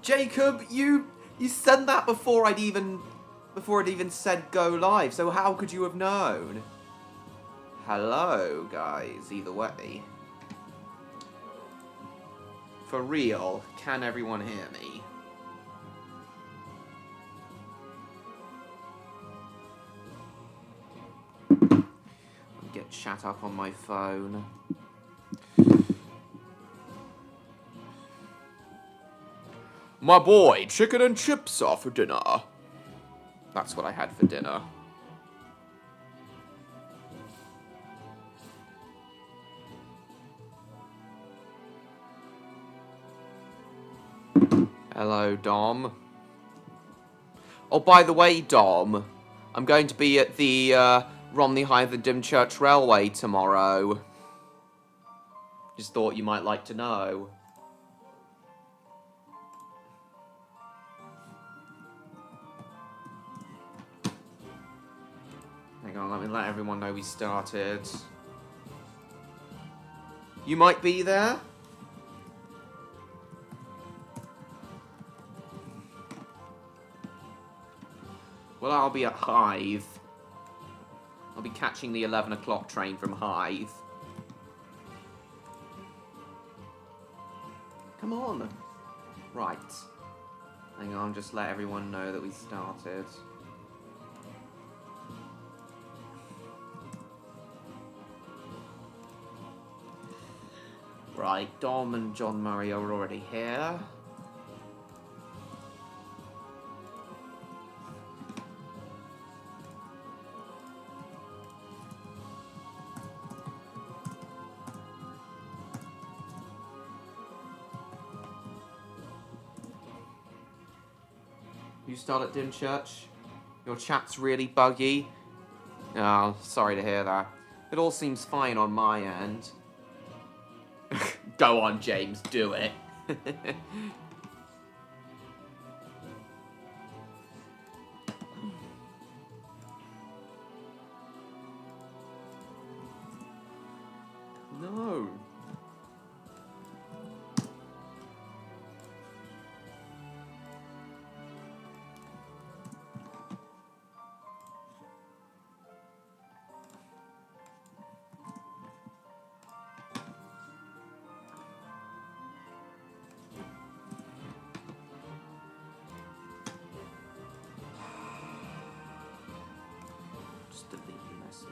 Jacob, you said that before it even said go live. So how could you have known? Hello, guys. Either way. For real, can everyone hear me? Get chat up on my phone. My boy, chicken and chips are for dinner. That's what I had for dinner. Hello, Dom. Oh, by the way, Dom, I'm going to be at the Romney Hive and Dymchurch Railway tomorrow. Just thought you might like to know. Hang on, let me let everyone know we started. You might be there? Well, I'll be at Hive. I'll be catching the 11 o'clock train from Hive. Come on. Right. Hang on, just let everyone know that we started. Right, Dom and John Murray are already here. You start at Dymchurch? Your chat's really buggy? Oh, sorry to hear that. It all seems fine on my end. Go on, James, do it. No. Just delete the message.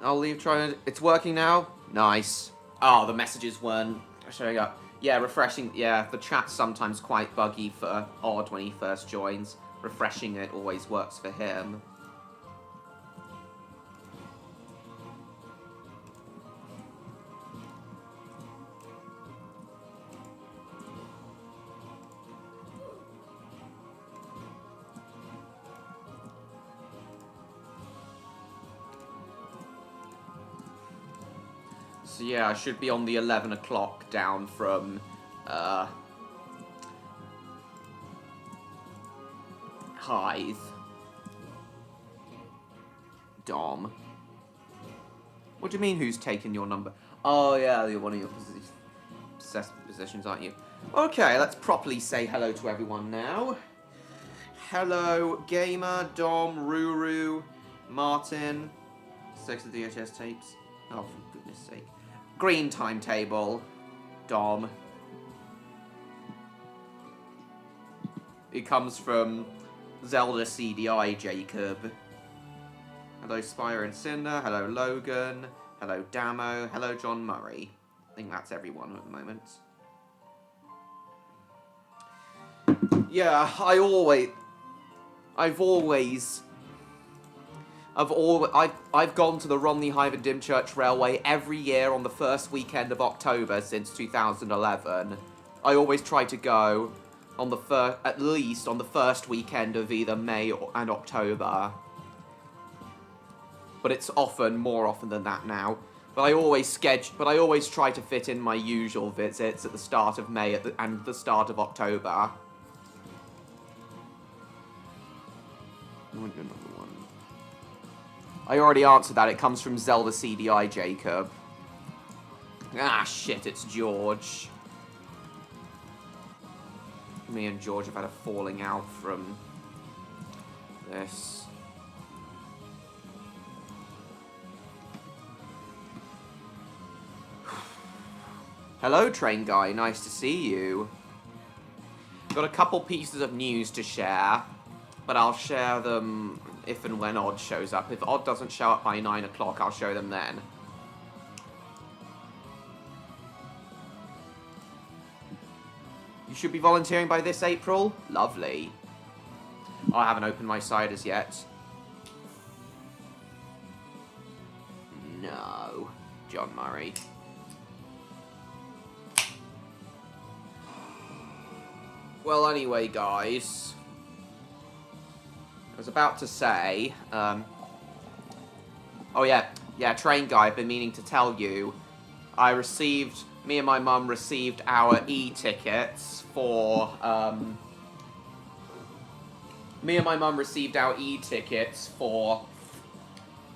I'll leave trying to... It's working now? Nice. Oh, the messages weren't showing up. Yeah, refreshing. Yeah, the chat's sometimes quite buggy for Odd when he first joins. Refreshing it always works for him. So yeah, I should be on the 11 o'clock down from, Hive. Dom. What do you mean, who's taken your number? Oh yeah, you're one of your positions, aren't you? Okay, let's properly say hello to everyone now. Hello, Gamer, Dom, Ruru, Martin, 6 of the DHS tapes. Oh, for goodness sake. Green timetable, Dom. It comes from Zelda CDI, Jacob. Hello, Spire and Cinder. Hello, Logan. Hello, Damo. Hello, John Murray. I think that's everyone at the moment. Yeah, I've gone to the Romney Hive and Dymchurch Railway every year on the first weekend of October since 2011. I always try to go on at least on the first weekend of either May and October. But it's more often than that now. But I always try to fit in my usual visits at the start of May and the start of October. Another one. I already answered that. It comes from Zelda CDI, Jacob. Ah, shit, it's George. Me and George have had a falling out from this. Hello, train guy. Nice to see you. Got a couple pieces of news to share, but I'll share them if and when Odd shows up. If Odd doesn't show up by 9 o'clock, I'll show them then. You should be volunteering by this April? Lovely. I haven't opened my ciders yet. No. John Murray. Well, anyway, guys. I was about to say, oh yeah, train guy, I've been meaning to tell you. Me and my mum received our e-tickets for,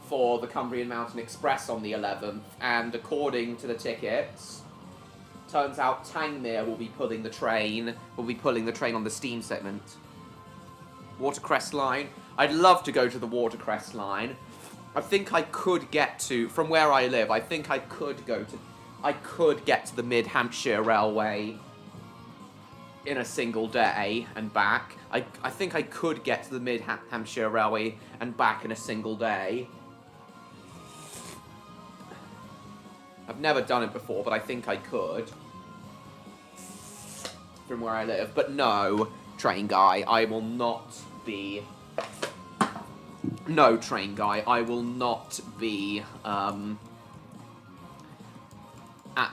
for the Cumbrian Mountain Express on the 11th, and according to the tickets, turns out Tangmere will be pulling the train on the steam segment. Watercress line. I'd love to go to the Watercress line. I think I could get to, from where I live, I think I could get to the Mid-Hampshire Railway in a single day and back. I think I could get to the Mid-Hampshire Railway and back in a single day. I've never done it before, but I think I could. From where I live. But no, train guy, I will not be... No, train guy, I will not be, at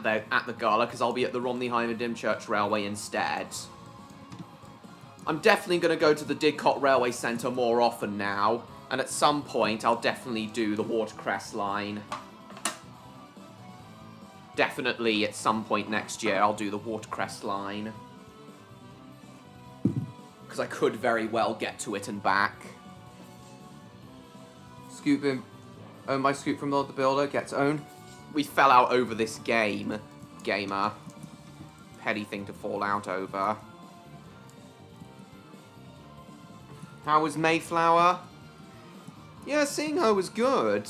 the gala, because I'll be at the Romneyheim and Dymchurch Railway instead. I'm definitely going to go to the Didcot Railway Centre more often now, and at some point I'll definitely do the Watercress line. Definitely at some point next year I'll do the Watercress line. Because I could very well get to it and back. Scoop owned by Scoop from Lord the Builder gets owned. We fell out over this game, gamer. Petty thing to fall out over. How was Mayflower? Yeah, seeing her was good.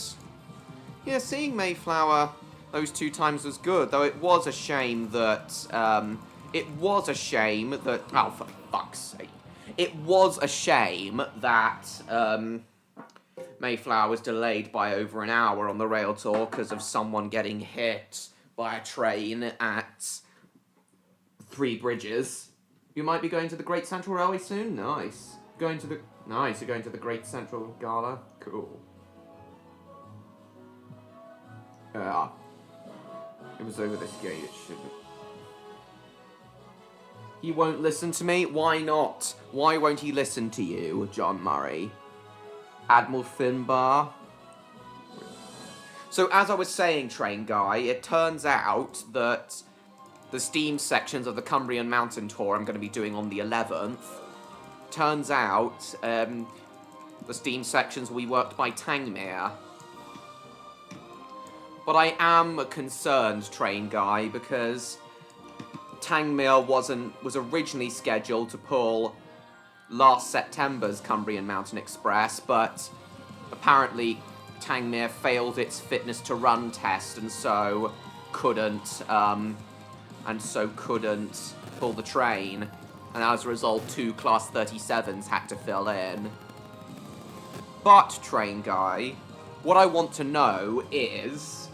Yeah, seeing Mayflower those 2 times was good, though it was a shame that, oh, for fuck's sake. It was a shame that, Mayflower was delayed by over an hour on the Railtour because of someone getting hit by a train at Three Bridges. You might be going to the Great Central Railway soon? Nice. You're going to the Great Central Gala? Cool. Yeah. It was over this gate, it shouldn't. He won't listen to me? Why not? Why won't he listen to you, John Murray? Admiral Finbar. So as I was saying, train guy, it turns out that the steam sections of the Cumbrian Mountain Tour I'm going to be doing on the 11th, turns out the steam sections will be worked by Tangmere. But I am concerned, train guy, because Tangmere was originally scheduled to pull last September's Cumbrian Mountain Express, but apparently Tangmere failed its fitness to run test and so couldn't pull the train, and as a result 2 Class 37s had to fill in. But, train guy, what I want to know is,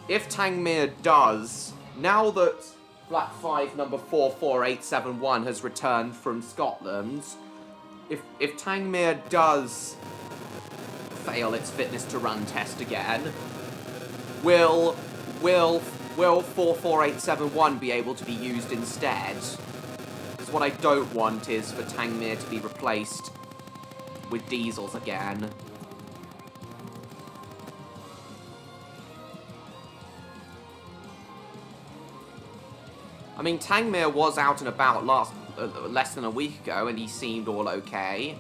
if Tangmere does, now that Black 5 number 44871 has returned from Scotland, if Tangmere does fail its fitness to run test again, will 44871 be able to be used instead? Because what I don't want is for Tangmere to be replaced with diesels again. I mean, Tangmere was out and about less than a week ago, and he seemed all okay.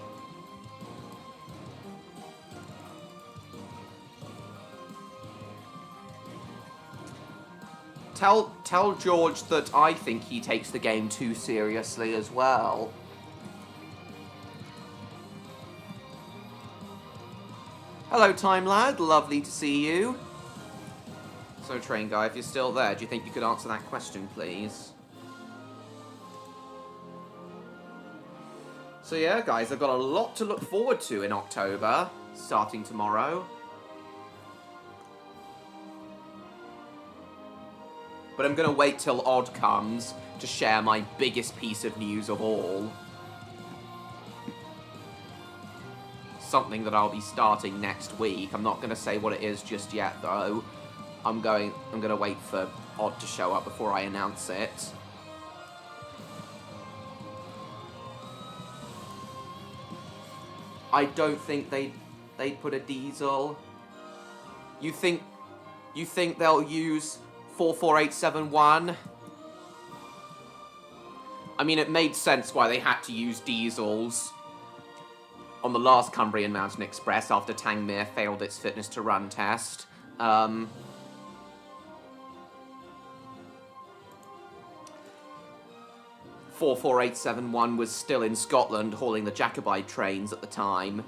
Tell George that I think he takes the game too seriously as well. Hello, Time Lad. Lovely to see you. So, Train Guy, if you're still there, do you think you could answer that question, please? So yeah, guys, I've got a lot to look forward to in October, starting tomorrow. But I'm going to wait till Odd comes to share my biggest piece of news of all. Something that I'll be starting next week. I'm not going to say what it is just yet, though. I'm going to wait for Odd to show up before I announce it. I don't think they'd put a diesel. You think they'll use 44871? I mean, it made sense why they had to use diesels on the last Cumbrian Mountain Express after Tangmere failed its fitness to run test. 44871 was still in Scotland hauling the Jacobite trains at the time.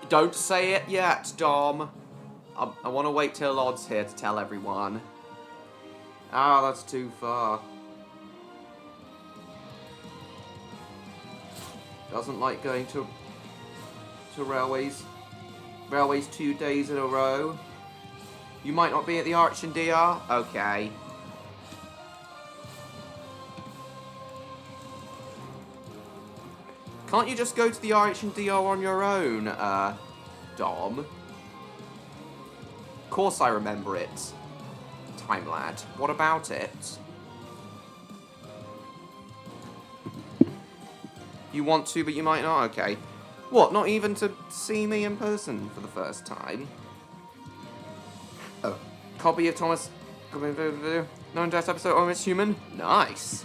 Don't say it yet, Dom. I want to wait till Odd's here to tell everyone. Ah, that's too far. Doesn't like going to railways 2 days in a row. You might not be at the Arch and DR? Okay. Can't you just go to the RH and DR on your own, Dom? Of course I remember it. Time Lad. What about it? You want to, but you might not? Okay. What, not even to see me in person for the first time? Oh. Copy of Thomas... No death episode, Almost Human? Nice.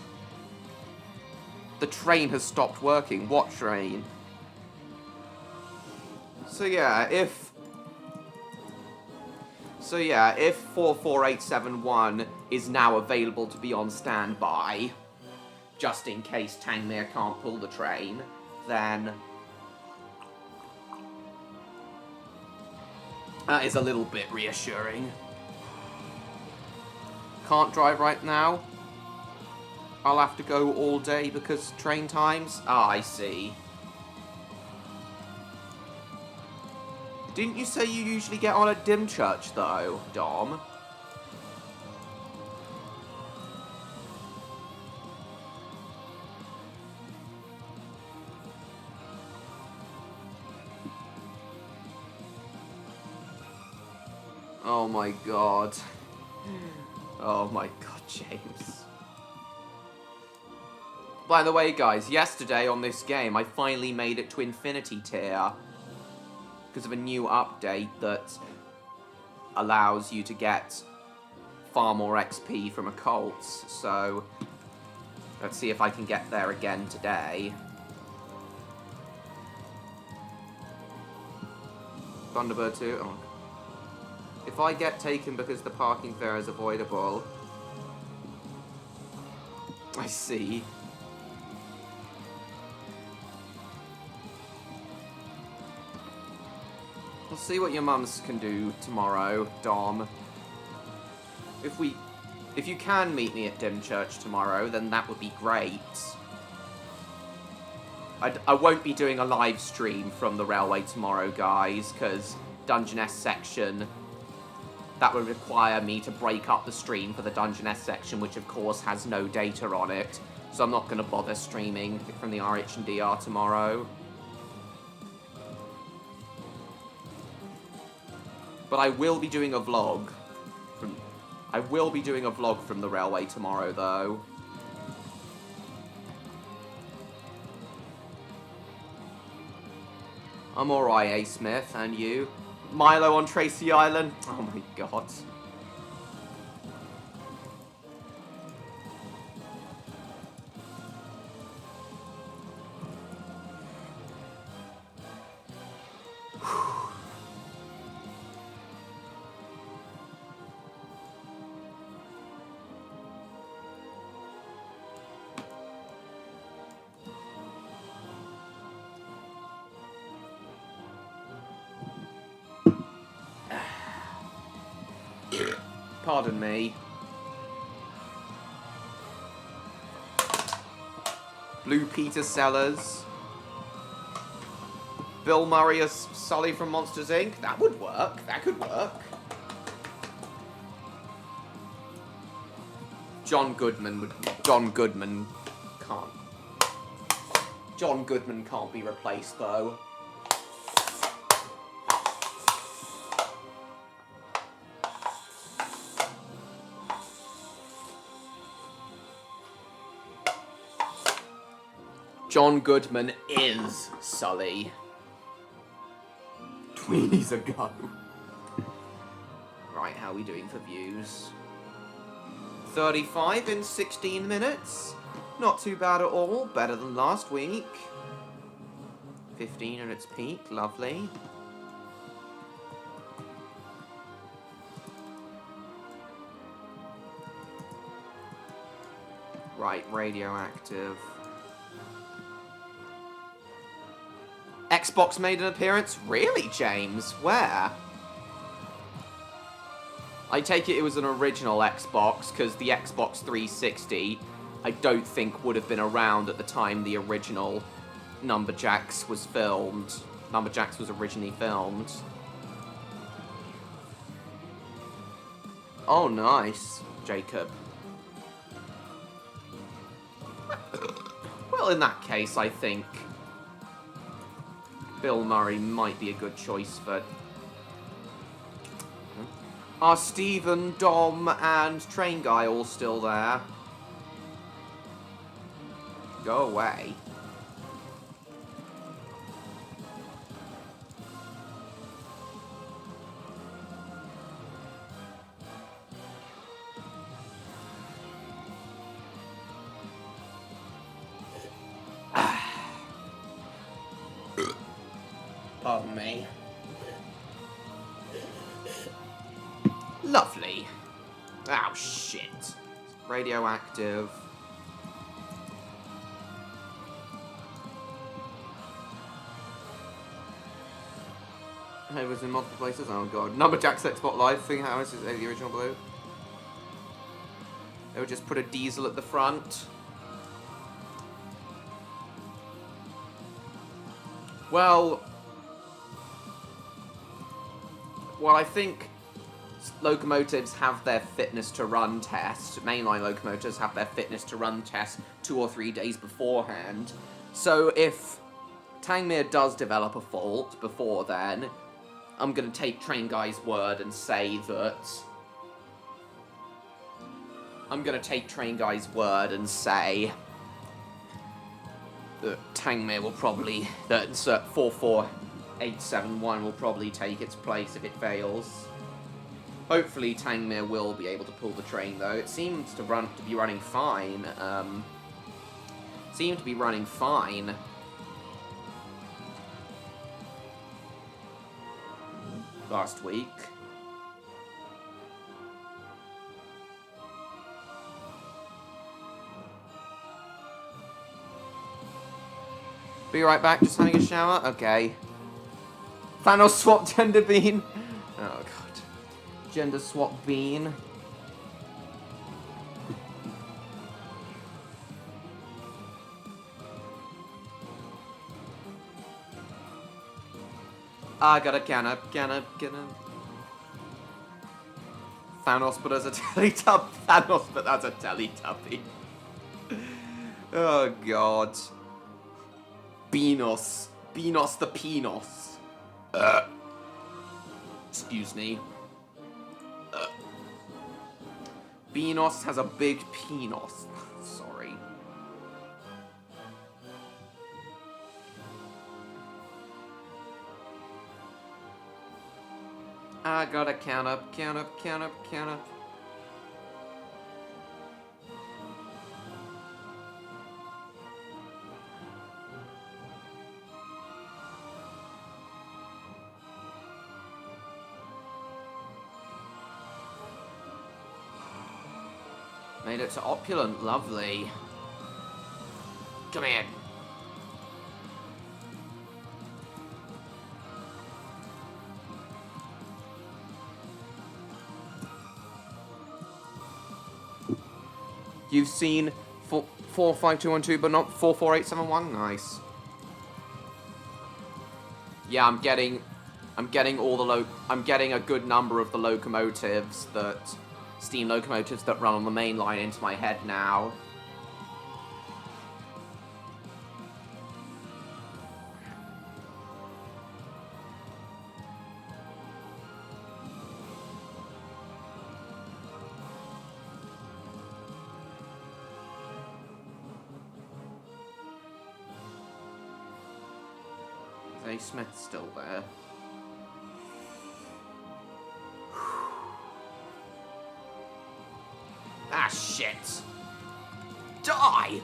The train has stopped working. What train? So yeah, if 44871 is now available to be on standby, just in case Tangmere can't pull the train, then that is a little bit reassuring. Can't drive right now. I'll have to go all day because train times? Ah, I see. Didn't you say you usually get on at Dymchurch, though, Dom? Oh my god. Oh my god, James. By the way, guys, yesterday on this game, I finally made it to Infinity Tier because of a new update that allows you to get far more XP from occults. So, let's see if I can get there again today. Thunderbird 2. Oh. If I get taken because the parking fare is avoidable... I see. We'll see what your mums can do tomorrow, Dom. If you can meet me at Dymchurch tomorrow, then that would be great. I won't be doing a live stream from the railway tomorrow, guys, because Dungeness section, that would require me to break up the stream for the Dungeness section, which of course has no data on it. So I'm not going to bother streaming from the RH and DR tomorrow. But I will be doing a vlog from the railway tomorrow, though. I'm alright, A. Smith, and you? Milo on Tracy Island? Oh my god. Pardon me. Blue Peter Sellers. Bill Murray as Sully from Monsters, Inc. That would work. That could work. John Goodman can't. John Goodman can't be replaced, though. John Goodman is Sully. Tweenies a go. Right, how are we doing for views? 35 in 16 minutes. Not too bad at all. Better than last week. 15 at its peak. Lovely. Right, radioactive. Xbox made an appearance? Really, James? Where? I take it was an original Xbox, because the Xbox 360, I don't think would have been around at the time the original Numberjacks was filmed. Numberjacks was originally filmed. Oh, nice, Jacob. Well, in that case, I think Bill Murray might be a good choice for... Are Stephen, Dom, and Train Guy all still there? Go away. Pardon me. Lovely. Oh, shit. Radioactive. It was in multiple places. Oh, God. Numberjack's Xbox Live thing. How is it the original blue? They would just put a diesel at the front. Well, I think locomotives have their fitness to run test. Mainline locomotives have their fitness to run test 2 or 3 days beforehand. So if Tangmere does develop a fault before then, I'm going to take Train Guy's word and say that... that Tangmere will probably... that insert 44871 will probably take its place if it fails. Hopefully Tangmere will be able to pull the train, though. It seems to be running fine. Last week. Be right back, just having a shower? Okay. Thanos swap gender bean. Oh, God. Gender swap bean. I got a canna. Thanos, but as a Teletubby. Thanos, but as a Teletubby. Oh, God. Beanos. Beanos the Peanos. Excuse me. Beanos has a big penis. Sorry. I gotta count up. Made it to opulent, lovely. Come here. You've seen 45212, but not 44871. Nice. Yeah, I'm getting all the I'm getting a good number of the locomotives steam locomotives that run on the main line into my head now. Is Smith still there? Ah, shit! Die!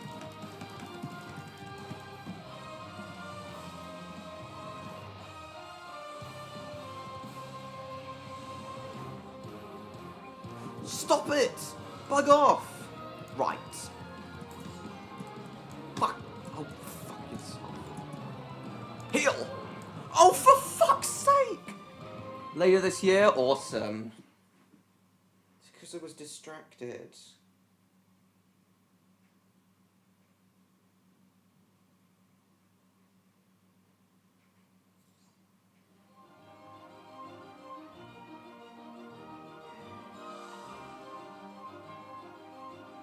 Stop it! Bug off! Right. Fuck. Oh, fuck yourself. Heal! Oh, for fuck's sake! Later this year? Awesome. It's because I was distracted.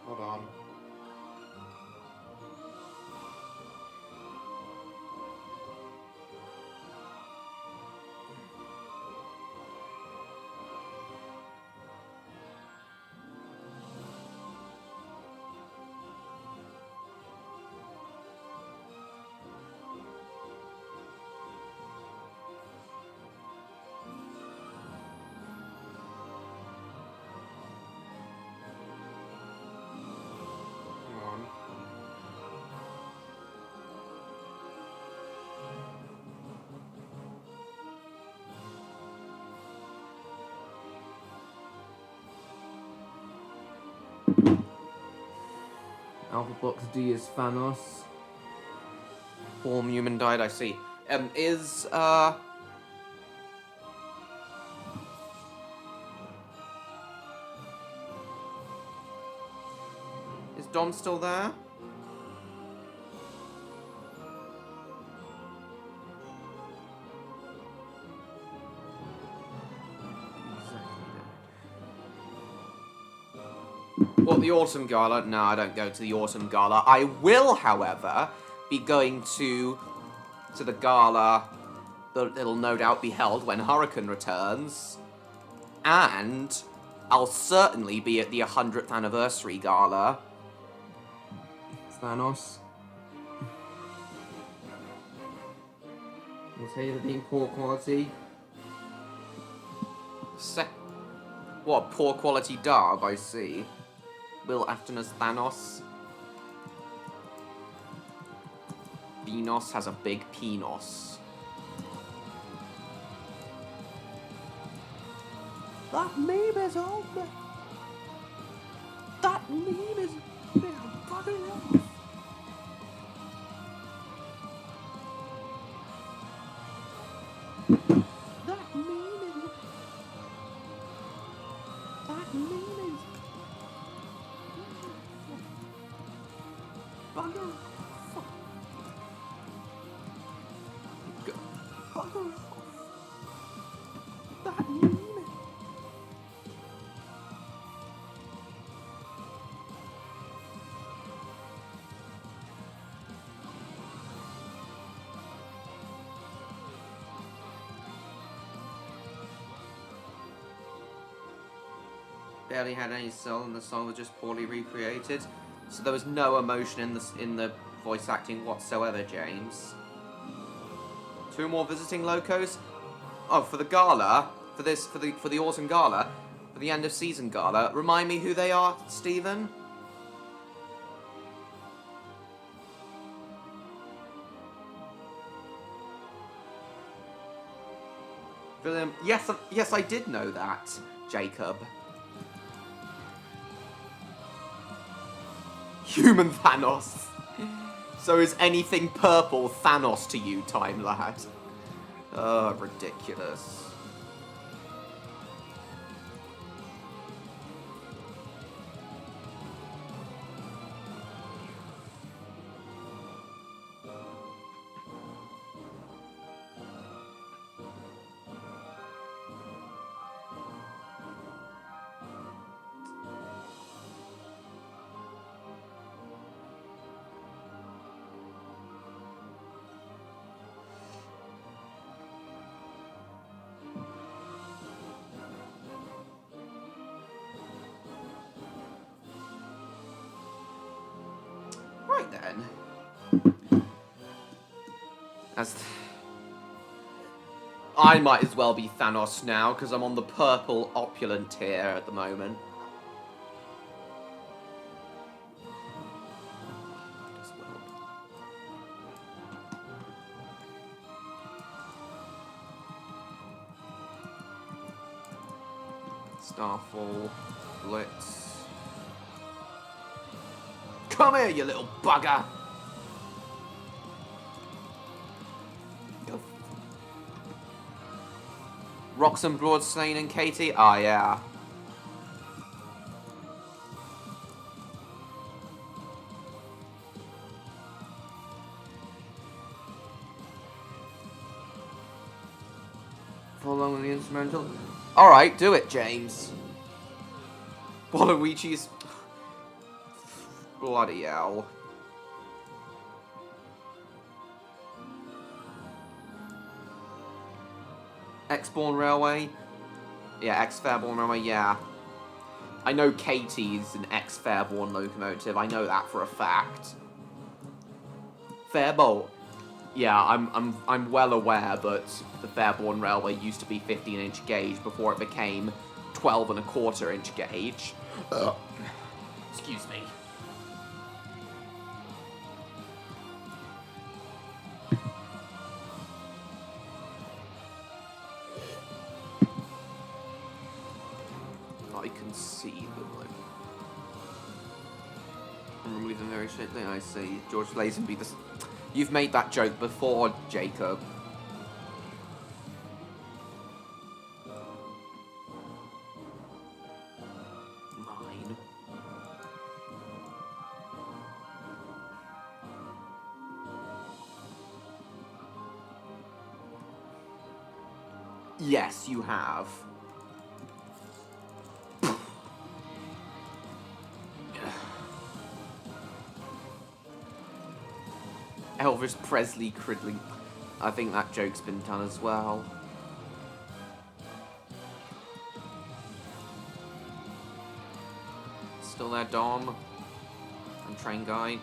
Hold on. Alpha Box D is Thanos. Form human died, I see. Is Dom still there? What, the Autumn Gala? No, I don't go to the Autumn Gala. I will, however, be going to the gala that it'll no doubt be held when Hurricane returns. And I'll certainly be at the 100th anniversary gala. Thanos. I'll tell you being poor quality. What, poor quality dub, I see. Will Afton as Thanos. Venos has a big penis. That meme is over. That meme is bugging off. That meme is bugger. Bugger off. That meme. Barely had any soul, and the song was just poorly recreated. So there was no emotion in the voice acting whatsoever, James. 2 more visiting locos. Oh, for the gala, for the autumn gala, for the end of season gala. Remind me who they are, Stephen. William. Yes, I did know that, Jacob. Human Thanos. So is anything purple Thanos to you, time lad? Oh, ridiculous. Right then. I might as well be Thanos now, because I'm on the purple opulent tier at the moment. Starfall, Blitz. Come here, you little bugger! Roxanne Broadslane and Katie? Ah, yeah. Follow along with the instrumental. Alright, do it, James. Waluigi's... Bloody hell. X-Born Railway? Yeah, X-Fairborn Railway, yeah. I know Katie's an X-Fairborn locomotive. I know that for a fact. Fairbolt. Yeah, I'm well aware that the Fairborn Railway used to be 15-inch gauge before it became 12.25-inch gauge. Excuse me. I can see them. I'm removing very shit thing. I see George Lazenby. This. You've made that joke before, Jacob. Mine. Yes, you have. Elvis Presley criddling. I think that joke's been done as well. Still there, Dom? And Train Guy?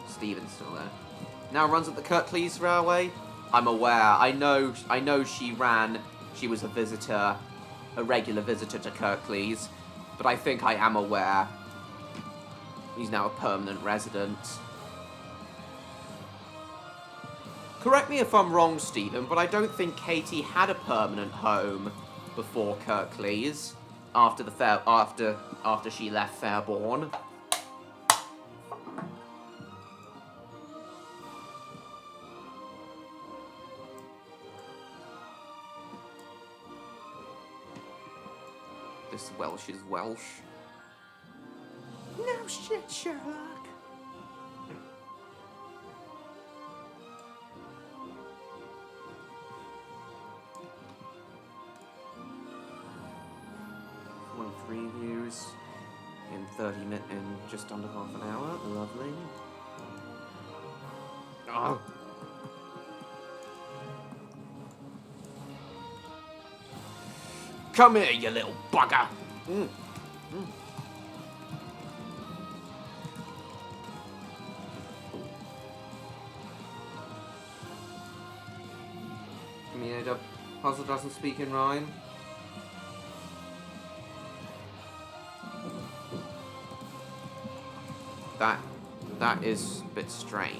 Steven's still there. Now runs at the Kirklees Railway? I'm aware. I know she ran. She was a visitor, a regular visitor to Kirklees. But I think I am aware. He's now a permanent resident. Correct me if I'm wrong, Stephen, but I don't think Katie had a permanent home before Kirklees after she left Fairborn. This Welsh is Welsh. No shit, Sherlock. Reviews in 30 minutes, in just under half an hour. Lovely. Oh. Come here, you little bugger. Give me a puzzle doesn't speak in rhyme. That is a bit strange.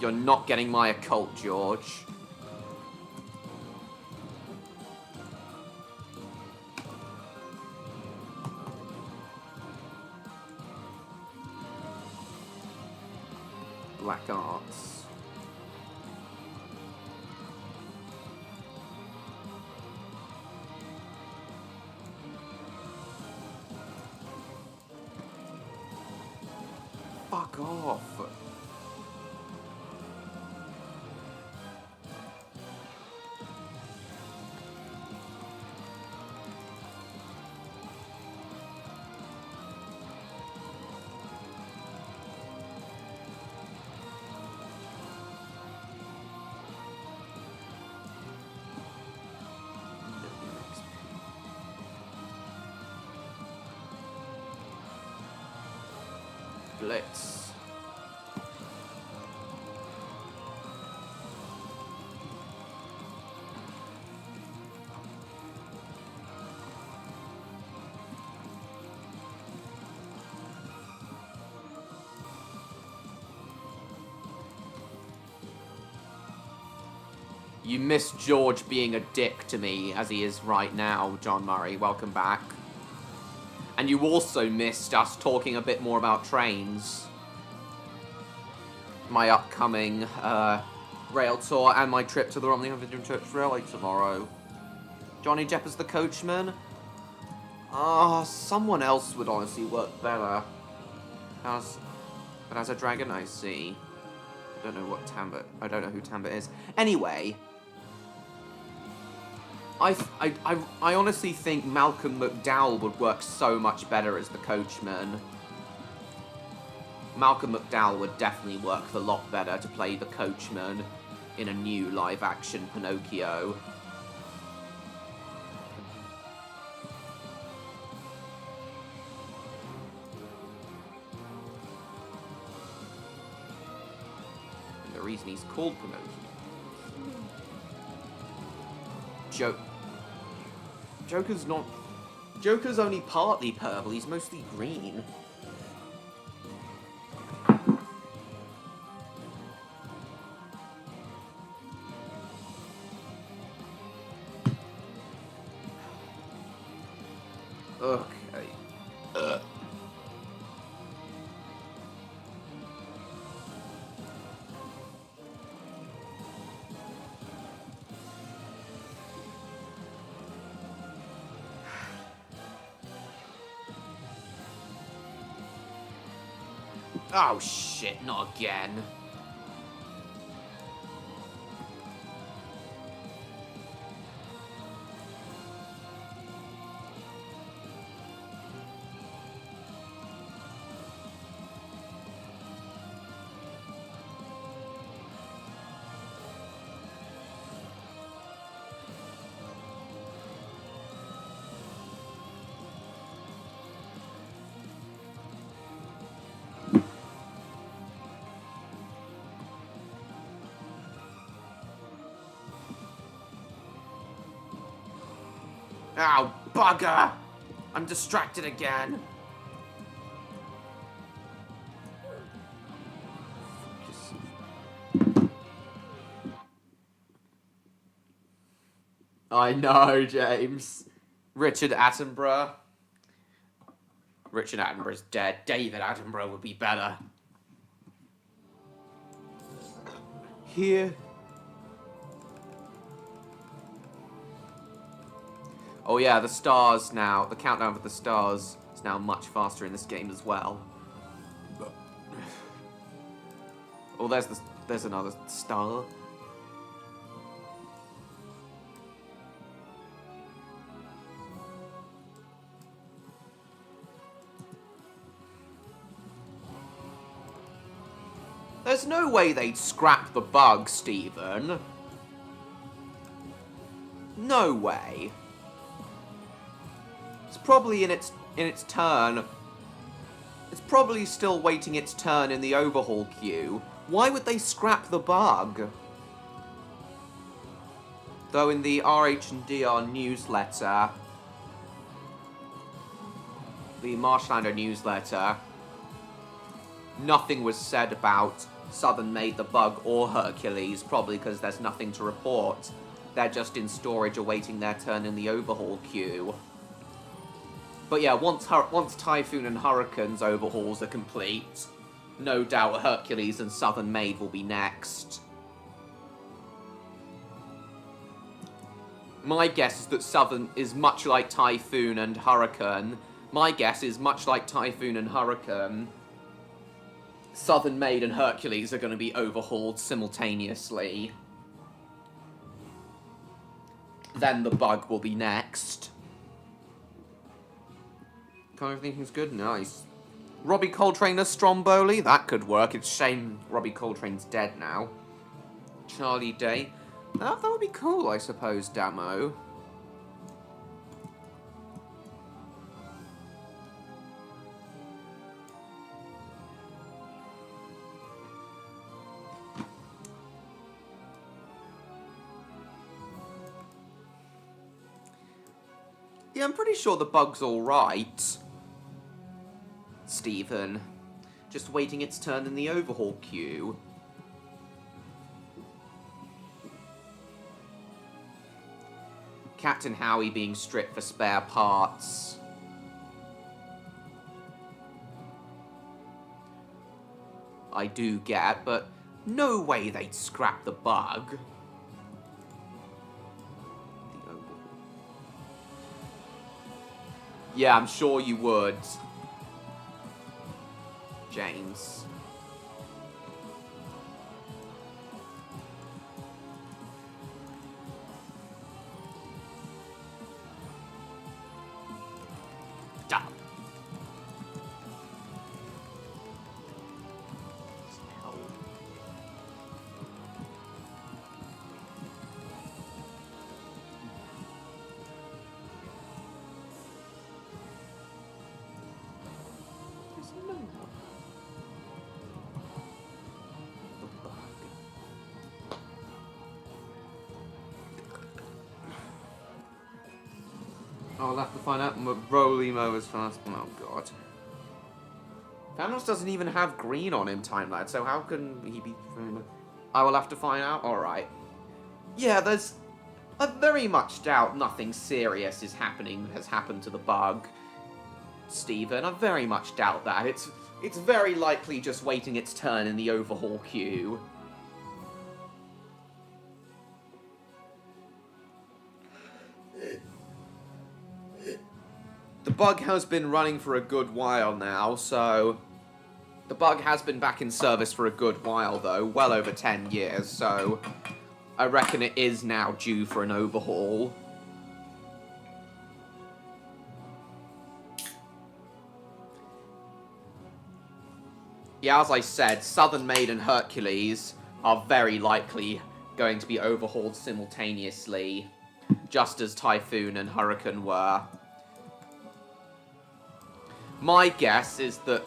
You're not getting my occult, George. Black arts. Fuck off. Blitz. You miss George being a dick to me, as he is right now, John Murray. Welcome back. And you also missed us talking a bit more about trains. My upcoming rail tour and my trip to the Romney Huntington Church Railway tomorrow. Johnny Depp as the coachman? Someone else would honestly work better. But as a dragon, I see. I don't know who Tambit is. Anyway, I honestly think Malcolm McDowell would work so much better as the coachman. Malcolm McDowell would definitely work a lot better to play the coachman in a new live-action Pinocchio. And the reason he's called Pinocchio. Joker's only partly purple, he's mostly green. Okay. Oh shit, not again. Ow, bugger! I'm distracted again. I know, James. Richard Attenborough. Richard Attenborough's dead. David Attenborough would be better. Here. Oh yeah, the stars now. The countdown for the stars is now much faster in this game as well. Oh, there's another star. There's no way they'd scrap the bug, Stephen. No way. It's probably in its turn. It's probably still waiting its turn in the overhaul queue. Why would they scrap the bug? Though in the RH&DR newsletter, the Marshlander newsletter, nothing was said about Southern made the bug or Hercules, probably because there's nothing to report. They're just in storage awaiting their turn in the overhaul queue. But yeah, once Typhoon and Hurricane's overhauls are complete, no doubt Hercules and Southern Maid will be next. My guess is that Southern is much like Typhoon and Hurricane. My guess is much like Typhoon and Hurricane, Southern Maid and Hercules are going to be overhauled simultaneously. Then the bug will be next. Everything's good? Nice. Robbie Coltrane as Stromboli? That could work. It's a shame Robbie Coltrane's dead now. Charlie Day. That would be cool, I suppose, Damo. Yeah, I'm pretty sure the bug's alright. Stephen. Just waiting its turn in the overhaul queue. Captain Howie being stripped for spare parts. I do get, but no way they'd scrap the bug. Yeah, I'm sure you would. James. Stop. I'll have to find out what Rolimo is fast. Oh god. Thanos doesn't even have green on him, Time Lad, so how can he be... I will have to find out? Alright. Yeah, I very much doubt nothing serious has happened to the bug, Stephen. I very much doubt that. It's very likely just waiting its turn in the overhaul queue. The bug has been running for a good while now, so... The bug has been back in service for a good while, though. Well over 10 years, so... I reckon it is now due for an overhaul. Yeah, as I said, Southern Maid and Hercules are very likely going to be overhauled simultaneously, just as Typhoon and Hurricane were. My guess is that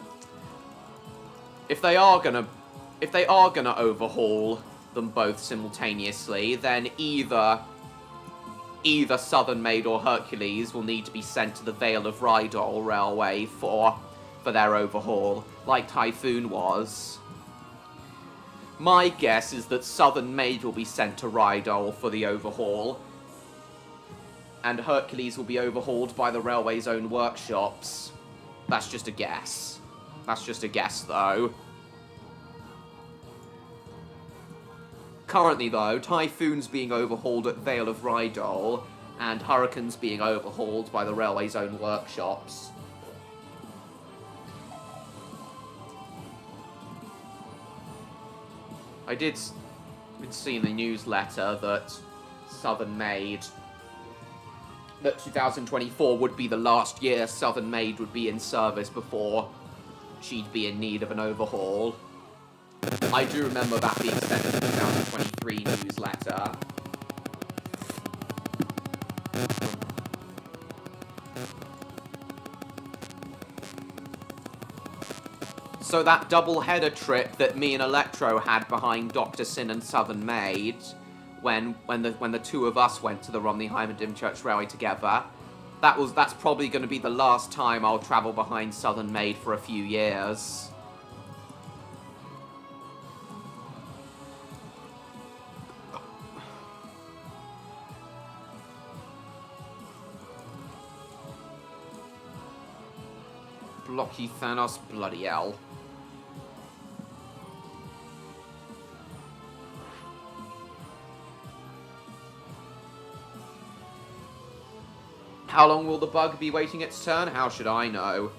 if they are gonna overhaul them both simultaneously, then either Southern Maid or Hercules will need to be sent to the Vale of Rydal Railway for their overhaul, like Typhoon was. My guess is that Southern Maid will be sent to Rydal for the overhaul, and Hercules will be overhauled by the railway's own workshops. That's just a guess. That's just a guess, though. Currently, though, Typhoon's being overhauled at Vale of Rydal, and Hurricane's being overhauled by the railway's own workshops. I did see in the newsletter that Southern Maid... that 2024 would be the last year Southern Maid would be in service before she'd be in need of an overhaul. I do remember that being said in the 2023 newsletter. So that double-header trip that me and Electro had behind Dr. Sin and Southern Maid, when the two of us went to the Romney-Hyman Dymchurch Railway together, that's probably going to be the last time I'll travel behind Southern Maid for a few years. Blocky Thanos, bloody hell. How long will the bug be waiting its turn? How should I know?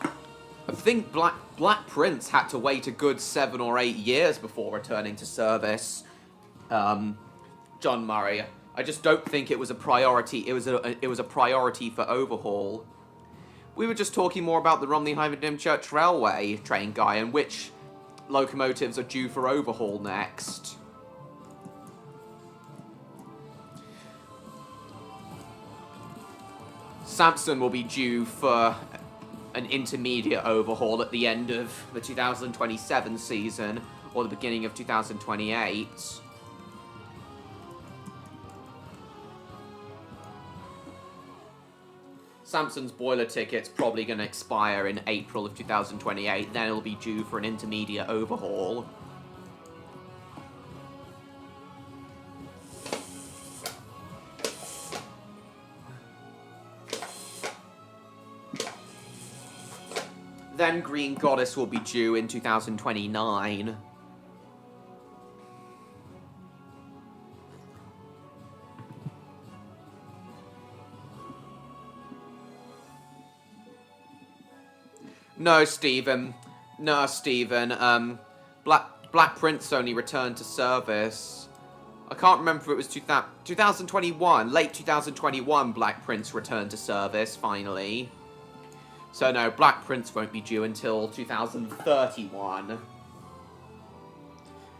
I think Black Prince had to wait a good 7 or 8 years before returning to service. John Murray. I just don't think it was a priority. It was a priority for overhaul. We were just talking more about the Romney-Hyman Dymchurch Railway train guy and which locomotives are due for overhaul next. Samson will be due for an intermediate overhaul at the end of the 2027 season or the beginning of 2028. Samson's boiler ticket's probably going to expire in April of 2028. Then it'll be due for an intermediate overhaul. Then Green Goddess will be due in 2029. No, Stephen. No, Stephen. Black Prince only returned to service. I can't remember if it was 2021. Late 2021, Black Prince returned to service, finally. So no, Black Prince won't be due until 2031.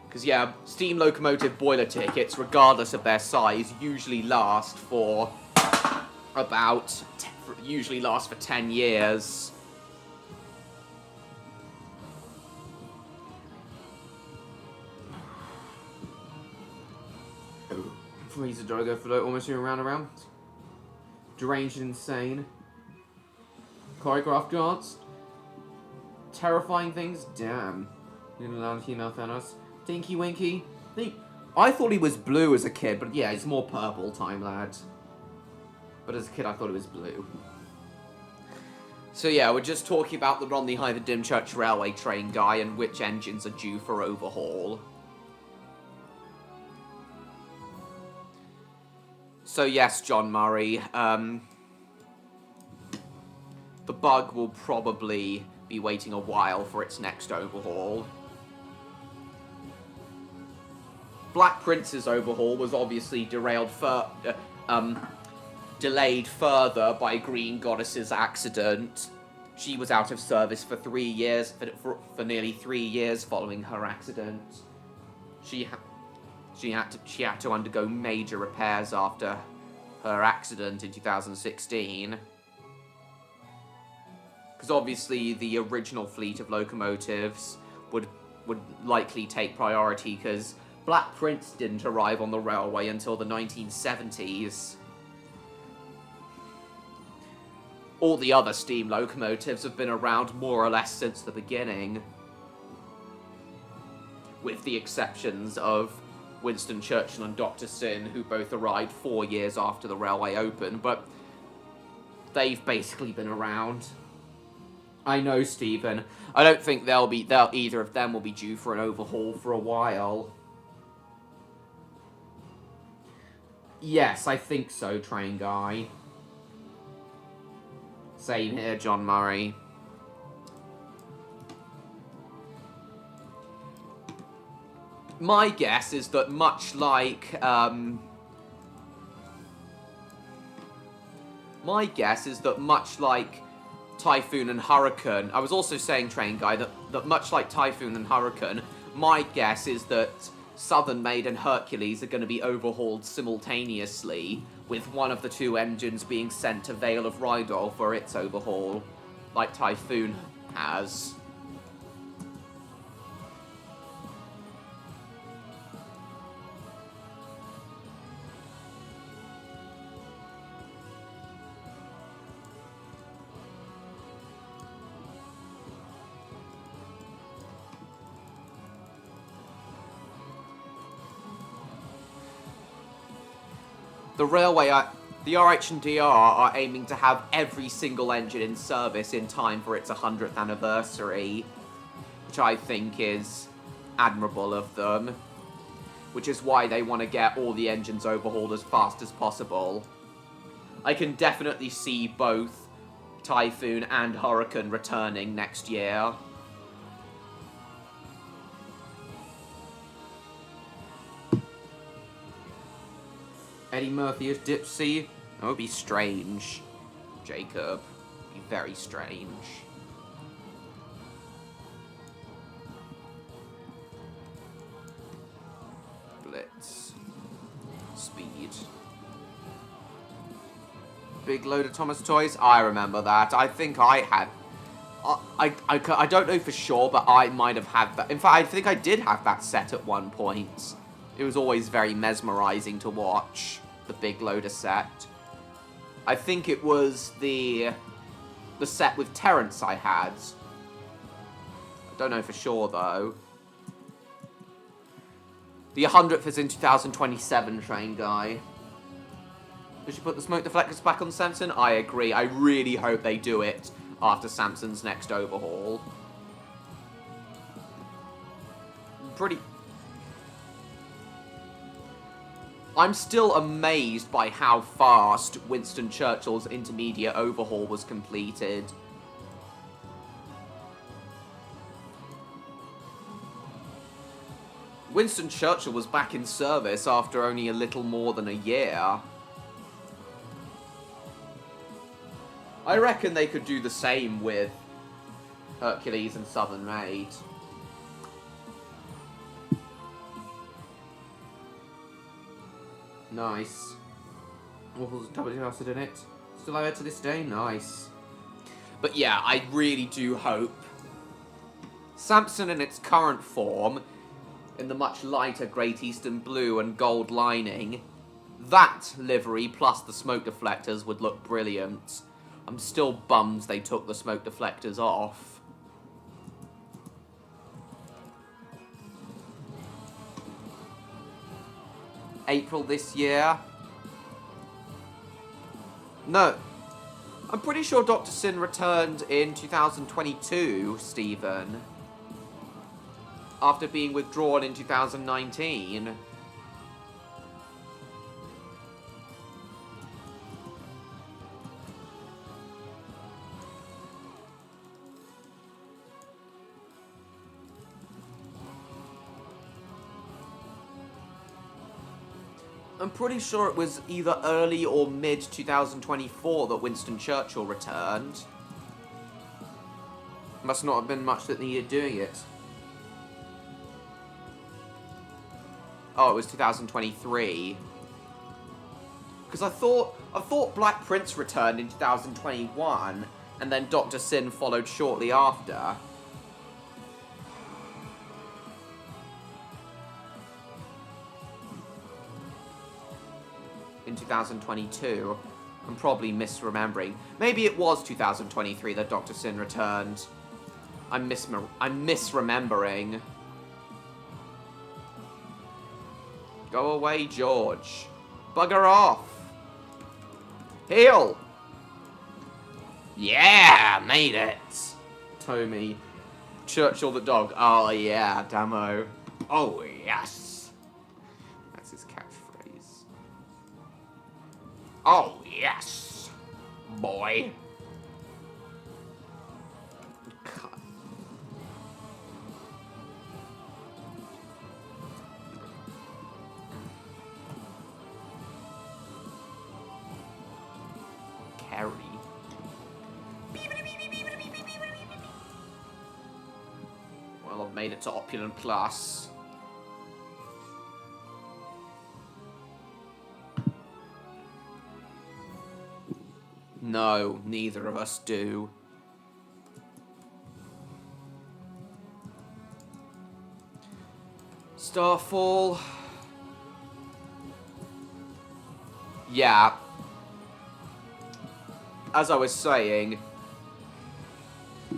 Because yeah, steam locomotive boiler tickets, regardless of their size, usually last for about... usually last for 10 years. Freezer Drogo float almost doing round. Deranged and insane. Choreographed dance. Terrifying things. Damn. Little loud female Thanos. Tinky Winky. I thought he was blue as a kid, but yeah, he's more purple, time lad. But as a kid, I thought he was blue. So yeah, we're just talking about the Romney High Dymchurch Railway train guy and which engines are due for overhaul. So yes, John Murray, the bug will probably be waiting a while for its next overhaul. Black Prince's overhaul was obviously delayed further by Green Goddess's accident. She was out of service for 3 years, for nearly 3 years following her accident. She had to undergo major repairs after her accident in 2016. Because obviously the original fleet of locomotives would likely take priority, because Black Prince didn't arrive on the railway until the 1970s. All the other steam locomotives have been around more or less since the beginning, with the exceptions of Winston Churchill and Dr. Sin, who both arrived 4 years after the railway opened, but they've basically been around. I know, Stephen. I don't think either of them will be due for an overhaul for a while. Yes, I think so, train guy. Same here, John Murray. My guess is that much like, Typhoon and Hurricane, I was also saying, train guy, that much like Typhoon and Hurricane, my guess is that Southern Maid and Hercules are going to be overhauled simultaneously, with one of the two engines being sent to Vale of Rydal for its overhaul, like Typhoon has. The RH and DR are aiming to have every single engine in service in time for its 100th anniversary, which I think is admirable of them, which is why they want to get all the engines overhauled as fast as possible. I can definitely see both Typhoon and Hurricane returning next year. Eddie Murphy as Dipsy? That would be strange, Jacob. Be very strange. Blitz. Speed. Big load of Thomas toys? I remember that. I think I had... I don't know for sure, but I might have had that. In fact, I think I did have that set at one point. It was always very mesmerizing to watch, the Big Loader set. I think it was the set with Terrence I had. I don't know for sure, though. The 100th is in 2027, Train Guy. They should put the smoke deflectors back on Samson? I agree. I really hope they do it after Samson's next overhaul. I'm still amazed by how fast Winston Churchill's intermediate overhaul was completed. Winston Churchill was back in service after only a little more than a year. I reckon they could do the same with Hercules and Southern Maid. Nice. Waffles and double acid in it. Still there to this day? Nice. But yeah, I really do hope Samson in its current form, in the much lighter Great Eastern blue and gold lining, that livery plus the smoke deflectors would look brilliant. I'm still bummed they took the smoke deflectors off. April this year? No. I'm pretty sure Dr. Sin returned in 2022, Stephen. After being withdrawn in 2019. I'm pretty sure it was either early or mid-2024 that Winston Churchill returned. Must not have been much that needed doing it. Oh, it was 2023. Because I thought Black Prince returned in 2021, and then Dr. Sin followed shortly after. In 2022. I'm probably misremembering. Maybe it was 2023 that Dr. Sin returned. I'm misremembering. Go away, George. Bugger off. Heal! Yeah, made it. Tommy. Churchill the dog. Oh, yeah, Damo. Oh, yes. That's his catchphrase. Oh, yes, boy. God. Carry. Well, I've made it to Opulent Plus. No, neither of us do. Starfall. Yeah. As I was saying,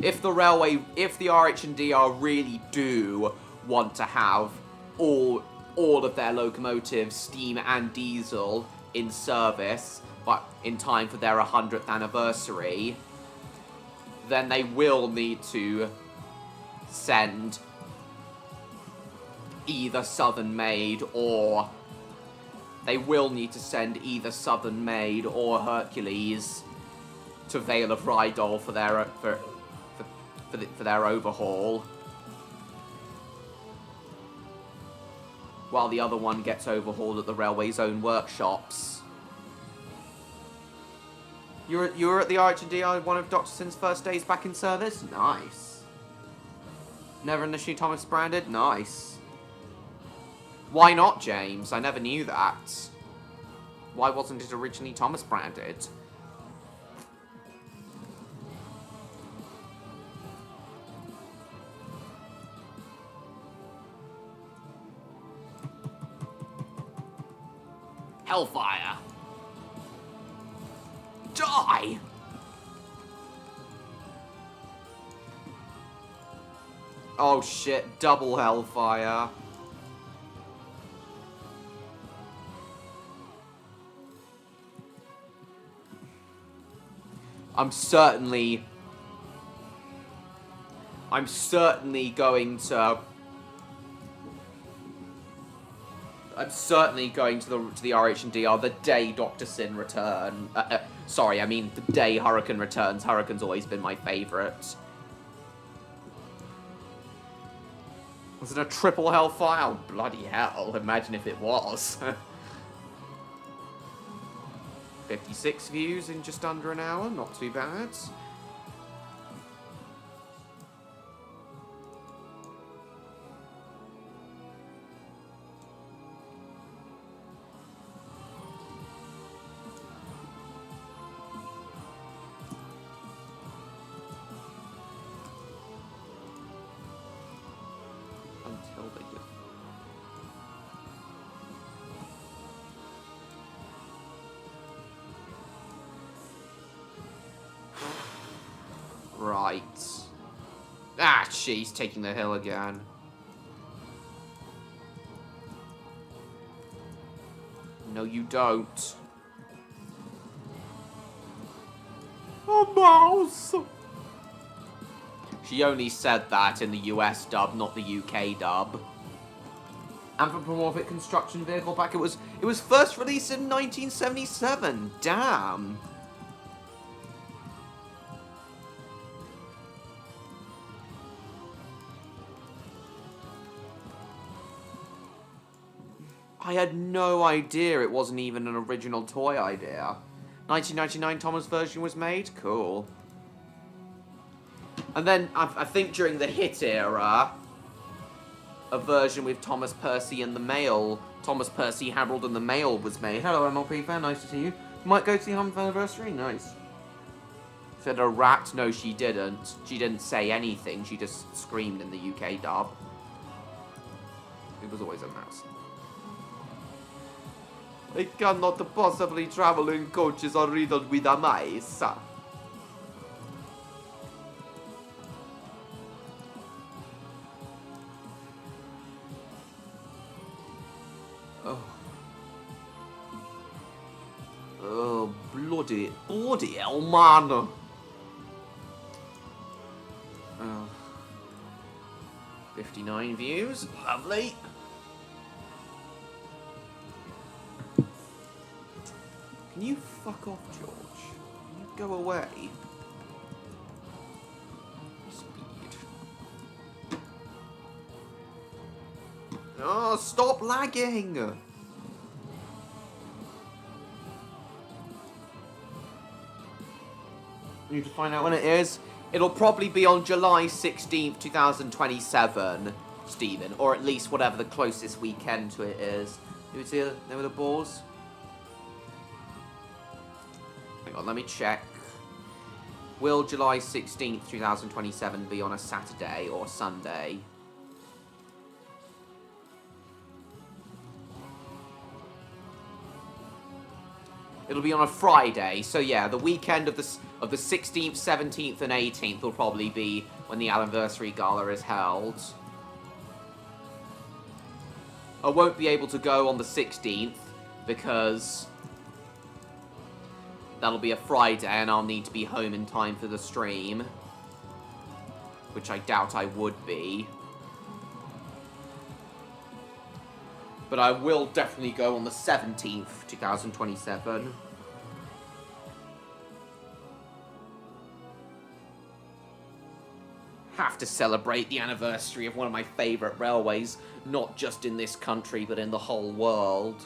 if the RH&DR really do want to have all of their locomotives, steam and diesel, in service, but in time for their 100th anniversary, then they will need to send either Southern Maid or Hercules to Vale of Rydal for their overhaul, while the other one gets overhauled at the railway's own workshops. You were at the RH&DR one of Dr. Sin's first days back in service? Nice. Never initially Thomas branded? Nice. Why not, James? I never knew that. Why wasn't it originally Thomas branded? Hellfire. Die! Oh shit, double hellfire. I'm certainly going to the RH and DR the day Dr. Sin return. Sorry, I mean the day Hurricane returns. Hurricane's always been my favourite. Was it a triple hellfire? Oh, bloody hell. Imagine if it was. 56 views in just under an hour. Not too bad. Right. Ah, she's taking the hill again. No, you don't. A mouse! She only said that in the US dub, not the UK dub. Anthropomorphic construction vehicle pack. It was first released in 1977. Damn. I had no idea it wasn't even an original toy idea. 1999 Thomas version was made? Cool. And then, I think during the hit era, a version with Thomas Percy and the Mail, Thomas Percy, Harold and the Mail was made. Hello, MLP fan, nice to see you. Might go to the 100th anniversary? Nice. Said a rat? No, she didn't. She didn't say anything, she just screamed in the UK dub. It was always a mouse. I cannot possibly travel in coaches are riddled with a mice. Oh. Oh, bloody hell, man. Oh. 59 views, lovely. Can you fuck off, George? Can you go away? Speed. Oh, stop lagging! Need to find out when it is. It'll probably be on July 16th, 2027, Stephen. Or at least whatever the closest weekend to it is. You see there with the balls? Hang on, let me check. Will July 16th, 2027 be on a Saturday or Sunday? It'll be on a Friday, so yeah, the weekend of the 16th, 17th, and 18th will probably be when the anniversary gala is held. I won't be able to go on the 16th because that'll be a Friday and I'll need to be home in time for the stream, which I doubt I would be. But I will definitely go on the 17th, 2027. Have to celebrate the anniversary of one of my favourite railways, not just in this country, but in the whole world.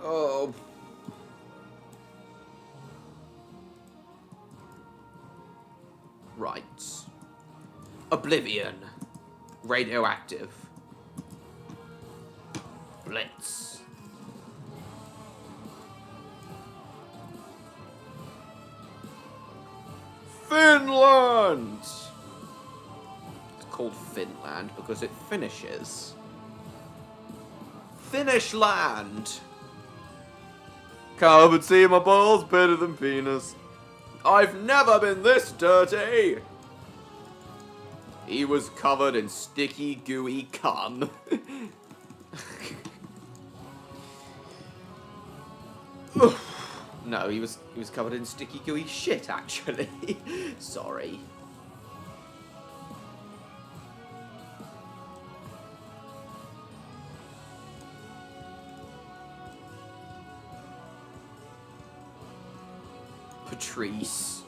Oh. Right. Oblivion. Radioactive. Blitz. Finland! It's called Finland because it finishes. Finish land! Come and see my balls better than penis. I've never been this dirty! He was covered in sticky, gooey cum. No, he was covered in sticky, gooey shit, actually. Sorry. Patrice.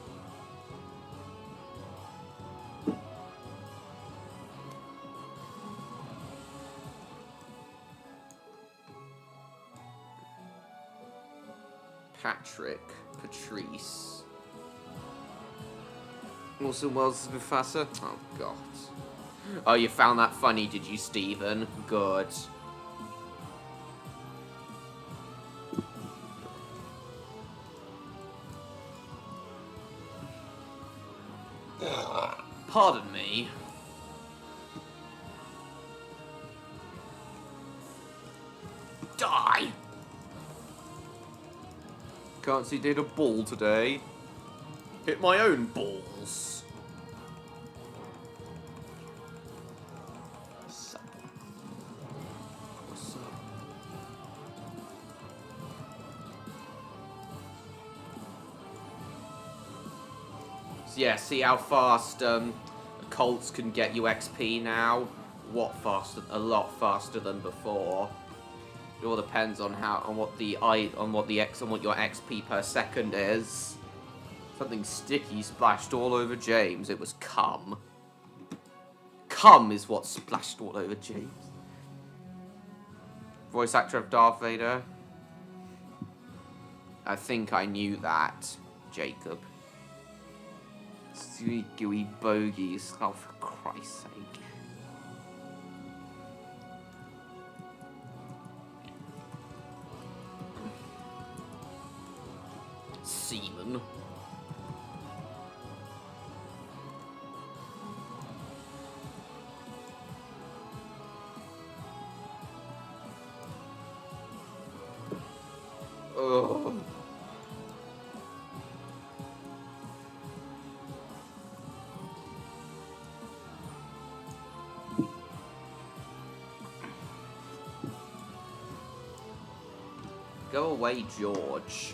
Patrick. Patrice. Orson Welles' Mufasa? Oh, God. Oh, you found that funny, did you, Stephen? Good. Pardon me. Die! Can't see did a ball today. Hit my own balls. What's up? What's up? So yeah, see how fast Colts can get you XP now? What faster? A lot faster than before. It all depends on what your XP per second is. Something sticky splashed all over James. It was cum. Cum is what splashed all over James. Voice actor of Darth Vader. I think I knew that, Jacob. Sweet gooey bogies. Oh, for Christ's sake. Seaman. Oh. Go away, George.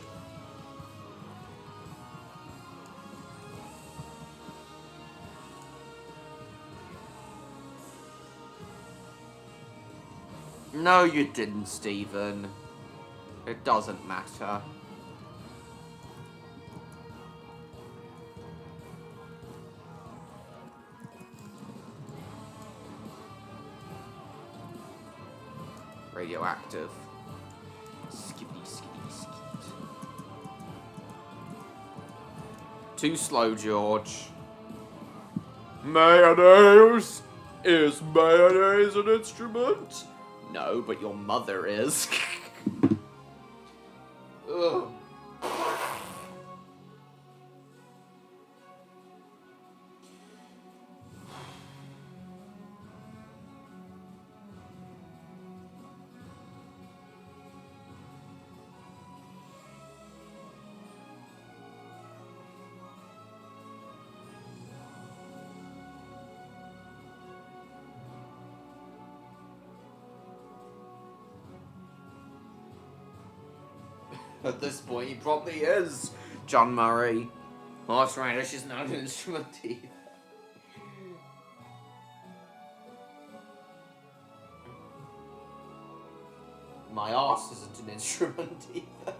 No, you didn't, Stephen. It doesn't matter. Radioactive. Skippity, skippity, skit. Too slow, George. Mayonnaise? Is mayonnaise an instrument? No, but your mother is. Ugh. At this point, he probably is John Murray. Horseradish is not an instrument either. My arse isn't an instrument either.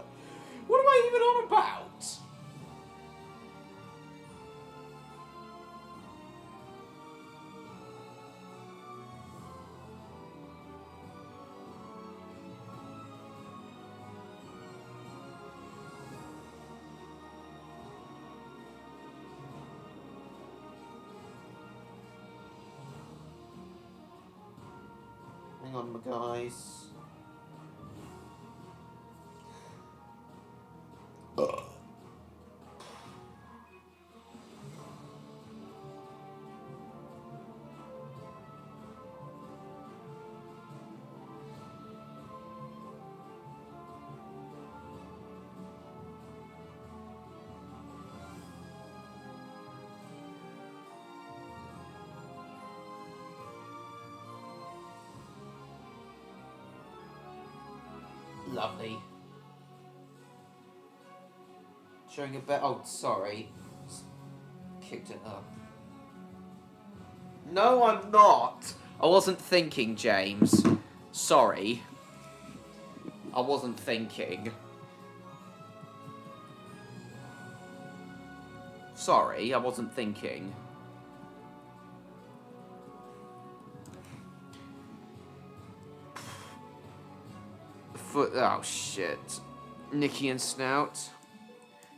What am I even on about? Hang on, my guys. Lovely. Showing a bit. Oh, sorry. Just kicked it up. No, I'm not. I wasn't thinking, James. Sorry. I wasn't thinking. Sorry, I wasn't thinking. Oh, shit. Nikki and Snout.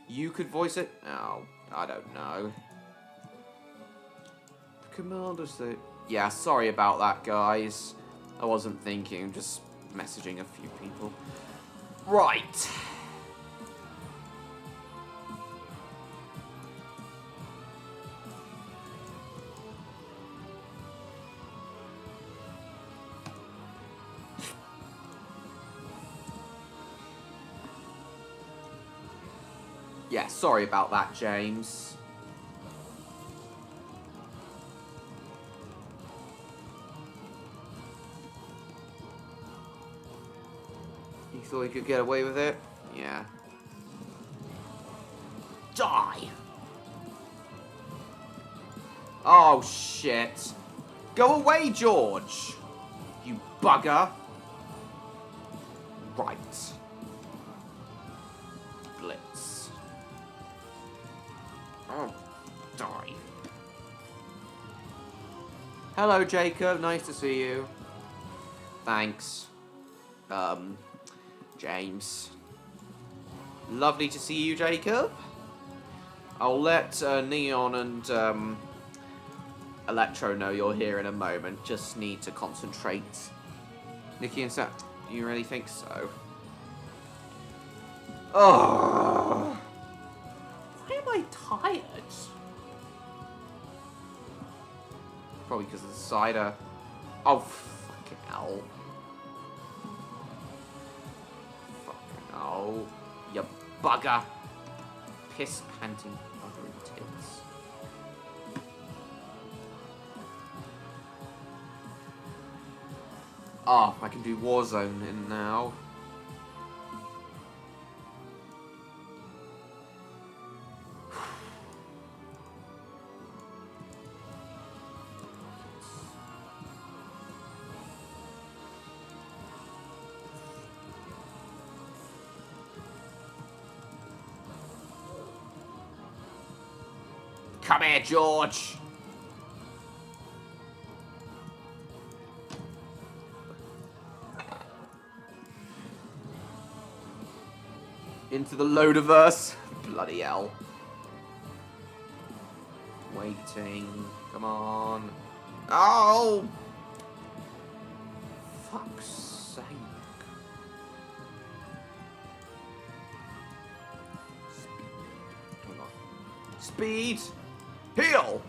You could voice it? Oh, I don't know. The commander said... Yeah, sorry about that, guys. I wasn't thinking, just messaging a few people. Right. Yeah, sorry about that, James. You thought you could get away with it? Yeah. Die! Oh, shit. Go away, George! You bugger. Right. Blitz. Oh, die. Hello, Jacob. Nice to see you. Thanks. James. Lovely to see you, Jacob. I'll let Neon and Electro know you're here in a moment. Just need to concentrate. Nikki and Sam, you really think so? Oh. Why am I tired? Probably because of the cider. Oh, fucking hell. Fucking hell. You bugger. Piss panting buggery tits. Oh, I can do Warzone in now. Come here, George! Into the Loadiverse. Bloody hell. Waiting. Come on. Oh! Fuck's sake. Come on. Speed! Heal!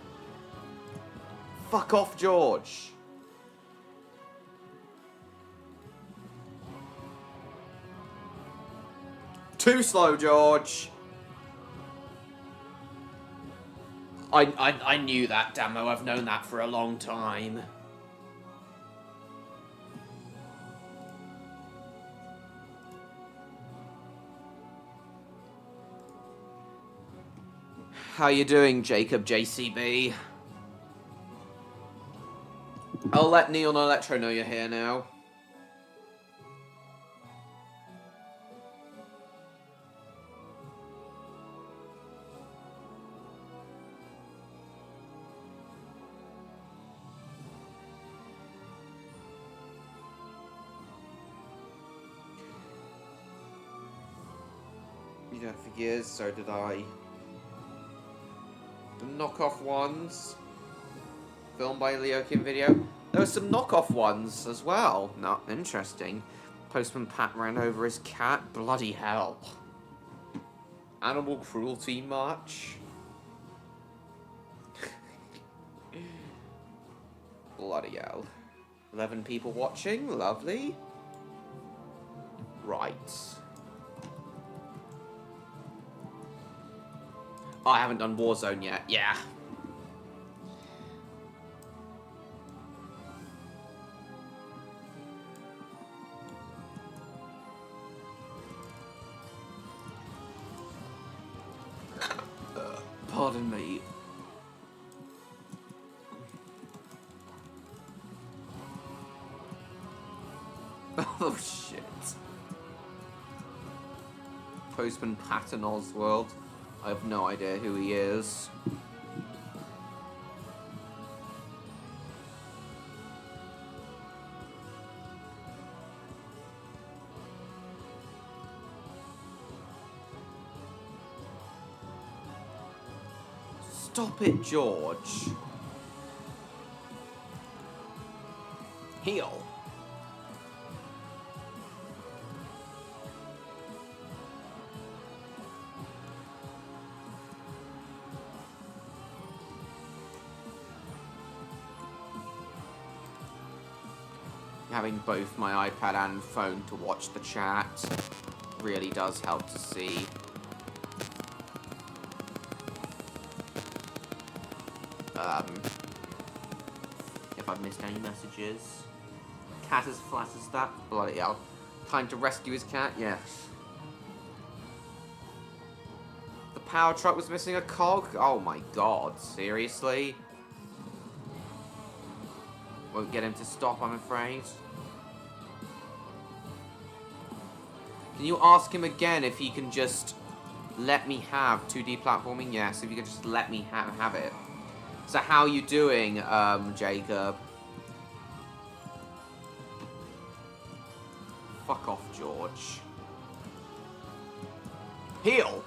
Fuck off, George. Too slow, George. I knew that, Damo. I've known that for a long time. How you doing, Jacob JCB? I'll let Neon and Electro know you're here now. You did it for years, so did I. The knockoff ones. Filmed by Leo Kim Video. There were some knockoff ones as well. Not interesting. Postman Pat ran over his cat. Bloody hell. Animal cruelty march. Bloody hell. 11 people watching. Lovely. Right. Oh, I haven't done Warzone yet. Yeah. Pardon me. Oh, shit. Postman Patton Oswald. I have no idea who he is. Stop it, George. Heal. Having both my iPad and phone to watch the chat really does help to see. If I've missed any messages. Cat as flat as that? Bloody hell. Time to rescue his cat? Yes. The power truck was missing a cog? Oh my god, seriously? Won't get him to stop, I'm afraid. Can you ask him again if he can just let me have 2D platforming? Yes, if you could just let me have it. So how are you doing, Jacob? Fuck off, George. Heal!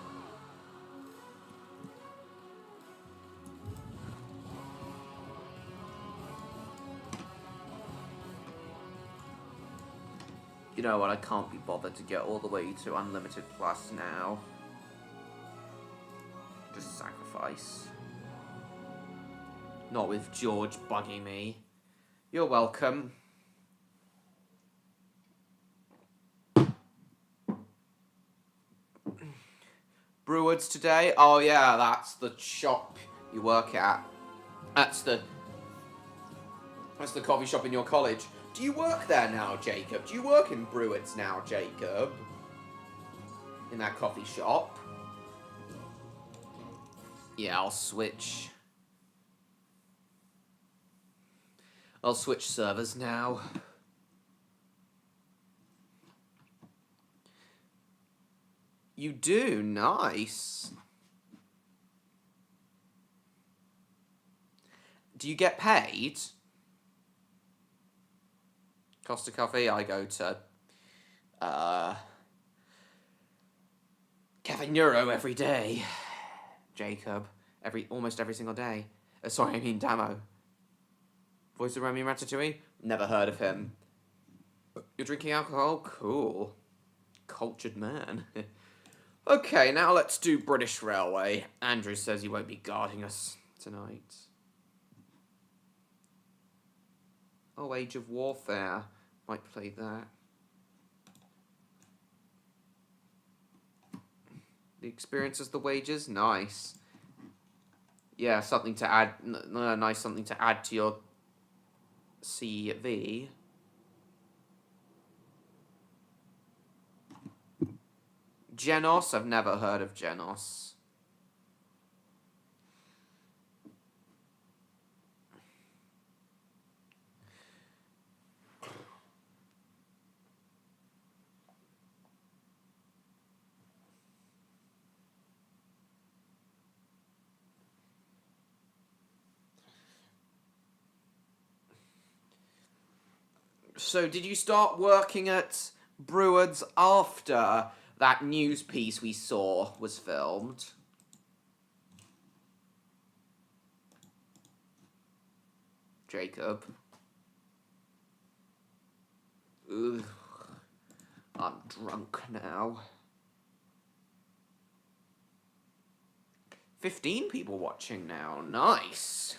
You know what, I can't be bothered to get all the way to Unlimited Plus now. Just sacrifice. Not with George bugging me. You're welcome. Brewards today? Oh yeah, that's the shop you work at. That's the coffee shop in your college. Do you work there now, Jacob? Do you work in Brewards now, Jacob? In that coffee shop? Yeah, I'll switch. I'll switch servers now. You do? Nice. Do you get paid? Costa Coffee, I go to Cafe Neuro every day. Jacob. Almost every single day. Sorry, I mean Damo. Voice of Romeo Ratatouille? Never heard of him. You're drinking alcohol? Cool. Cultured man. Okay, now let's do British Railway. Andrew says he won't be guarding us tonight. Oh, Age of Warfare. Might play that. The experiences, the wages? Nice. Yeah, something to add. Nice something to add to your CV. Genos? I've never heard of Genos. So, did you start working at Brewards after that news piece we saw was filmed? Jacob. Ugh. I'm drunk now. 15 people watching now. Nice.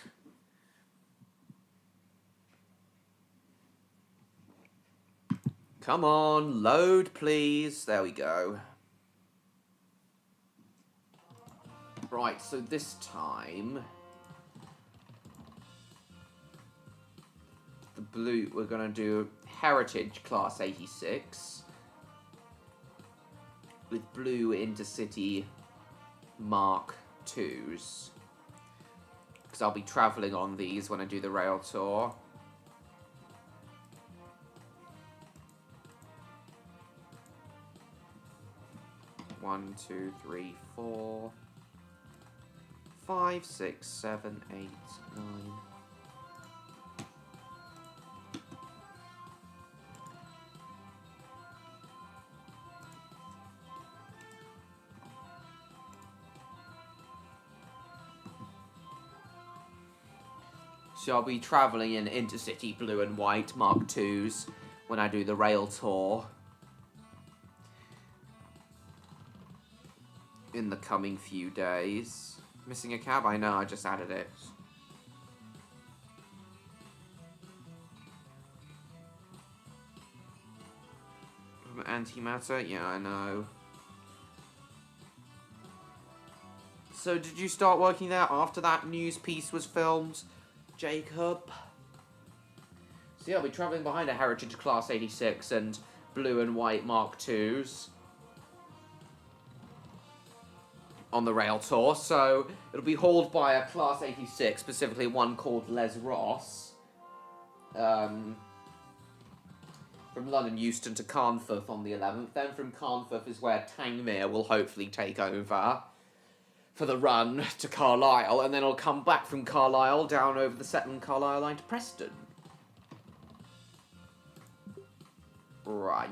Come on, load, please. There we go. Right, so this time, the blue, we're going to do Heritage Class 86 with blue Intercity Mark 2s. Because I'll be travelling on these when I do the rail tour. One, two, three, 4, 5, 6, 7, 8, 9. So I'll be travelling in Intercity Blue and White Mark IIs when I do the rail tour in the coming few days. Missing a cab? I know, I just added it. Antimatter? Yeah, I know. So did you start working there after that news piece was filmed, Jacob? So yeah, I'll be travelling behind a Heritage Class 86 and Blue and White Mark IIs on the rail tour. So it'll be hauled by a Class 86, specifically one called Les Ross, from London Euston to Carnforth on the 11th. Then from Carnforth is where Tangmere will hopefully take over for the run to Carlisle, and then I'll come back from Carlisle down over the Setland Carlisle line to Preston. Right.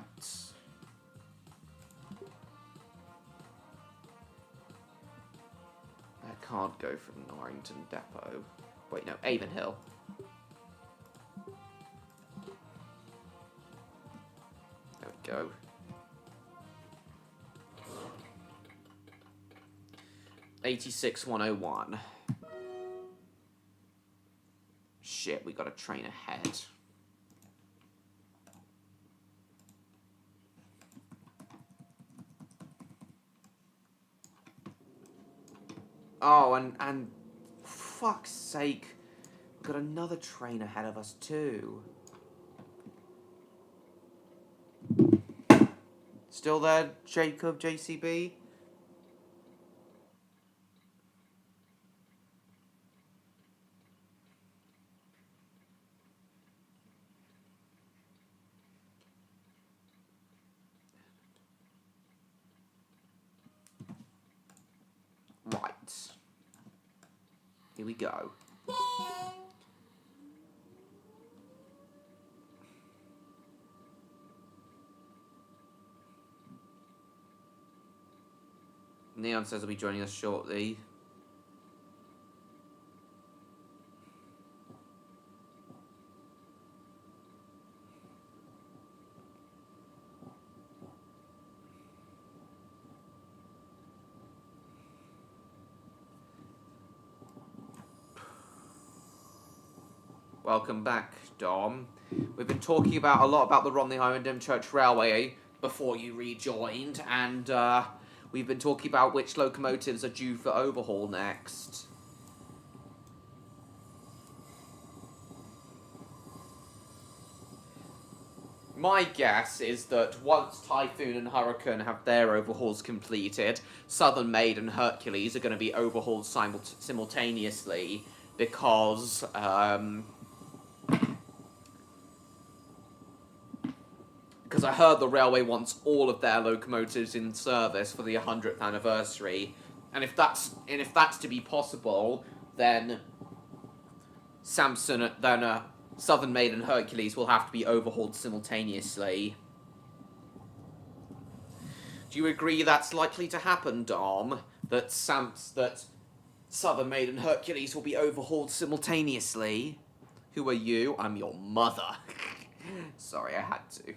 I can't go from Norrington Depot. Wait, no, Avonhill. There we go. $86,101. Shit, we got a train ahead. Oh, and fuck's sake, we've got another train ahead of us too. Still there, Jacob, JCB? Right. Here we go. Neon says he'll be joining us shortly. Welcome back, Dom. We've been talking about a lot about the Romney Highland Church Railway before you rejoined, and we've been talking about which locomotives are due for overhaul next. My guess is that once Typhoon and Hurricane have their overhauls completed, Southern Maid and Hercules are going to be overhauled simultaneously because I heard the railway wants all of their locomotives in service for the 100th anniversary, and if that's to be possible, then Southern Maid and Hercules will have to be overhauled simultaneously. Do you agree that's likely to happen, Dom? That Southern Maid and Hercules will be overhauled simultaneously? Who are you? I'm your mother. Sorry, I had to.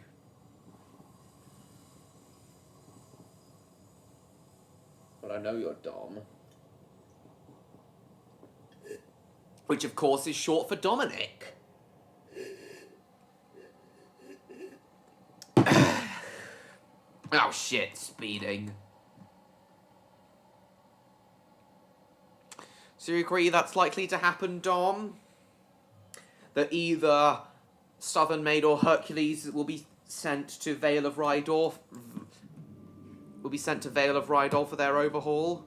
But I know you're Dom. Which, of course, is short for Dominic. Oh, shit, speeding. So you agree that's likely to happen, Dom? That either Southern Maid or Hercules will be sent to Vale of Rydor for their overhaul?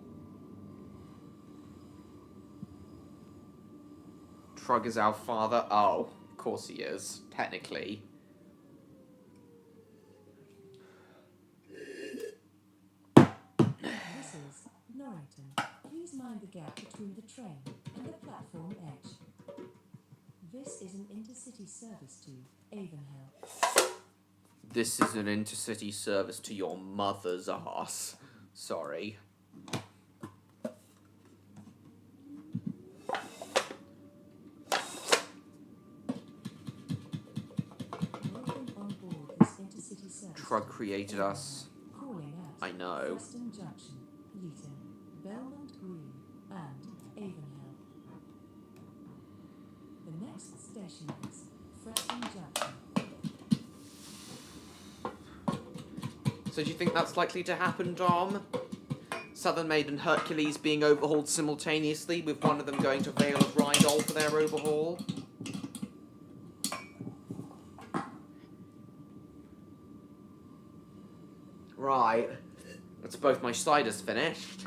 Trug is our father. Oh, of course he is, technically. This is Norrington. Please mind the gap between the train and the platform edge. This is an intercity service to Avonhill. This is an intercity service to your mother's ass. Sorry. Welcome on board this intercity service. Trug created us. Calling at I know. Preston Junction, Leeton, Belmont Green, and Avonhill. The next station is Preston Junction. So do you think that's likely to happen, Dom? Southern Maid and Hercules being overhauled simultaneously, with one of them going to Vale of Rydal for their overhaul? Right. That's both my ciders finished.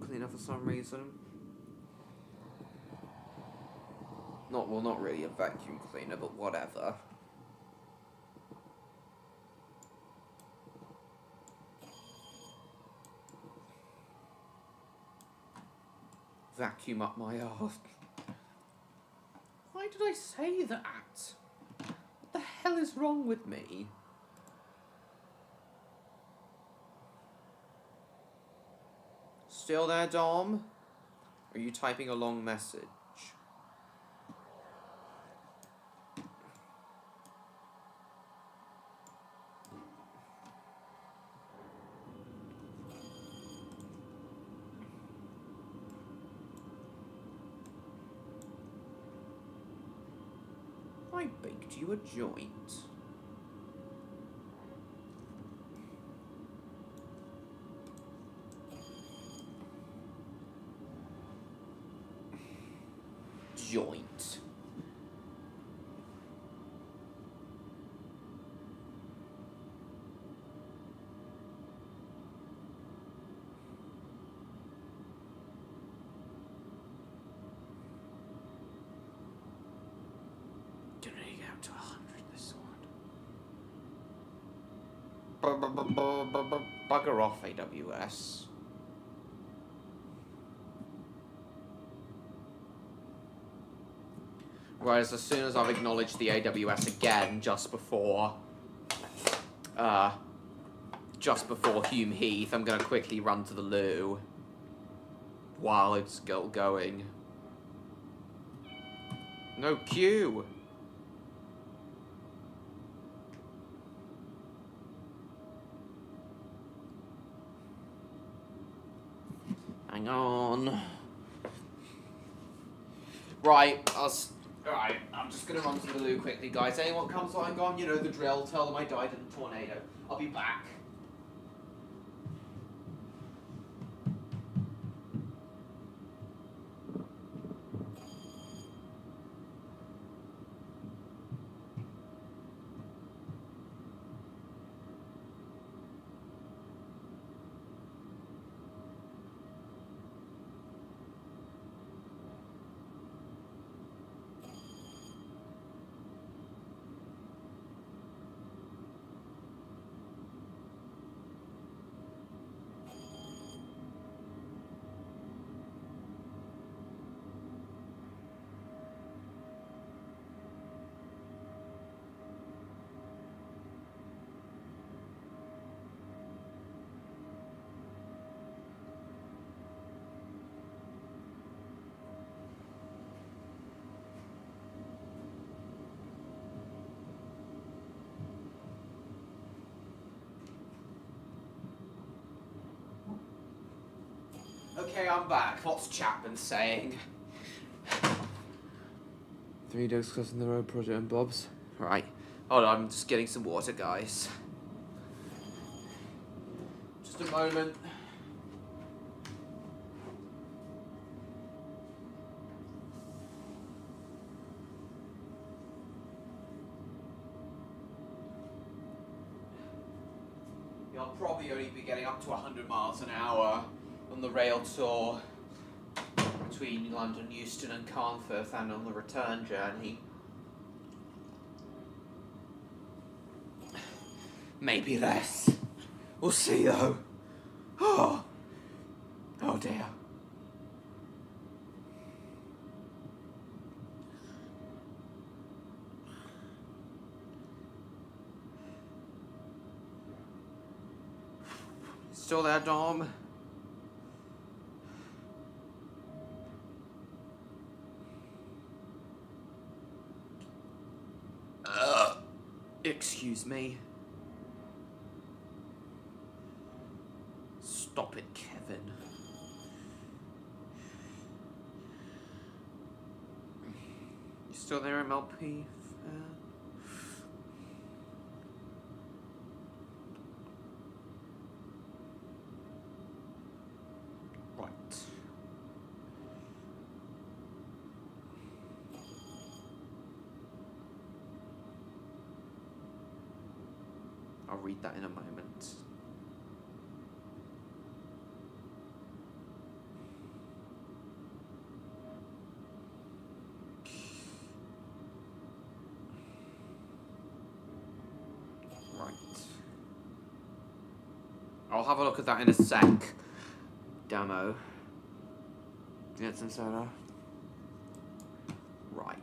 Cleaner for some reason. Not really a vacuum cleaner, but whatever. Vacuum up my arse. Why did I say that? What the hell is wrong with me? Still there, Dom? Are you typing a long message? I baked you a joint. Joint. Gonna go to 100 this one. Bugger off, AWS. Whereas as soon as I've acknowledged the AWS again, just before Hume Heath, I'm gonna quickly run to the loo while it's still going. No queue. Hang on. Right, I'm just gonna run to the loo quickly, guys. Anyone comes while I'm gone, you know the drill. Tell them I died in a tornado. I'll be back. Okay, I'm back. What's Chapman saying? 3 days crossing the road, Project and Bob's. Right. Hold on, I'm just getting some water, guys. Just a moment. I'll probably only be getting up to 100 miles an hour on the Railtour between London, Euston and Carnforth and on the return journey. Maybe less. We'll see though. Oh dear. Still there, Dom? Excuse me. Stop it, Kevin. You still there, MLP? Right. I'll read that in a moment. Right. I'll have a look at that in a sec. Demo. Get some soda. Right.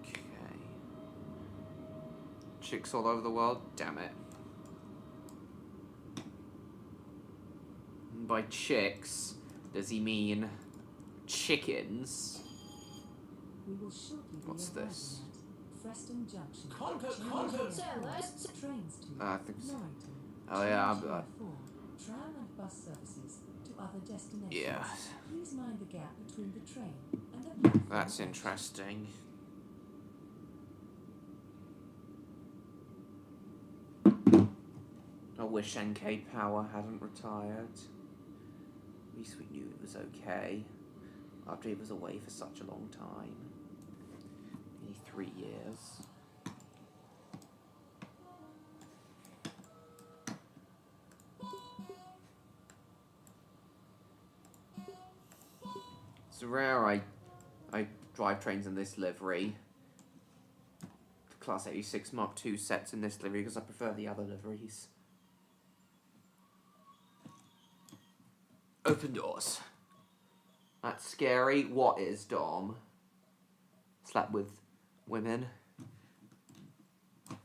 Okay. Chicks all over the world? Damn it. And by chicks, does he mean chickens? We will shortly be What's arriving this? at Preston Junction. Trains to I think so. Norrington. Oh yeah, Change here for tram and bus services to other destinations. Yeah. Please mind the gap between the train and the platform. That's interesting. I wish NK Power hadn't retired. At least we knew it was okay after he was away for such a long time. Nearly 3 years. It's rare I drive trains in this livery. Class 86 Mark II sets in this livery because I prefer the other liveries. Open doors. That's scary. What is, Dom? Slept with women.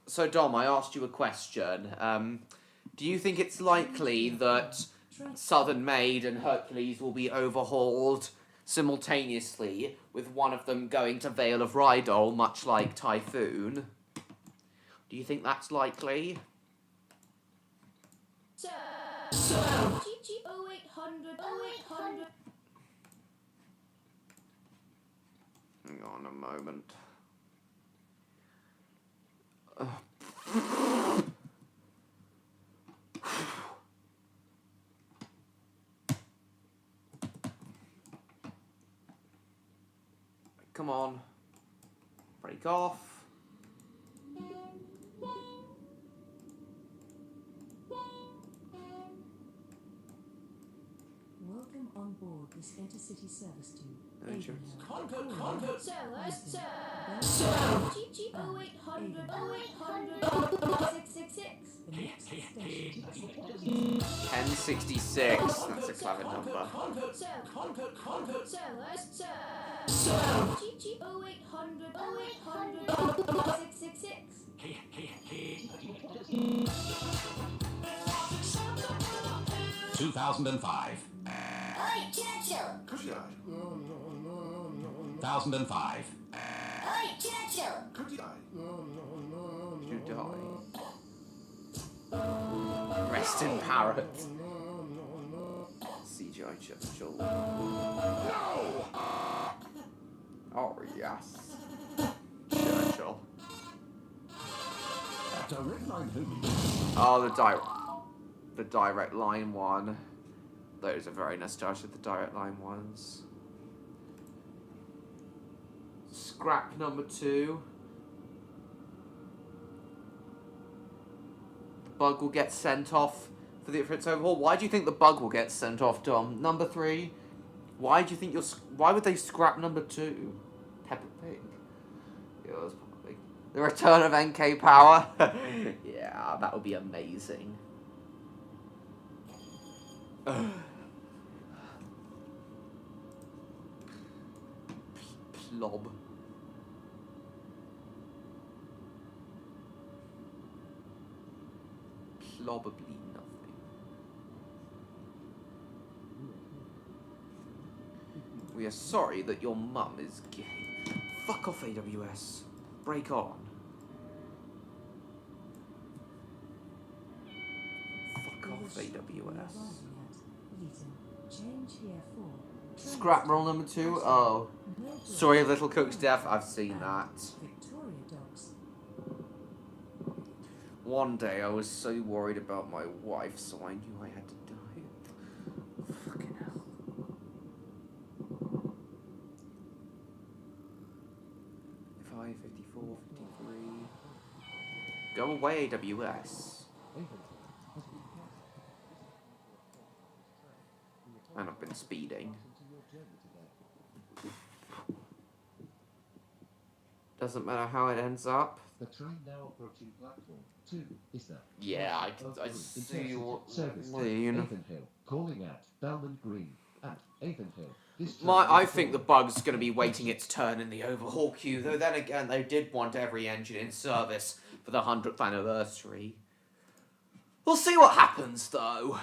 So, Dom, I asked you a question. Do you think it's likely that Southern Maid and Hercules will be overhauled simultaneously, with one of them going to Vale of Rydal, much like Typhoon? Do you think that's likely? Sir, GG 0800 0800. Hang on a moment. Come on. Break off. Welcome on board this intercity service to Thank you. Concord. Sir, GG 0800 0800 666. The next station is 1066. That's a clever number. Sir, GG 0800 0800 666. 2005. Oi, Churchill! 2005. Oi, Churchill! You die. Rest in parrot. CGI Churchill. Oh, yes. Churchill. Direct line only. Oh, the direct line one. Those are very nostalgic, the direct line ones. Scrap number 2. bug will get sent off for its overhaul. Why do you think the bug will get sent off, Dom? Number 3. Why do you think why would they scrap number 2? Peppa Pig. Yeah, that's probably the return of NK Power. Yeah, that would be amazing. Plob. Probably nothing. We are sorry that your mum is gay. Fuck off, AWS. Break on. Fuck off, AWS. Scrap roll number 2? Oh. Story of Little Cook's death? I've seen that. One day I was so worried about my wife, so I knew I had to die. Fucking hell. If I 54, 53. Go away, AWS. And I've been speeding. Doesn't matter how it ends up. The train now approaching platform 2 is that. Yeah, I see what service to you know. Avonhill, calling at Belmont Green at Avonhill. I think the bug's going to be waiting its turn in the overhaul queue, though then again, they did want every engine in service for the 100th anniversary. We'll see what happens, though.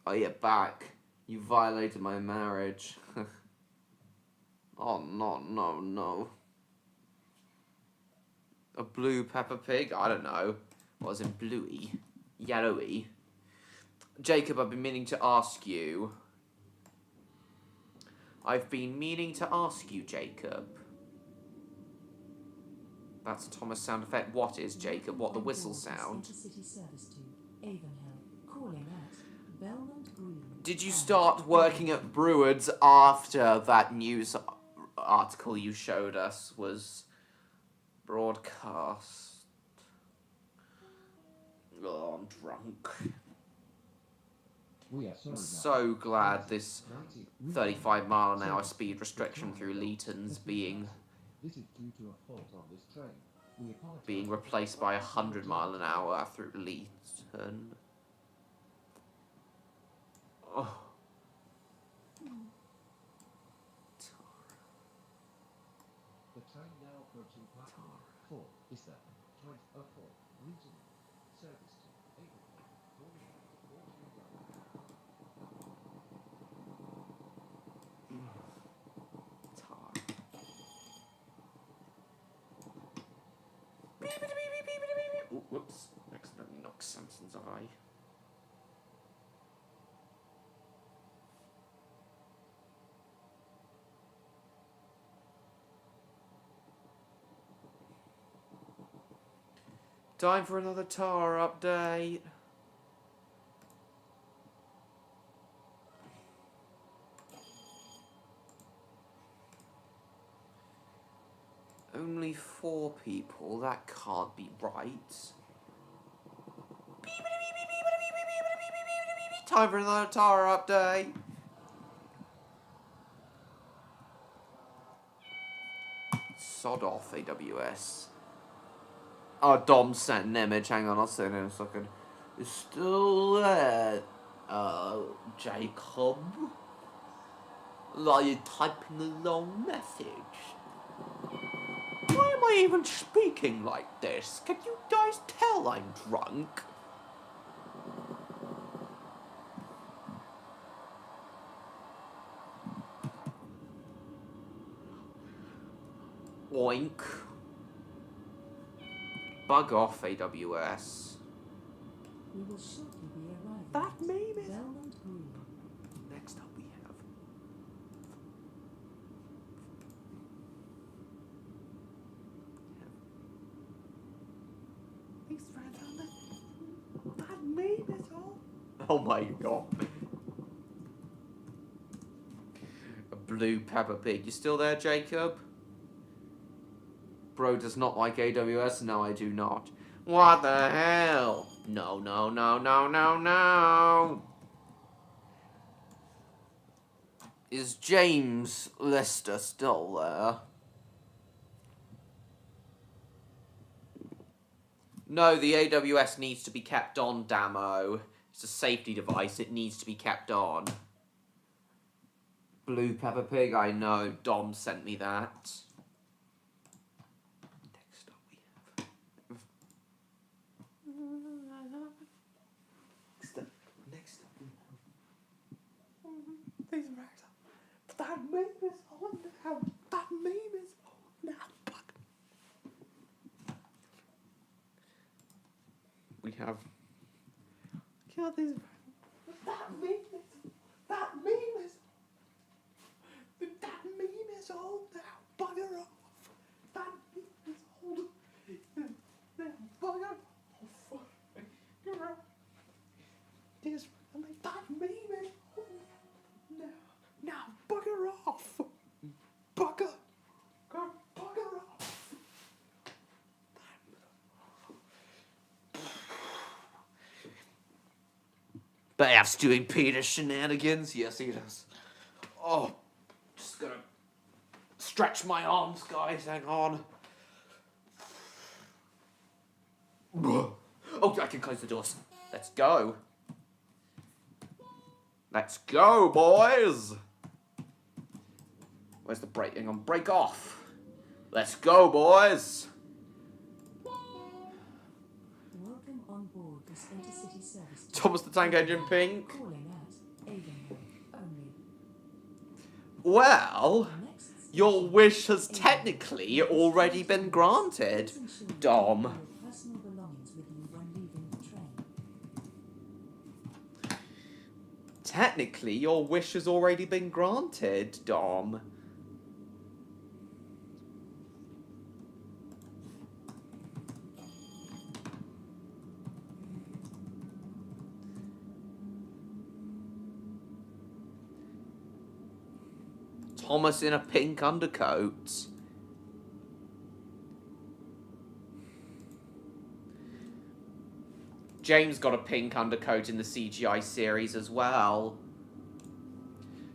Oh, you're back. You violated my marriage. Oh, no. A blue Peppa Pig? I don't know. What was it, bluey? Yellowy? Jacob, I've been meaning to ask you. Jacob. That's a Thomas sound effect. What is, Jacob? What, the whistle sound? Did you start working at Brewards after that news article you showed us was broadcast? Oh, I'm drunk. I'm so glad this 35-mile-an-hour speed restriction through Leeton's being replaced by 100-mile-an-hour through Leeton. Oh. The train now approaching platform 4 is that. Train 4 regional service to Avonhill, calling at Whoops, accidentally knocked Samson's eye. Time for another tower update. Only 4 people? That can't be right. Time for another tower update. Sod off, AWS. Oh, Dom sent an image. Hang on, I'll see it in a second. It's still there. Jacob? Are you typing a long message? Why am I even speaking like this? Can you guys tell I'm drunk? Oink. Bug off, AWS. We will shortly be arriving That at meme is... Belmont Green. Next up we have... Thanks, Brandon. That meme is all... Oh my god. A blue Peppa Pig. You still there, Jacob? Bro does not like AWS. No, I do not. What the hell? No, no, no, no, no, no. Is James Lister still there? No, the AWS needs to be kept on, Damo. It's a safety device. It needs to be kept on. Blue Peppa Pig, I know. Dom sent me that. Next up we have... Next up we have... These are that meme is on now. That meme is on now. Fuck. We have... God, these... That meme is... That meme is... That meme is old now. Bugger off. That meme is old. Bugger off. This, that meme is old now. Now, bugger off. Bugger. Bugger off. Babs doing Peter shenanigans. Yes, he does. Oh. Just gonna stretch my arms, guys. Hang on. Oh, I can close the doors. Let's go. Let's go, boys. Where's the break? Hang on, break off. Let's go, boys. Welcome on board this intercity service. Thomas the Tank Engine Pink. Calling at Avonmore only. Well, Next your wish has technically already been granted, Dom. Your personal belongings with you when leaving the train. Technically, your wish has already been granted, Dom. Thomas in a pink undercoat. James got a pink undercoat in the CGI series as well.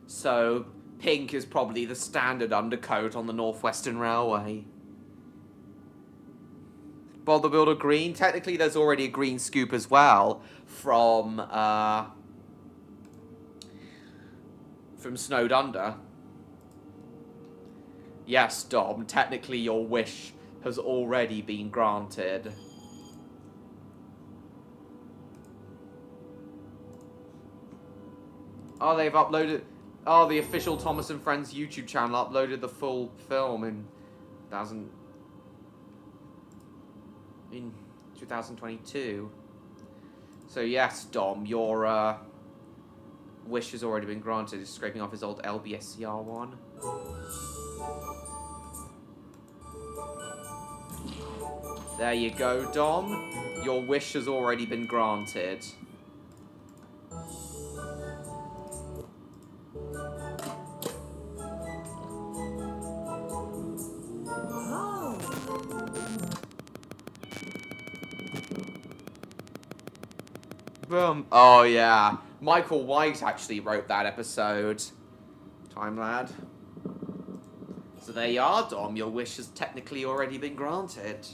So, pink is probably the standard undercoat on the Northwestern Railway. Bother Builder green. Technically, there's already a green scoop as well from Snowed Under. Yes, Dom, technically your wish has already been granted. Oh, they've uploaded... Oh, the official Thomas and Friends YouTube channel uploaded the full film in 2022. So yes, Dom, your wish has already been granted. He's scraping off his old LBSCR one. There you go, Dom. Your wish has already been granted. Boom. Oh, yeah. Michael White actually wrote that episode. Time lad. So there you are, Dom. Your wish has technically already been granted.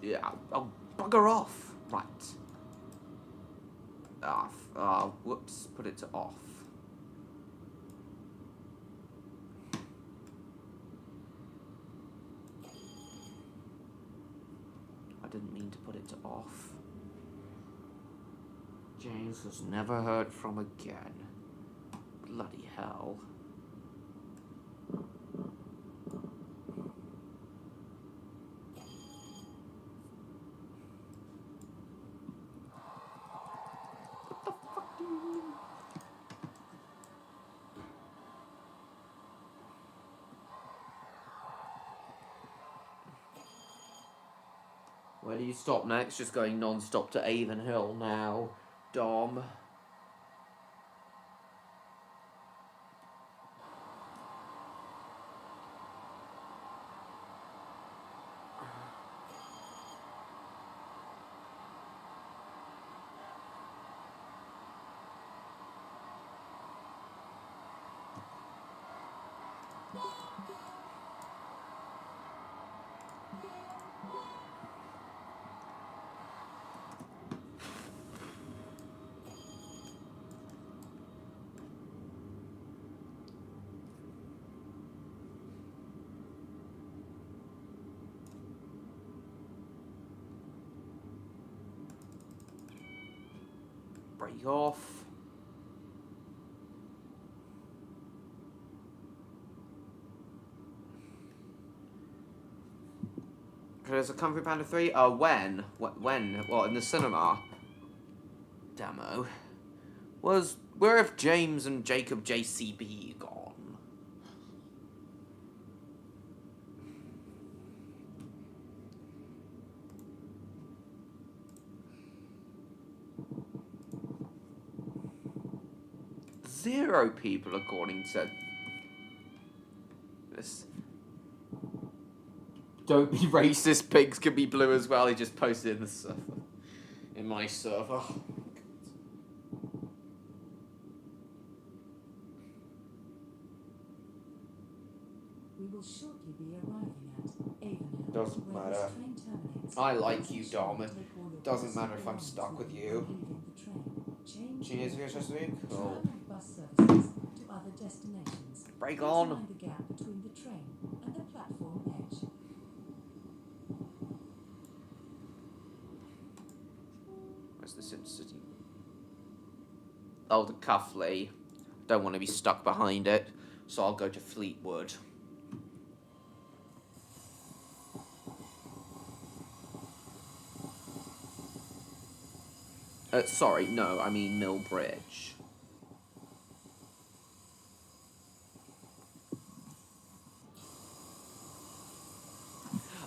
Yeah, oh, bugger off. Right. Whoops, put it to off. I didn't mean to put it to off. James was never heard from again. Bloody hell. Where do you stop next? Just going non-stop to Avon Hill now, Dom. Break off. There's a Kung Fu Panda 3? When? When? What, in the cinema? Demo. Where have James and Jacob JCB gone? Zero people, according to this. Don't be racist, pigs can be blue as well. He just posted in the server. In my server. We will shortly be arriving at Avonhill. Doesn't where matter. this train terminates. I like you, Please Dom. take It all your doesn't personal matter if I'm belongings stuck with when you. leaving the train. Change Genius your VHS week? Tram Cool. and bus services to other destinations. Break Please on. mind the gap between the train and the platform edge. Where's this intercity? Oh, the Cuffley. Don't want to be stuck behind it, so I'll go to Fleetwood. Sorry, no, I mean Mill Bridge.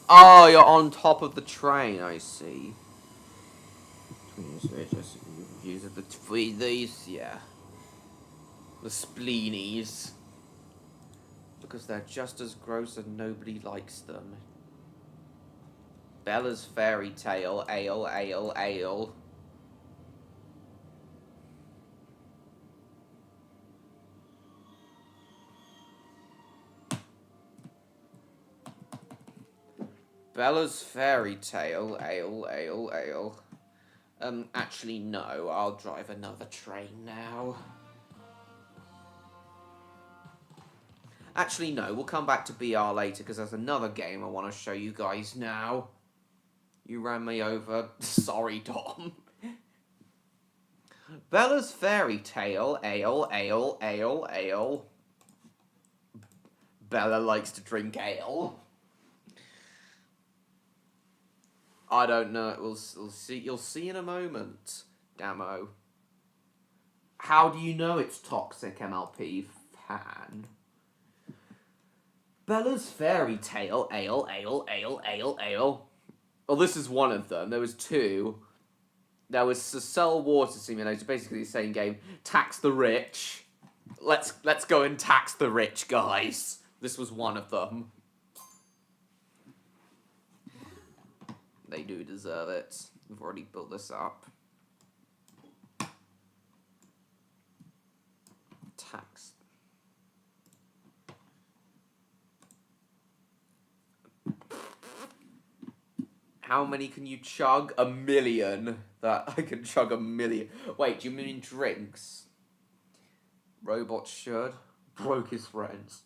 Oh, you're on top of the train, I see. Views of the these, yeah. The spleenies. Because they're just as gross and nobody likes them. Bella's fairy tale, ale, ale, ale. Bella's fairy tale, ale, ale, ale. Actually, no, I'll drive another train now. Actually, no, we'll come back to BR later, because there's another game I want to show you guys now. You ran me over. Sorry, Dom. Bella's fairy tale, ale, ale, ale, ale. Bella likes to drink ale. I don't know. We'll see. You'll see in a moment, Damo. How do you know it's toxic, MLP fan? Bella's fairy tale, ale, ale, ale, ale, ale. Well, this is one of them. There was two. There was Cell Water Simulator, basically the same game. Tax the rich. Let's go and tax the rich, guys. This was one of them. They do deserve it. We've already built this up. Tax. How many can you chug? 1 million. That I can chug 1 million. Wait, do you mean drinks? Robots should. Broke his friends.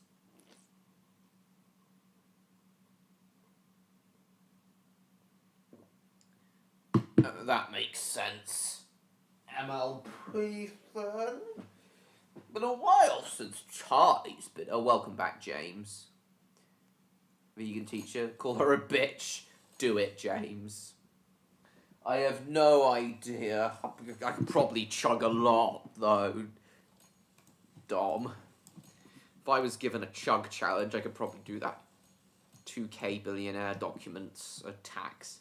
That makes sense. MLP then. Been a while since Charlie's been. Oh, welcome back, James. Vegan teacher. Call her a bitch. Do it, James. I have no idea. I could probably chug a lot, though. Dom. If I was given a chug challenge, I could probably do that. 2K billionaire documents, a tax.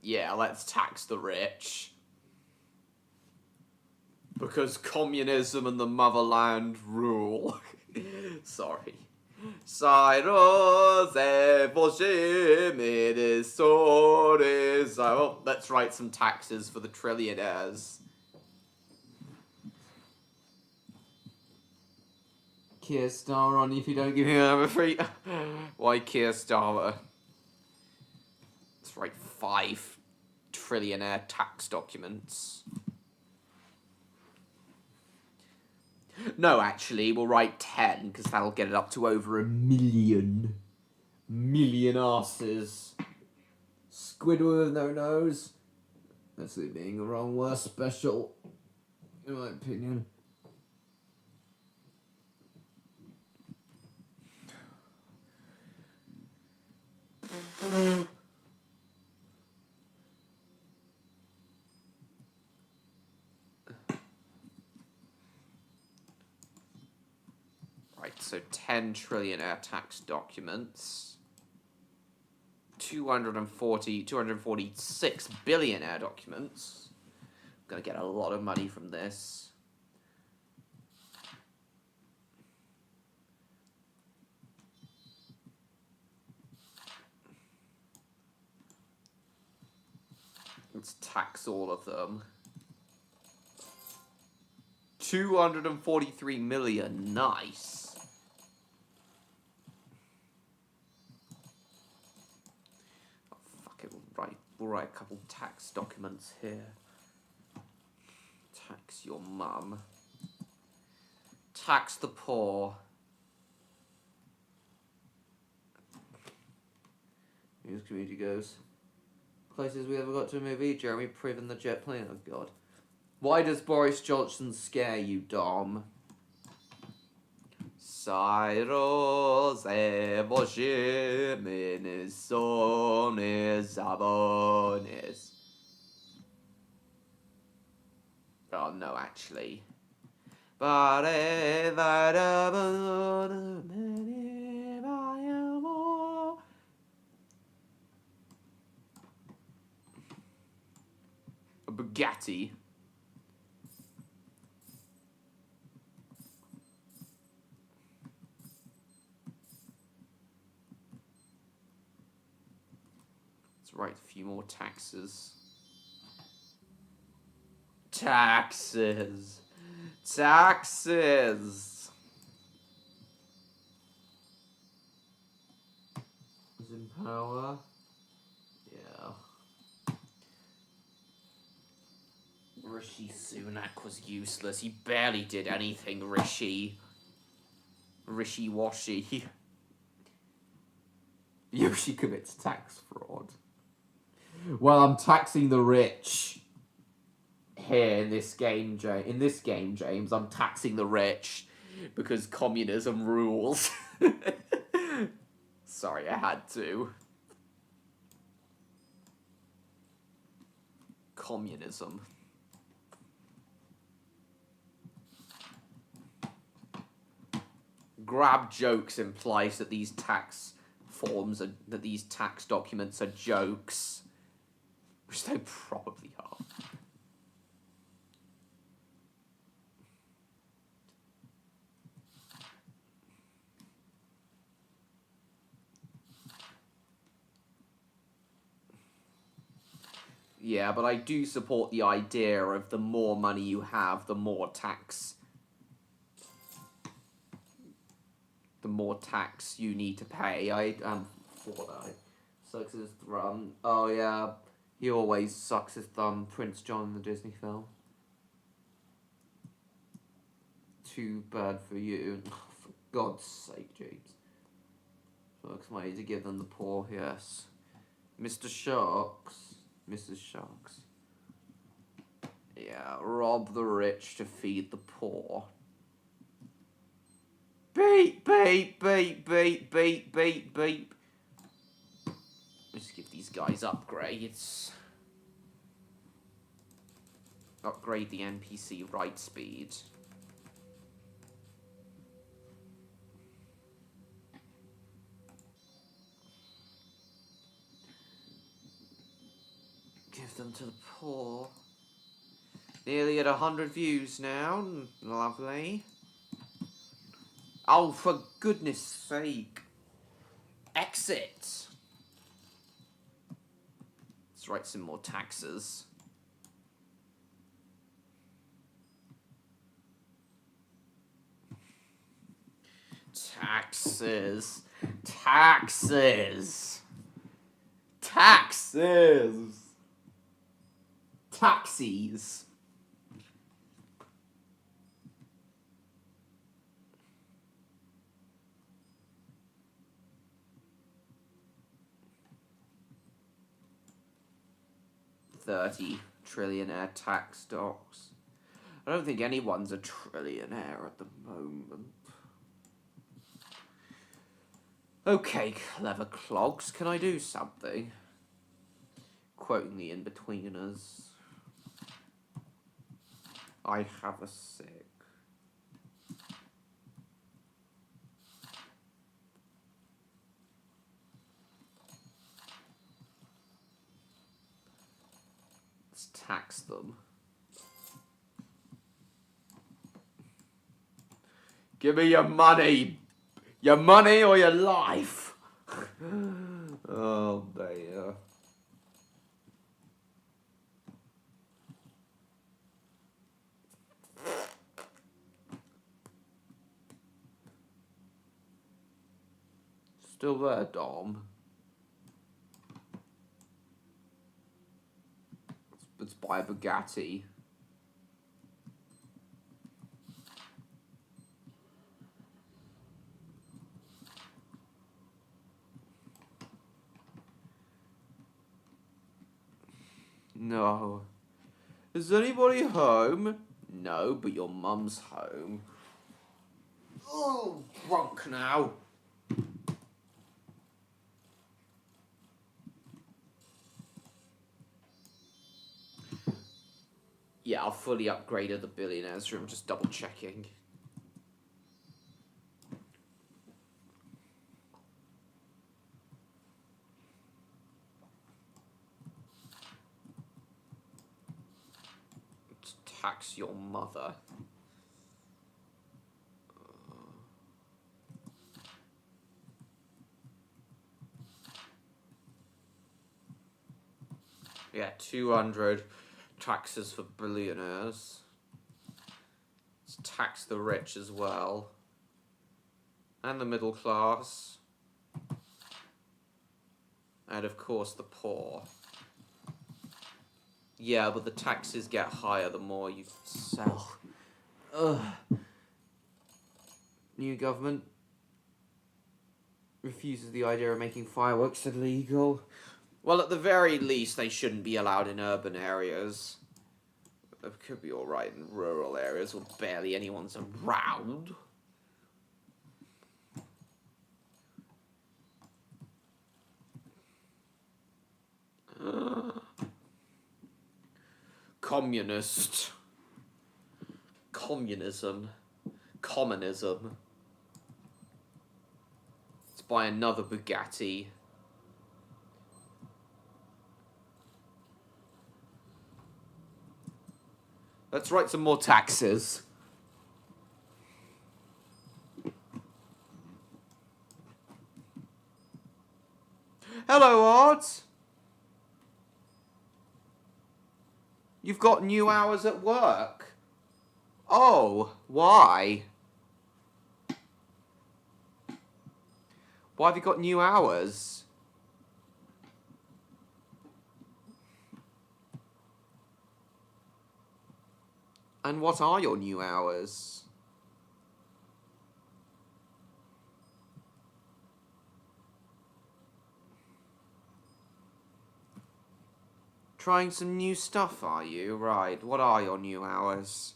Yeah, let's tax the rich. Because communism and the motherland rule. Sorry. Oh, let's write some taxes for the trillionaires. Keir Starmer on you if you don't give me another free. Why Keir Starmer? Let's write 5 trillionaire tax documents. No, actually, we'll write 10, because that'll get it up to over 1 million. Million asses. Squidward with no nose. That's it being the wrong word. Special, in my opinion. Right, so 10 trillionaire tax documents. 246 billionaire documents. Gonna get a lot of money from this. Let's tax all of them. 243 million, nice. Oh, fuck it, we'll write a couple tax documents here. Tax your mum. Tax the poor. News community goes. Closest we ever got to a movie, Jeremy Priven the jet plane. Oh god. Why does Boris Johnson scare you, Dom? Cyrus Evoshimin son is Abonis. Oh no, actually. A Bugatti. Let's write a few more taxes. Taxes. Taxes. Is in power. Yeah. Rishi Sunak was useless. He barely did anything, Rishi. Rishi-washy. Yoshi commits tax fraud. Well, I'm taxing the rich. Here in this game, James, I'm taxing the rich because communism rules. Sorry, I had to. Communism. Grab jokes implies that these tax forms are, that these tax documents are jokes, which they probably are. Yeah, but I do support the idea of the more money you have, the more tax you need to pay. I am for that. Sucks his thumb. Oh yeah, he always sucks his thumb. Prince John in the Disney film. Too bad for you. For God's sake, James. Works my way to give them the poor, yes. Mr. Sharks. Mrs. Sharks. Yeah, rob the rich to feed the poor. Beep, beep, beep, beep, beep, beep, beep. Let's give these guys upgrades. Upgrade the NPC ride speed. give them to the poor. Nearly at 100 views now. Lovely. Oh, for goodness sake. Exit. Let's write some more taxes. Taxes. Taxes. Taxes. Taxis. $30 trillionaire tax docs. I don't think anyone's a trillionaire at the moment. Okay, clever clogs, can I do something? Quoting the in-betweeners. I have a sick. Let's tax them. Give me your money! Your money or your life! Oh, dear. Still there, Dom? Let's buy a Bugatti. No. Is anybody home? No, but your mum's home. Oh, drunk now. Yeah, I've fully upgraded the billionaire's room, just double checking. Let's tax your mother. Yeah, 200 taxes for billionaires. Let's tax the rich as well. And the middle class. And of course the poor. Yeah, but the taxes get higher the more you sell. Ugh. New government refuses the idea of making fireworks illegal. Well, at the very least, they shouldn't be allowed in urban areas. They could be alright in rural areas where barely anyone's around. Communist. Communism. Communism. Let's buy another Bugatti. Let's write some more taxes. Hello, Art. You've got new hours at work. Oh, why? Why have you got new hours? And what are your new hours? Trying some new stuff, are you? Right, what are your new hours?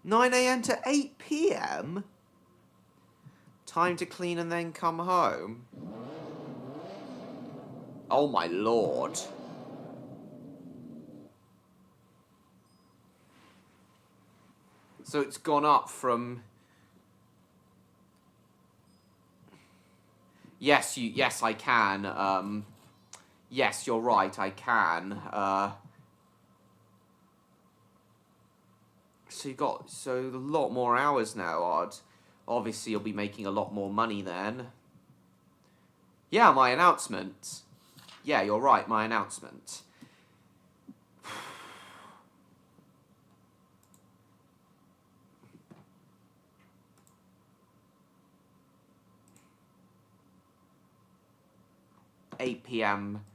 (9 a.m. to 8 p.m.? Time to clean and then come home. Oh my lord. So it's gone up from... Yes, I can. Yes, you're right, I can. So you got a lot more hours now, Odd. Obviously, you'll be making a lot more money then. Yeah, my announcement. Yeah, you're right, my announcement. $8 p.m.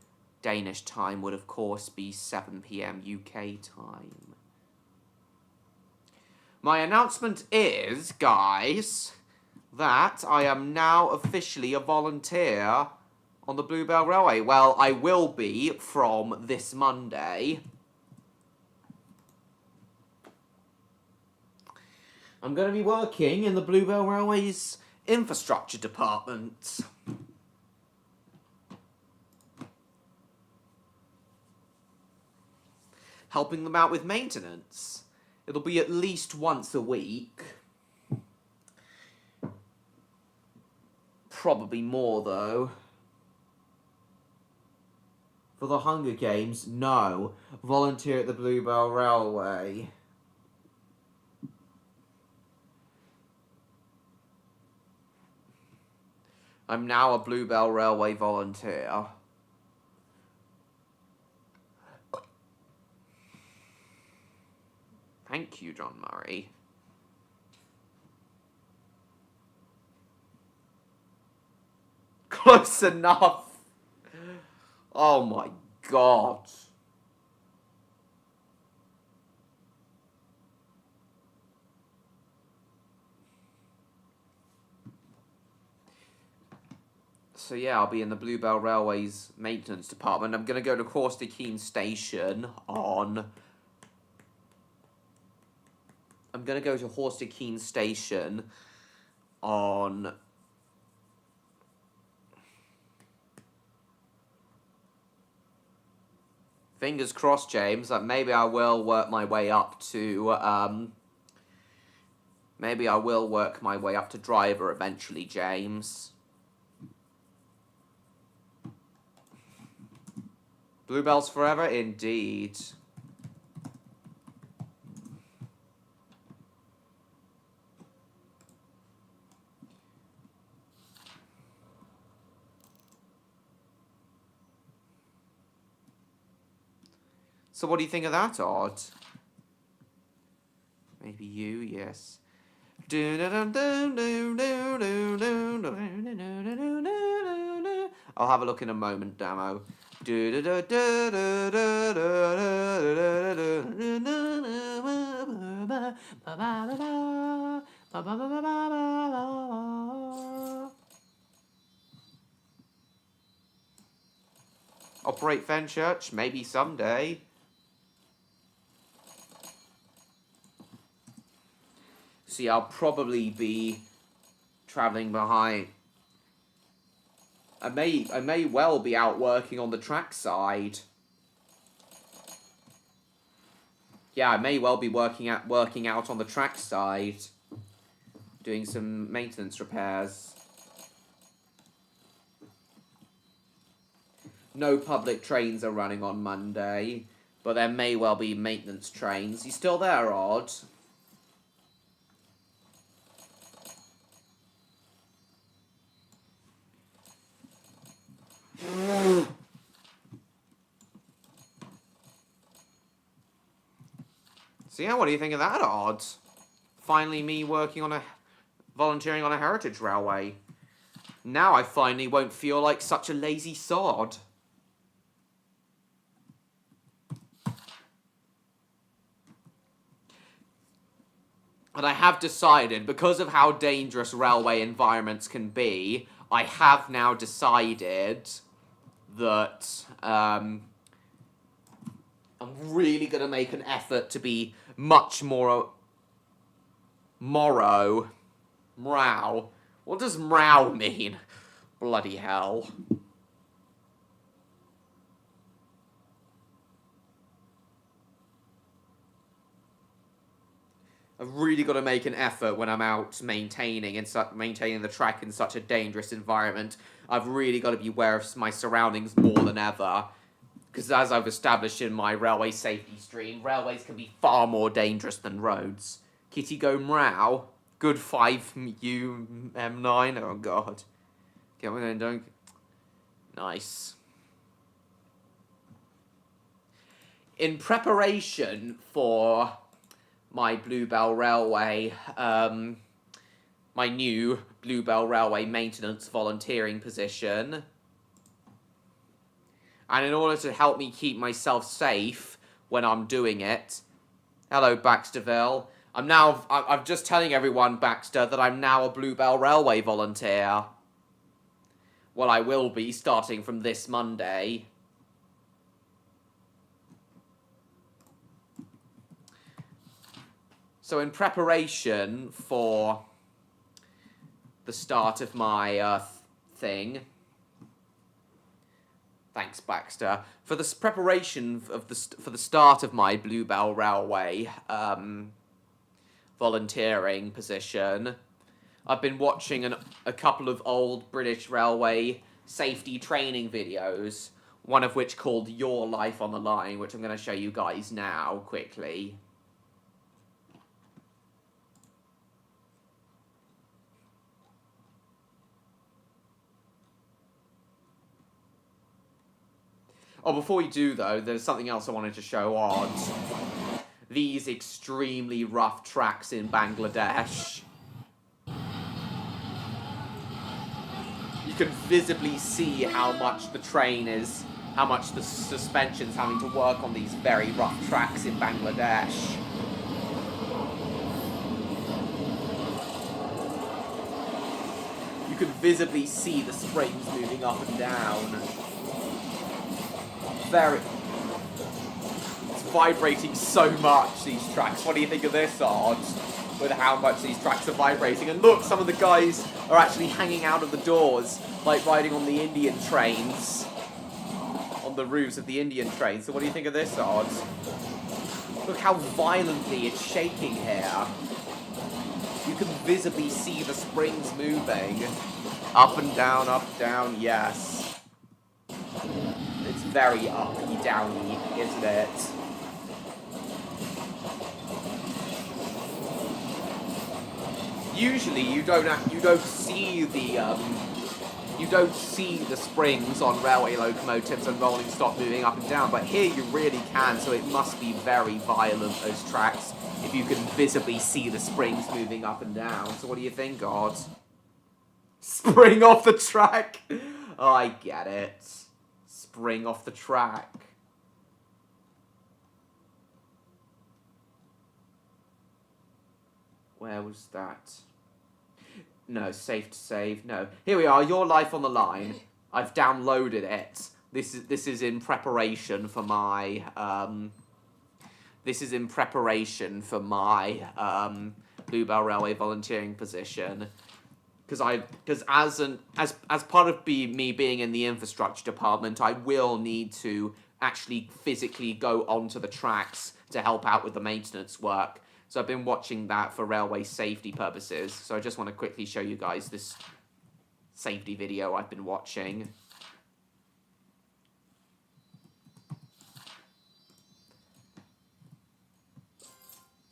Danish time would, of course, be 7 p.m. UK time. My announcement is, guys, that I am now officially a volunteer on the Bluebell Railway. Well, I will be from this Monday. I'm going to be working in the Bluebell Railway's infrastructure department. Helping them out with maintenance. It'll be at least once a week. Probably more, though. For the Hunger Games, no. Volunteer at the Bluebell Railway. I'm now a Bluebell Railway volunteer. Thank you, John Murray. Close enough. Oh my god. So yeah, I'll be in the Bluebell Railway's maintenance department. I'm going to go to Horsted Station on... I'm going to go to Horsted Station on... Fingers crossed, James, that maybe I will work my way up to, maybe I will work my way up to driver eventually, James. Bluebells forever? Indeed. So what do you think of that, Odd? Maybe you, yes. I'll have a look in a moment, Damo. Operate Fenchurch? Maybe someday. See, I'll probably be travelling behind. I may well be out working on the track side. Yeah, I may well be working out on the track side, doing some maintenance repairs. No public trains are running on Monday, but there may well be maintenance trains. You still there, Odd? So yeah, what do you think of that, Odd? Finally me volunteering on a heritage railway. Now I finally won't feel like such a lazy sod. And I have decided, because of how dangerous railway environments can be, I have now decided that I'm really going to make an effort to be much more Morrow. Mrow. What does mrow mean? Bloody hell. I've really got to make an effort when I'm out maintaining the track in such a dangerous environment. I've really got to be aware of my surroundings more than ever. Because as I've established in my railway safety stream, railways can be far more dangerous than roads. Kitty go meow. Good 5 UM9. Oh god. Get one and don't. Nice. In preparation for my Bluebell Railway, my new Bluebell Railway maintenance volunteering position, and in order to help me keep myself safe when I'm doing it, hello Baxterville, I'm just telling everyone, Baxter, that I'm now a Bluebell Railway volunteer. Well, I will be, starting from this Monday. So in preparation for the start of my thing, thanks Baxter, for the preparation of for the start of my Bluebell Railway volunteering position, I've been watching a couple of old British Railway safety training videos, one of which called Your Life on the Line, which I'm going to show you guys now quickly. Oh, before we do, though, there's something else I wanted to show on. These extremely rough tracks in Bangladesh. You can visibly see how much the suspension's having to work on these very rough tracks in Bangladesh. You can visibly see the springs moving up and down. It's vibrating so much, these tracks. What do you think of this, Odd? With how much these tracks are vibrating. And look, some of the guys are actually hanging out of the doors, like riding on the Indian trains. On the roofs of the Indian trains. So what do you think of this, Odd? Look how violently it's shaking here. You can visibly see the springs moving. Up and down, yes. It's very uppy, downy, isn't it? Usually, you don't see the springs on railway locomotives and rolling stock moving up and down, but here you really can. So it must be very violent, those tracks, if you can visibly see the springs moving up and down. So what do you think, God? Spring off the track. Oh, I get it. Spring off the track. Where was that? No, safe to save. No. Here we are, Your Life on the Line. I've downloaded it. This is in preparation for my Bluebell Railway volunteering position. Because as part of me being in the infrastructure department, I will need to actually physically go onto the tracks to help out with the maintenance work. So I've been watching that for railway safety purposes. So I just want to quickly show you guys this safety video I've been watching.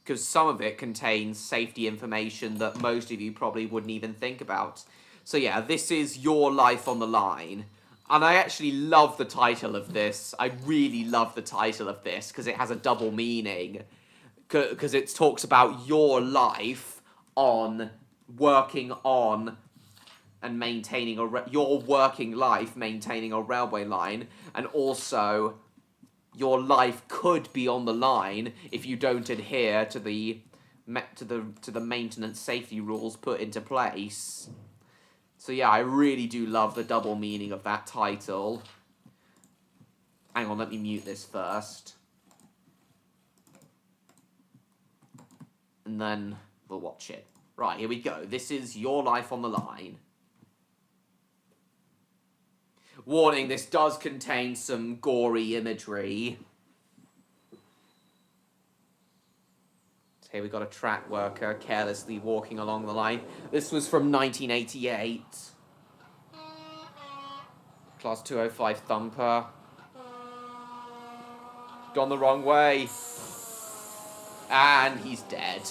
Because some of it contains safety information that most of you probably wouldn't even think about. So yeah, this is Your Life on the Line. And I actually love the title of this. I really love the title of this, because it has a double meaning. Because it talks about your life on working on and maintaining your working life maintaining a railway line, and also your life could be on the line if you don't adhere to the maintenance safety rules put into place. So yeah, I really do love the double meaning of that title. Hang on, let me mute this first. And then we'll watch it. Right, here we go. This is Your Life on the Line. Warning, this does contain some gory imagery. So here we got a track worker carelessly walking along the line. This was from 1988. Class 205 thumper. Gone the wrong way. And he's dead.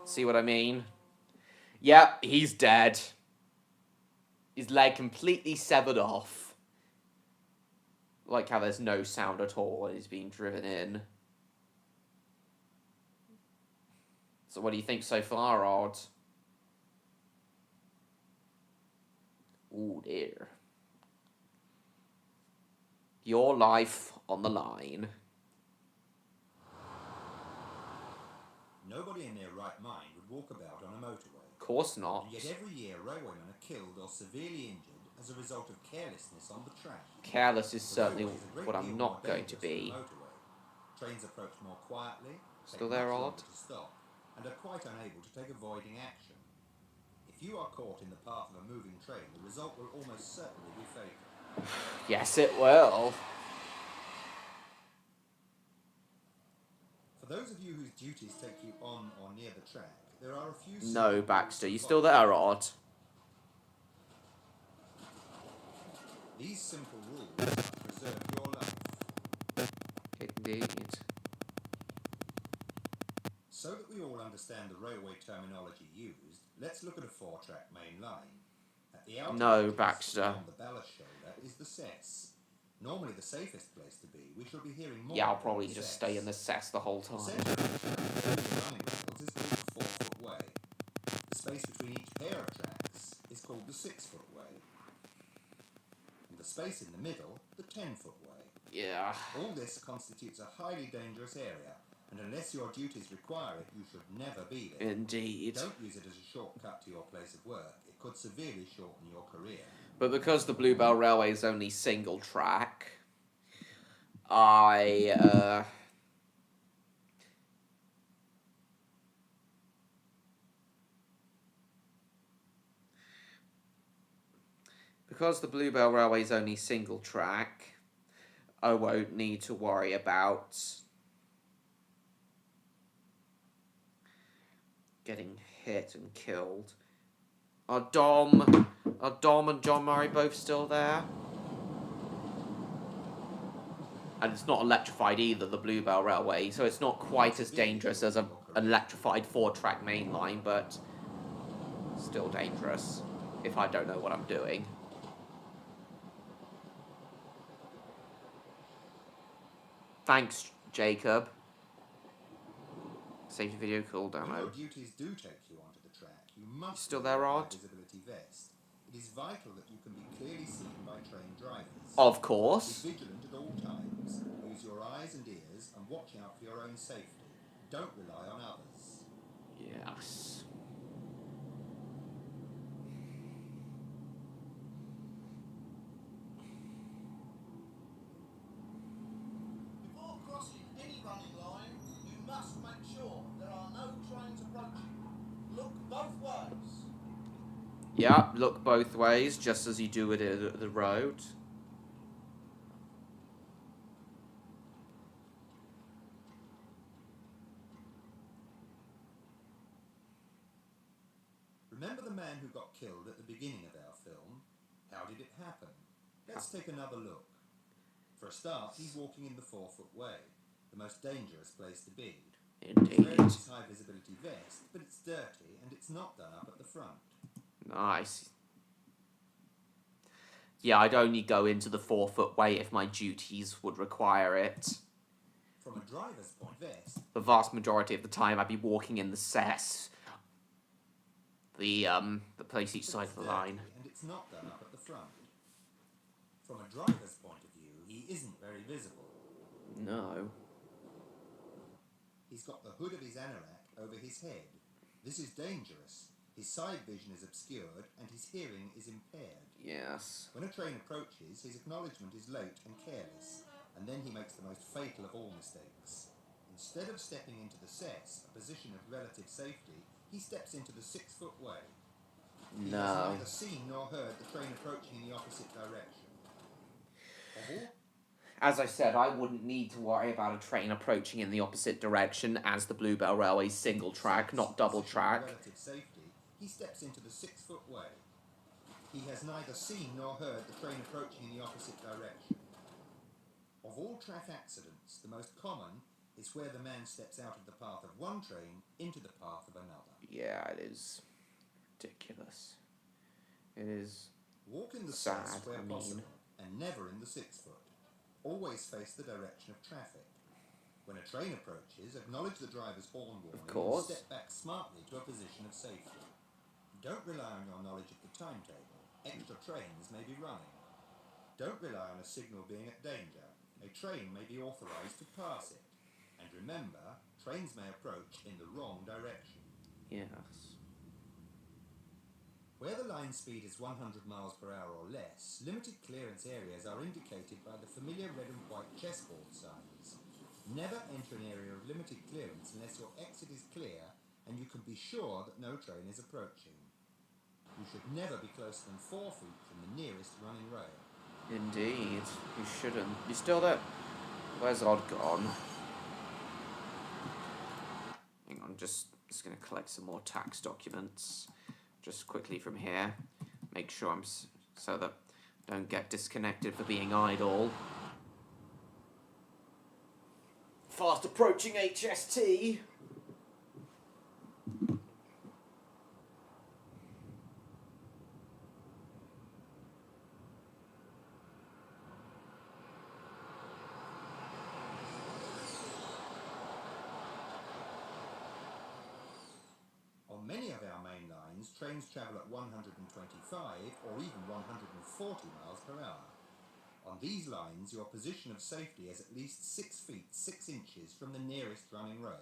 See what I mean? Yep, he's dead. His leg completely severed off. Like how there's no sound at all when he's being driven in. So what do you think so far, Odd? Ooh, dear. Your life on the line. Nobody in their right mind would walk about on a motorway. Of course not. And yet every year railwaymen are killed or severely injured as a result of carelessness on the track. Careless is The certainly railway is a great what deal I'm more not going to dangerous than be. the motorway. Trains approach more quietly, Still take there, much Odd? longer to stop, and are quite unable to take avoiding action. If you are caught in the path of a moving train, the result will almost certainly be fatal. Yes, it will. For those of you whose duties take you on or near the track, there are a few... No, simple Baxter, rules you to still follow. there, Odd? These simple rules preserve your life. Indeed. So that we all understand the railway terminology used, let's look at a four-track main line. At the outer No, edges, Baxter. beyond the ballast shoulder, is the cess. Normally the safest place to be. We shall be hearing more Yeah, I'll about probably the just cess. stay in the cess the whole The time. centre of the track, between the running rails, is called the 4-foot way. The space between each pair of tracks is called the 6-foot way. And the space in the middle, the 10-foot way. Yeah. All this constitutes a highly dangerous area, and unless your duties require it, you should never be there. Indeed. Don't use it as a shortcut to your place of work. It could severely shorten your career. But because the Bluebell Railway is only single track, because the Bluebell Railway is only single track, I won't need to worry about getting hit and killed. Are Dom and John Murray both still there? And it's not electrified either, the Bluebell Railway, so it's not quite as dangerous as an electrified 4-track main line, but still dangerous if I don't know what I'm doing. Thanks, Jacob. Safety video cooldown When your mode. duties do take you onto the track, you must Still wear there, a high Rod? visibility vest. It is vital that you can be clearly seen by trained drivers. Of Be course. vigilant at all times. Use your eyes and ears and watch out for your own safety. Don't rely on others. Yes. Before crossing any running line, you must make sure there are no trains approaching. Look both ways. Yeah, look both ways, just as you do it at the road. Remember the man who got killed at the beginning of our film? How did it happen? Let's take another look. For a start, he's walking in the 4-foot way, the most dangerous place to be. He's Indeed. wearing his high visibility vest, but it's dirty and it's not done up at the front. Nice. Yeah, I'd only go into the 4-foot way if my duties would require it. From a driver's point, vest The vast majority of the time, I'd be walking in the cess. The place each side of the dirty line. and it's not done up at the front. From a driver's point of view, he isn't very visible. No. He's got the hood of his anorak over his head. This is dangerous. His side vision is obscured and his hearing is impaired. Yes. When a train approaches, his acknowledgement is late and careless, and then he makes the most fatal of all mistakes. Instead of stepping into the cess, a position of relative safety, he steps into the 6-foot way. He has No. neither seen nor heard the train approaching in the opposite direction. Of all As I said, I wouldn't need to worry about a train approaching in the opposite direction as the Bluebell Railway's single track, not double track. Relative safety, he steps into the 6-foot way. He has neither seen nor heard the train approaching in the opposite direction. Of all track accidents, the most common is where the man steps out of the path of one train into the path of another. Yeah, it is ridiculous. It is Walk in the sad, cess where I mean. possible, and never in the 6-foot. Always face the direction of traffic. When a train approaches, acknowledge the driver's horn warning course. and step back smartly to a position of safety. Don't rely on your knowledge of the timetable. Extra trains may be running. Don't rely on a signal being at danger. A train may be authorised to pass it. And remember, trains may approach in the wrong direction. Yes. Where the line speed is 100 miles per hour or less, limited clearance areas are indicated by the familiar red and white chessboard signs. Never enter an area of limited clearance unless your exit is clear and you can be sure that no train is approaching. You should never be closer than 4 feet from the nearest running rail. Indeed. You shouldn't. You still don't. Where's Odd gone? Hang on, just going to collect some more tax documents. Just quickly from here. Make sure I'm so that I don't get disconnected for being idle. Fast approaching HST. On many of our main lines, trains travel at 125 or even 140 miles per hour. On these lines, your position of safety is at least 6 feet 6 inches from the nearest running rail.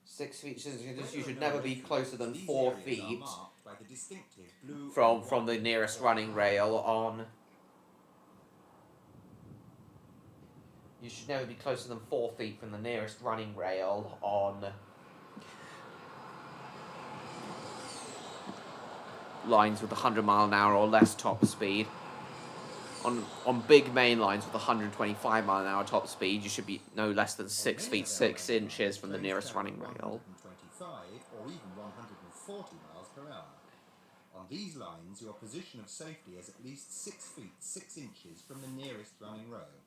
6 feet. You should never be closer than 4 feet by the distinctive blue from the nearest running rail on. You should never be closer than 4 feet from the nearest running rail on lines with 100 mile an hour or less top speed. On big main lines with 125 mile an hour top speed, you should be no less than 6 feet 6 inches from the nearest running rail. 125 or even 140 miles per hour. On these lines, your position of safety is at least 6 feet 6 inches from the nearest running rail.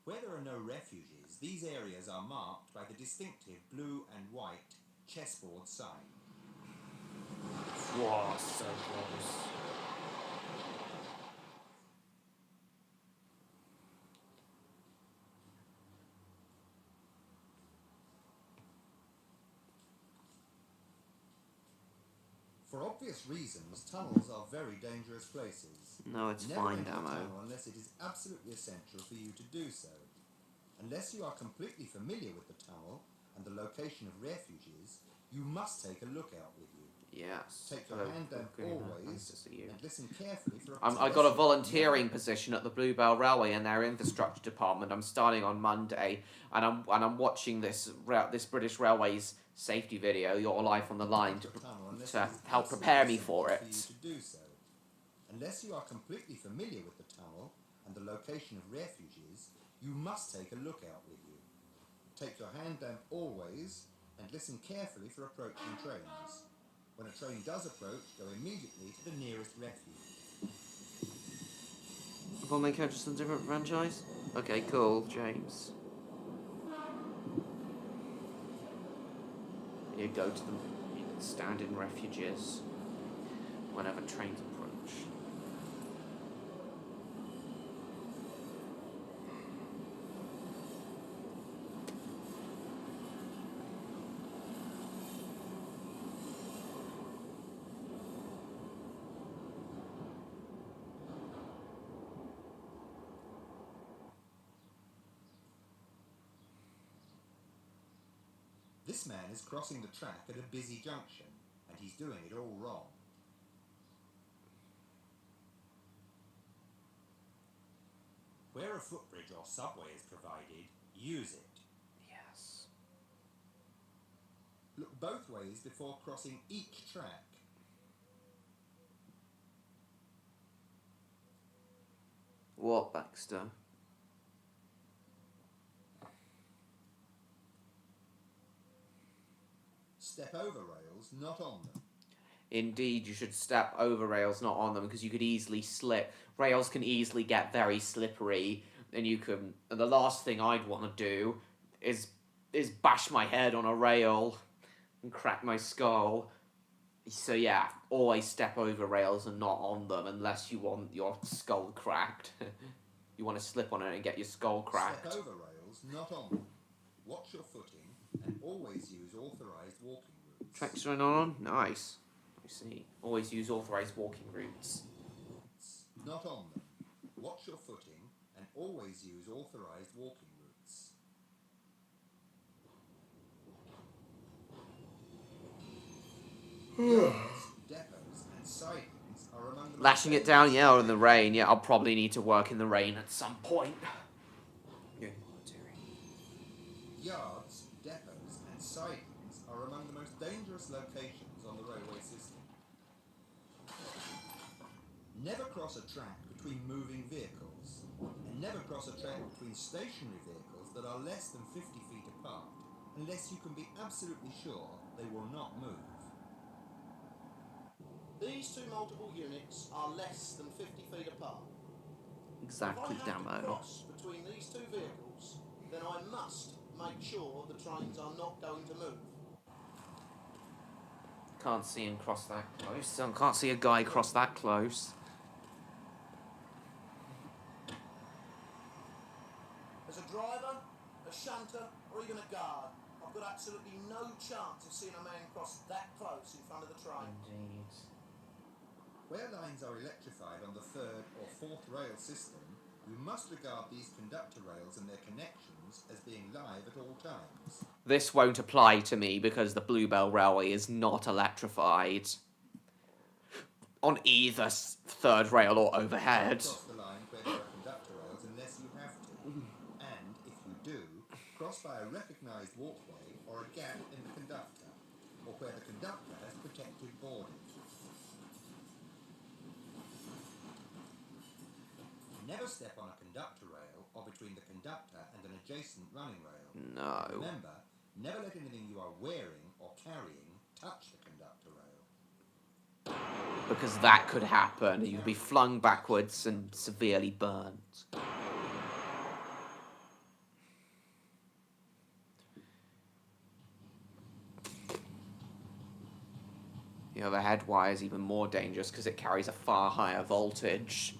Where there are no refuges, these areas are marked by the distinctive blue and white chessboard sign. Wow, so close. For obvious reasons, tunnels are very dangerous places. No, it's Never fine, enter a Damo. tunnel unless it is absolutely essential for you to do so. Unless you are completely familiar with the tunnel and the location of refuges, you must take a lookout with you. Yes. Take your Hello, hand down good, nice always to see you. and listen carefully for I got a volunteering position at the Bluebell Railway in their infrastructure department. I'm starting on Monday, and I'm watching this British Railways safety video, Your Life on the Line, to help prepare me for it. To do so. Unless you are completely familiar with the tunnel and the location of refuges, you must take a lookout with you. Take your hand down always and listen carefully for approaching trains. When a train does approach, go immediately to the nearest refuge. Will make Hutchison's different franchise? Okay, cool, James. You go to them, you can stand in refuges whenever trains approach. This man is crossing the track at a busy junction, and he's doing it all wrong. Where a footbridge or subway is provided, use it. Yes. Look both ways before crossing each track. What, Baxter? Step over rails, not on them. Indeed, you should step over rails, not on them, because you could easily slip. Rails can easily get very slippery, and you can. And the last thing I'd want to do is bash my head on a rail and crack my skull. So yeah, always step over rails and not on them, unless you want your skull cracked. You want to slip on it and get your skull cracked. Step over rails, not on them. Watch your footing and always use authorised walking routes. Tracks running on? Nice. I see. Always use authorised walking routes. Not on them. Watch your footing and always use authorised walking routes. Yards, depots and sidings are among the Lashing it down, yeah, or in the rain. Yeah, I'll probably need to work in the rain at some point. Yeah. Yards, depots and sidings are among the most dangerous locations on the railway system. Never cross a track between moving vehicles, and never cross a track between stationary vehicles that are less than 50 feet apart, unless you can be absolutely sure they will not move. These two multiple units are less than 50 feet apart. Exactly, If I have to Damo. cross between these two vehicles, then I must make sure the trains are not going to move. Can't see him cross that close. I can't see a guy cross that close. As a driver, a shunter, or even a guard, I've got absolutely no chance of seeing a man cross that close in front of the train. Indeed. Where lines are electrified on the third or fourth rail system, you must regard these conductor rails and their connections as being live at all times. This won't apply to me because the Bluebell Railway is not electrified on either third rail or overhead. Cross the line where there are conductor rails unless you have to. And if you do, cross by a recognised walkway or a gap in the conductor, or where the conductor has protected boarding. Never step on a conductor rail or between the conductor and an adjacent running rail. No. Remember, never let anything you are wearing or carrying touch the conductor rail. Because that could happen. You'd be flung backwards and severely burnt. The overhead wire is even more dangerous because it carries a far higher voltage.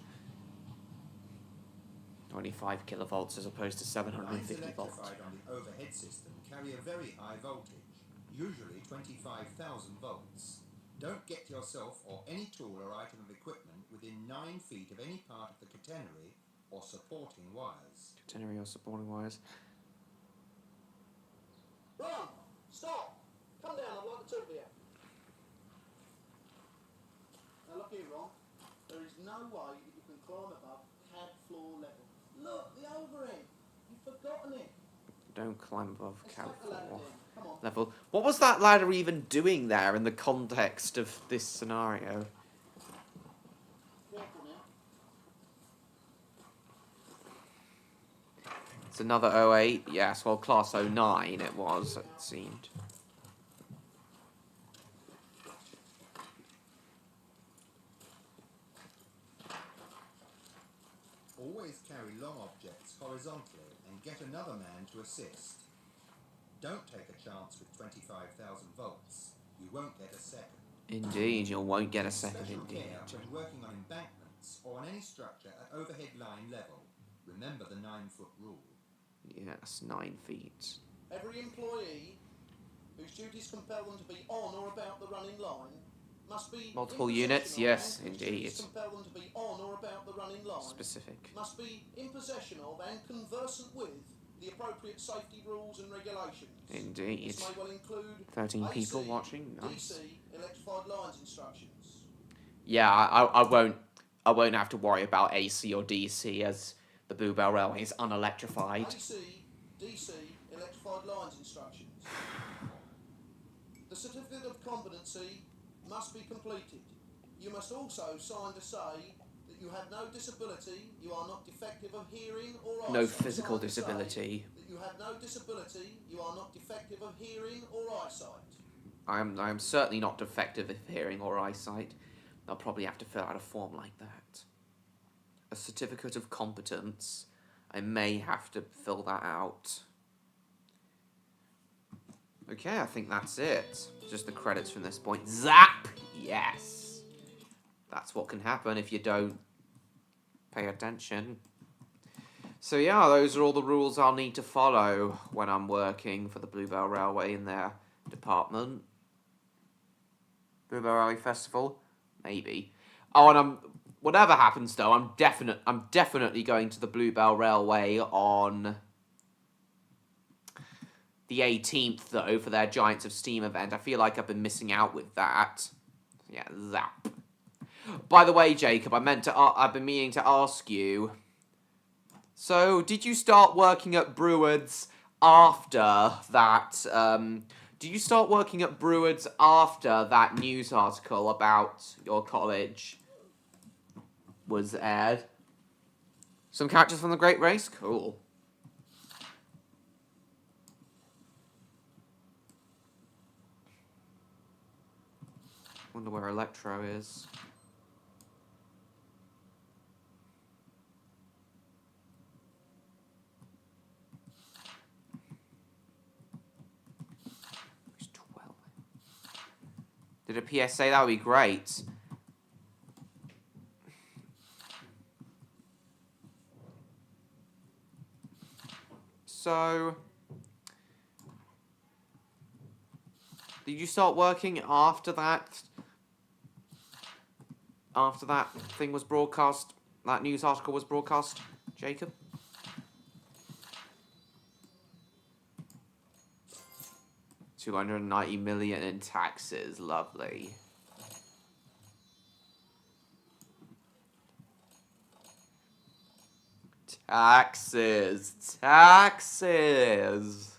25 kilovolts as opposed to Lines 750 volts. electrified on the overhead system carry a very high voltage, usually 25,000 volts. Don't get yourself or any tool or item of equipment within 9 feet of any part of the catenary or supporting wires. Catenary or supporting wires. Run! Stop! Come down, I'd like to talk to you. Now look here, Ron. There is no way that you can climb above cab floor level. Look, the overhead. You've forgotten it. Don't climb above Let's cab take the ladder floor down. Come on. level. What was that ladder even doing there in the context of this scenario? Careful now. It's another 08. Yes, well, class 09 it was, it seemed. Always carry long objects horizontally and get another man to assist. Don't take a chance with 25,000 volts. You won't get a second. Indeed, you won't get a second Special indeed. care when working on embankments or on any structure at overhead line level. Remember the 9-foot rule. Yes, 9 feet. Every employee whose duties compel them to be on or about the running line must be Multiple in units? possession of, Yes, and whose indeed. duties compel them to be on or about the running line Specific. must be in possession of and conversant with the appropriate safety rules and regulations. Indeed. This may well include 13 people AC, watching. Nice. DC, electrified lines instructions. Yeah, I won't have to worry about AC or DC as the Bluebell Railway is unelectrified. AC, DC, electrified lines instructions. The certificate of competency must be completed. You must also sign to say that you have no disability, you are not defective of hearing or eyesight. No physical Sign to say disability. that you have no disability, you are not defective of hearing or eyesight. I am certainly not defective of hearing or eyesight. I'll probably have to fill out a form like that. A certificate of competence. I may have to fill that out. Okay, I think that's it. Just the credits from this point. Zap! Yes! That's what can happen if you don't pay attention. So yeah, those are all the rules I'll need to follow when I'm working for the Bluebell Railway in their department. Bluebell Railway Festival? Maybe. Oh, and whatever happens though, I'm definitely going to the Bluebell Railway on the 18th though for their Giants of Steam event. I feel like I've been missing out with that. Yeah, zap. By the way, Jacob, I've been meaning to ask you. So, did you start working at Brewards after that? Did you start working at Brewards after that news article about your college was aired? Some characters from the Great Race? Cool. Wonder where Electro is. Who's 12? Did a PSA? That would be great. So, did you start working after that? After that thing was broadcast, that news article was broadcast, Jacob? $290 million in taxes, lovely. Taxes, taxes.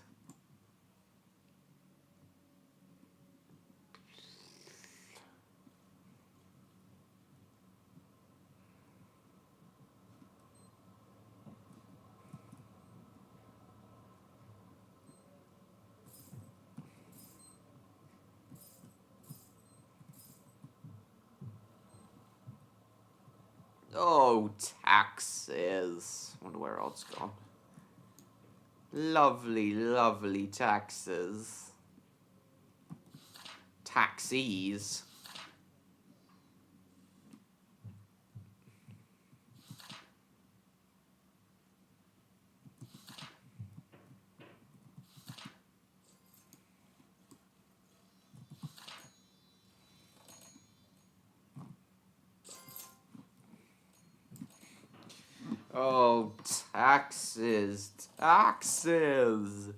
Oh, taxes. Wonder where Odd's gone. Lovely, lovely taxes. Taxis. Oh, taxes, taxes.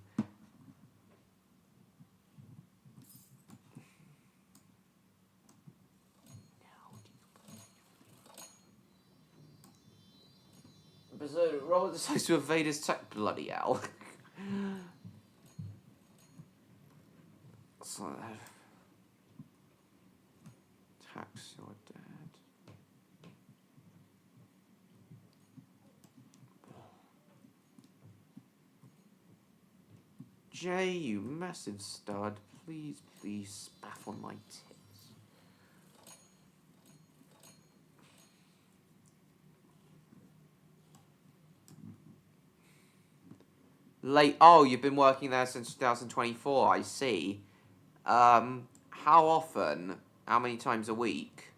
So Robert decides to evade his tax. Bloody hell. So, tax your dad. Jay, you massive stud. Please, please spaff on my tits. Late. Oh, you've been working there since 2024. I see. How often? How many times a week?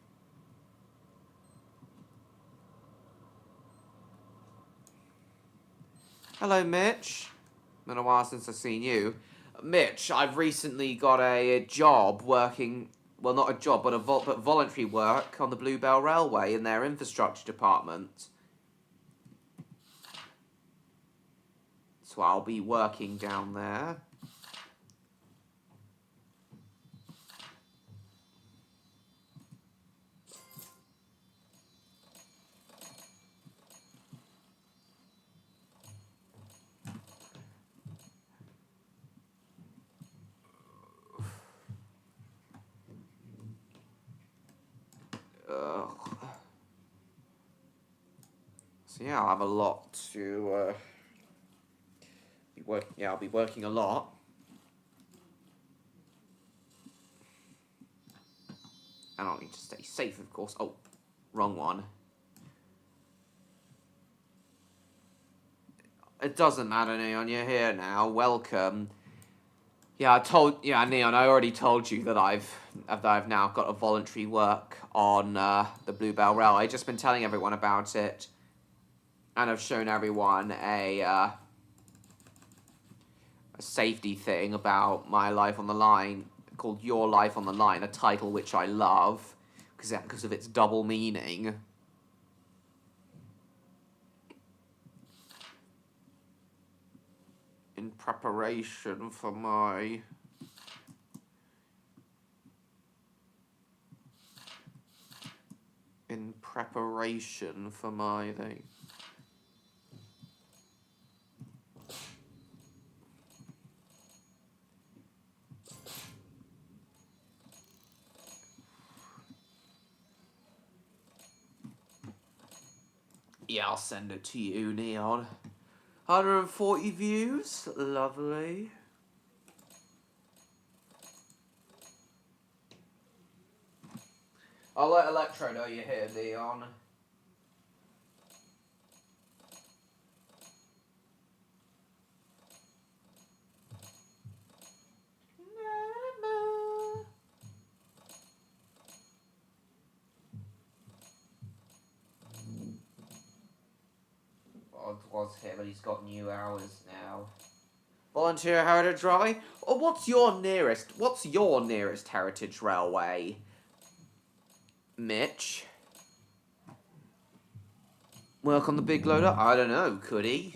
Hello, Mitch. Been a while since I've seen you. Mitch, I've recently got a job working. Well, not a job, but but voluntary work on the Bluebell Railway in their infrastructure department. So I'll be working down there. So yeah, I'll have a lot to be working. Yeah, I'll be working a lot. And I'll need to stay safe, of course. Oh, wrong one. It doesn't matter, Neon. You're here now. Welcome. Yeah, Neon, I already told you that I've now got a voluntary work on the Bluebell Railway. I've just been telling everyone about it. And I've shown everyone a safety thing about my life on the line called Your Life on the Line, a title which I love because of its double meaning. In preparation for my thing. Yeah, I'll send it to you, Neon. 140 views. Lovely. I'll let Electro know you're here, Neon. Well, it was him, but he's got new hours now. Volunteer Heritage Railway? Or what's your nearest heritage railway? Mitch? Work on the big loader? I don't know, could he?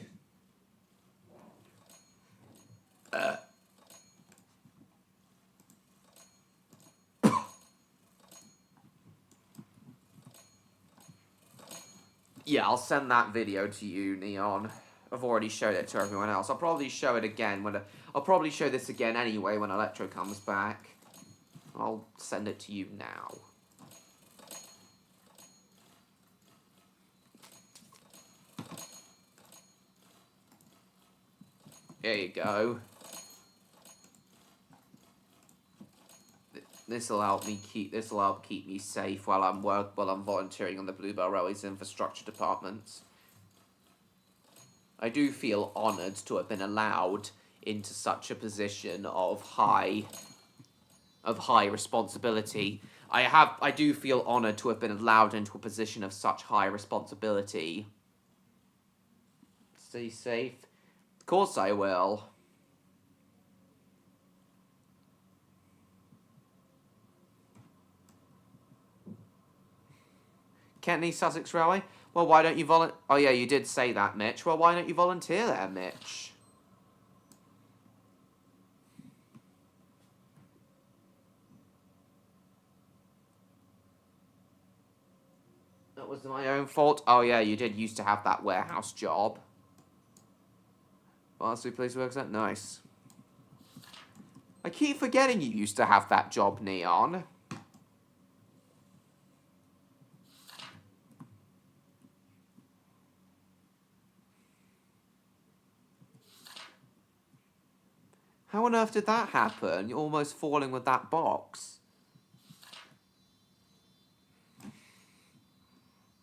Yeah, I'll send that video to you, Neon. I've already showed it to everyone else. I'll probably show it again I'll probably show this again anyway when Electro comes back. I'll send it to you now. There you go. This'll help keep me safe while I'm volunteering on the Bluebell Railway's infrastructure department. I do feel honoured to have been allowed into such a position of high responsibility. I do feel honoured to have been allowed into a position of such high responsibility. Stay safe. Of course I will. Kentney Sussex Railway? Well, why don't you volunteer? Oh, yeah, you did say that, Mitch. Well, why don't you volunteer there, Mitch? That was my own fault. Oh, yeah, you did used to have that warehouse job. Last week, place works out. Nice. I keep forgetting you used to have that job, Neon. How on earth did that happen? You're almost falling with that box.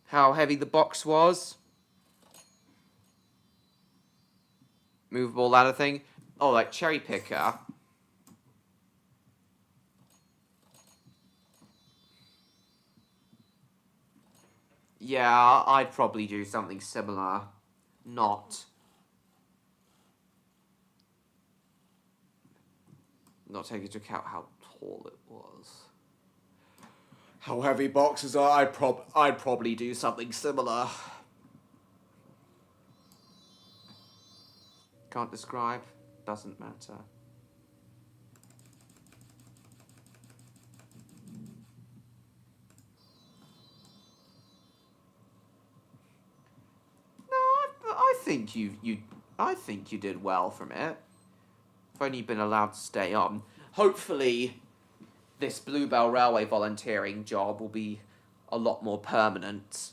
How heavy the box was? Movable ladder thing? Oh, like cherry picker. Yeah, I'd probably do something similar. Not taking into account how tall it was. How heavy boxes are, I'd probably do something similar. Can't describe, doesn't matter. No, I think you did well from it. I've only been allowed to stay on. Hopefully, this Bluebell Railway volunteering job will be a lot more permanent.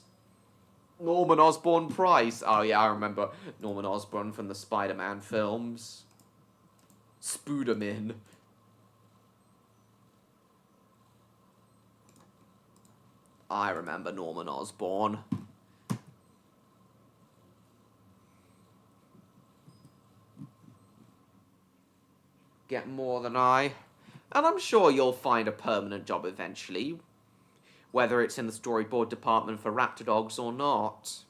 Norman Osborn Price. Oh yeah, I remember Norman Osborn from the Spider-Man films. Spooderman. I remember Norman Osborn. Get more than I. And I'm sure you'll find a permanent job eventually, whether it's in the storyboard department for Raptordogs or not.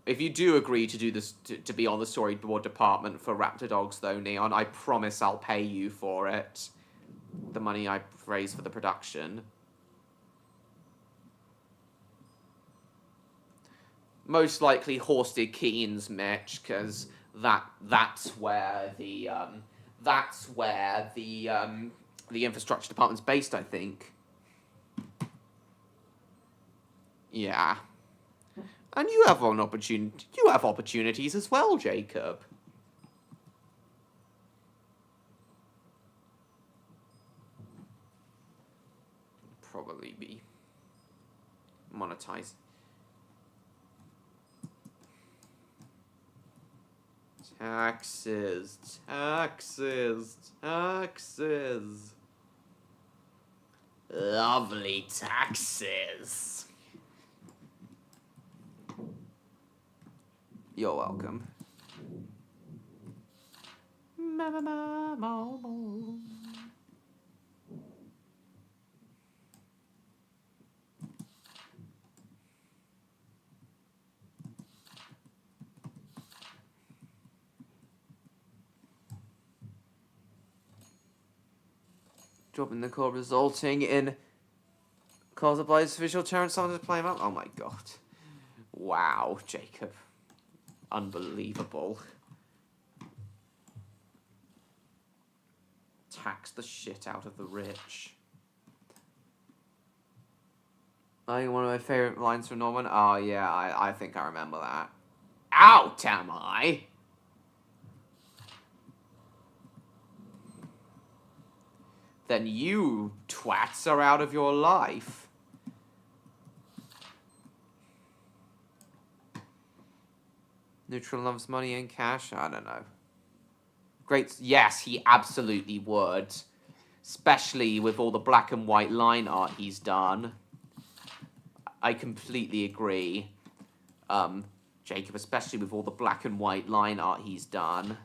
If you do agree to do this, to be on the storyboard department for Raptordogs, though, Neon, I promise I'll pay you for it. The money I raise for the production. Most likely Horsted Keynes, Mitch, because that's where the infrastructure department's based, I think. Yeah. And you have an opportunity. You have opportunities as well, Jacob. Probably be monetized. Taxes, taxes, taxes. Lovely taxes. You're welcome. Dropping the call resulting in cause applies official Terrence someone to play him up. Oh my god. Wow, Jacob. Unbelievable. Tax the shit out of the rich. I think one of my favorite lines from Norman. Oh yeah, I think I remember that. Out am I? Then you twats are out of your life. Neutral loves money and cash? I don't know. Great. Yes, he absolutely would. Especially with all the black and white line art he's done. I completely agree. Jacob, especially with all the black and white line art he's done.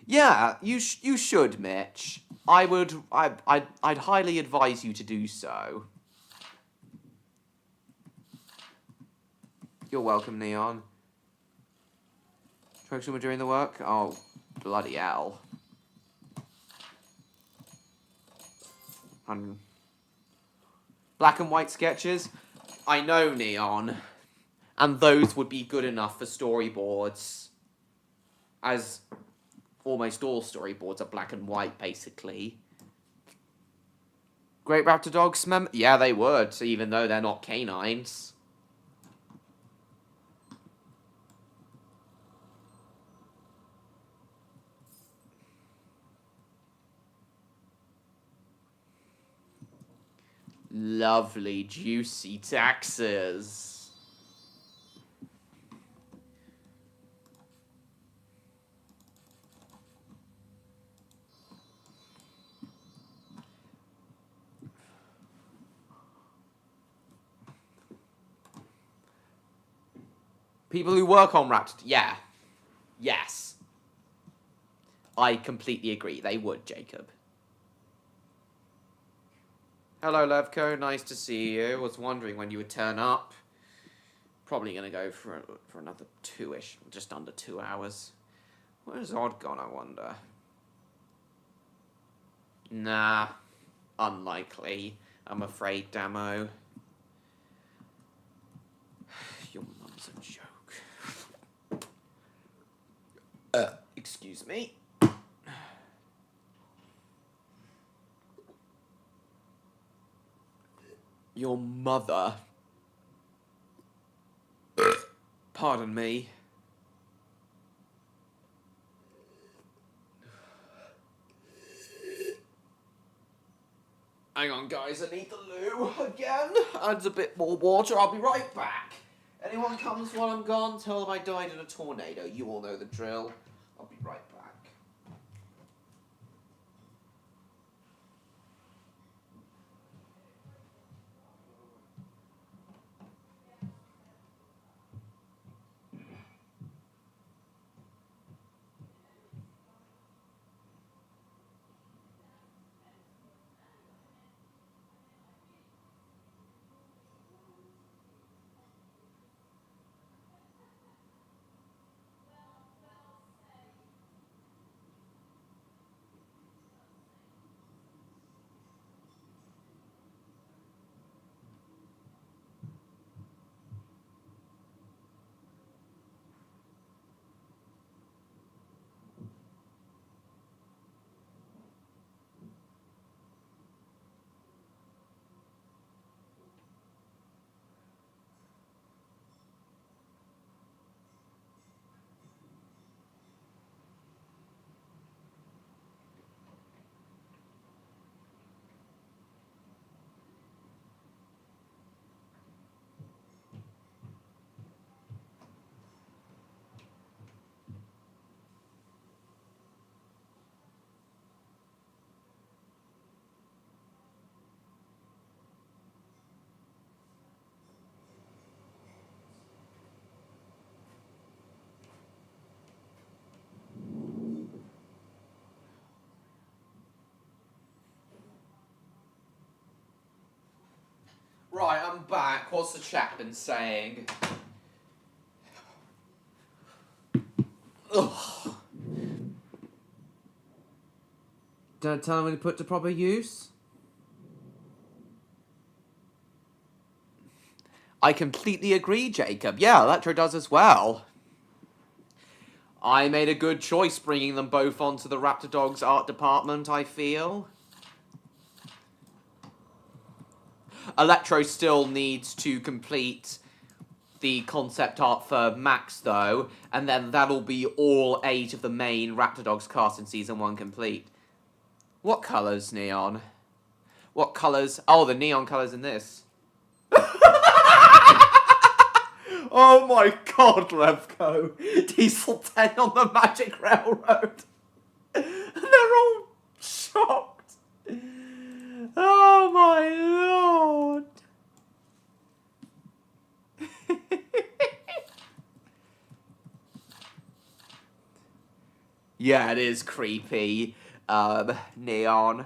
Yeah, you should, Mitch. I'd highly advise you to do so. You're welcome, Neon. Traction, we're doing the work? Oh, bloody hell. Black and white sketches? I know, Neon. And those would be good enough for storyboards. As almost all storyboards are black and white, basically. Great Raptordogs, yeah, they would, even though they're not canines. Lovely, juicy taxes. People who work on Raptor... Yeah. Yes. I completely agree. They would, Jacob. Hello, Levko. Nice to see you. Was wondering when you would turn up. Probably going to go for another 2-ish. Just under 2 hours. Where's Odd gone, I wonder? Nah. Unlikely. I'm afraid, Damo. Your mum's a joke. Excuse me. Your mother. Pardon me. Hang on, guys, I need the loo again. Adds a bit more water, I'll be right back. Anyone comes while I'm gone, tell them I died in a tornado. You all know the drill. I'll be right back. Right, I'm back. What's the chat been saying? Ugh. Don't tell them when to put to proper use. I completely agree, Jacob. Yeah, Electro does as well. I made a good choice bringing them both onto the Raptordogs art department, I feel. Electro still needs to complete the concept art for Max, though, and then that'll be all 8 of the main Raptordogs cast in Season 1 complete. What colours, Neon? What colours? Oh, the neon colours in this. Oh my god, Revco! Diesel 10 on the Magic Railroad! They're all shocked! Oh my lord! Yeah, it is creepy. Neon.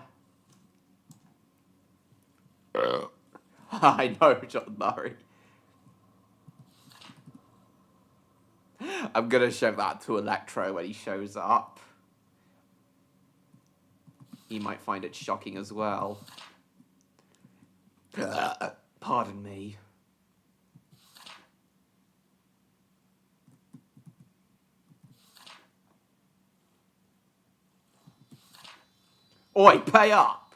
I know, John Murray. I'm gonna show that to Electro when he shows up. He might find it shocking as well. Pardon me. Oi, pay up!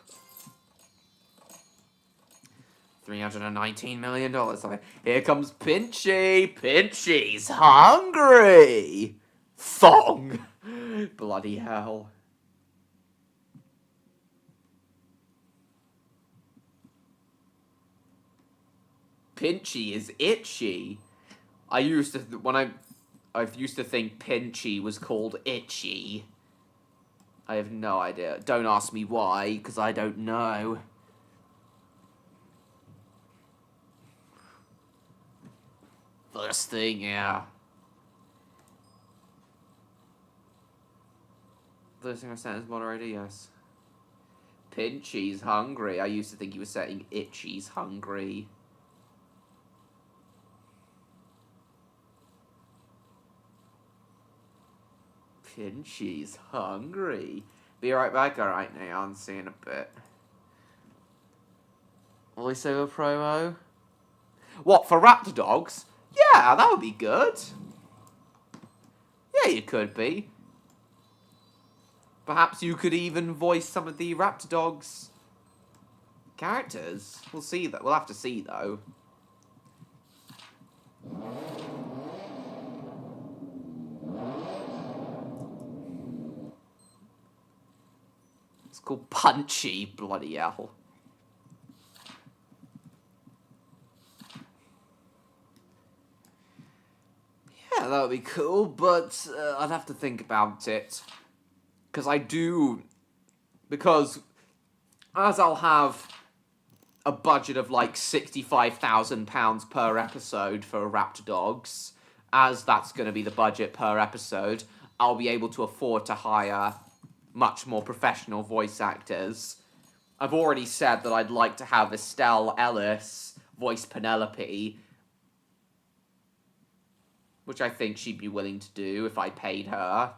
$319 million. Here comes Pinchy. Pinchy's hungry. Thong. Bloody hell. Pinchy is itchy. I used to I used to think Pinchy was called Itchy. I have no idea. Don't ask me why, because I don't know. First thing, yeah. First thing I sent as moderator, yes. Pinchy's hungry. I used to think he was saying Itchy's hungry. Pinchy's hungry. Be right back. Alright, Neon. See you in a bit. Voiceover promo? What, for Raptordogs? Yeah, that would be good. Yeah, you could be. Perhaps you could even voice some of the Raptordogs characters. We'll see that. We'll have to see, though. It's called Punchy, bloody hell. Yeah, that would be cool, but I'd have to think about it. Because as I'll have a budget of like £65,000 per episode for Raptordogs, as that's going to be the budget per episode, I'll be able to afford to hire much more professional voice actors. I've already said that I'd like to have Estelle Ellis voice Penelope, which I think she'd be willing to do if I paid her.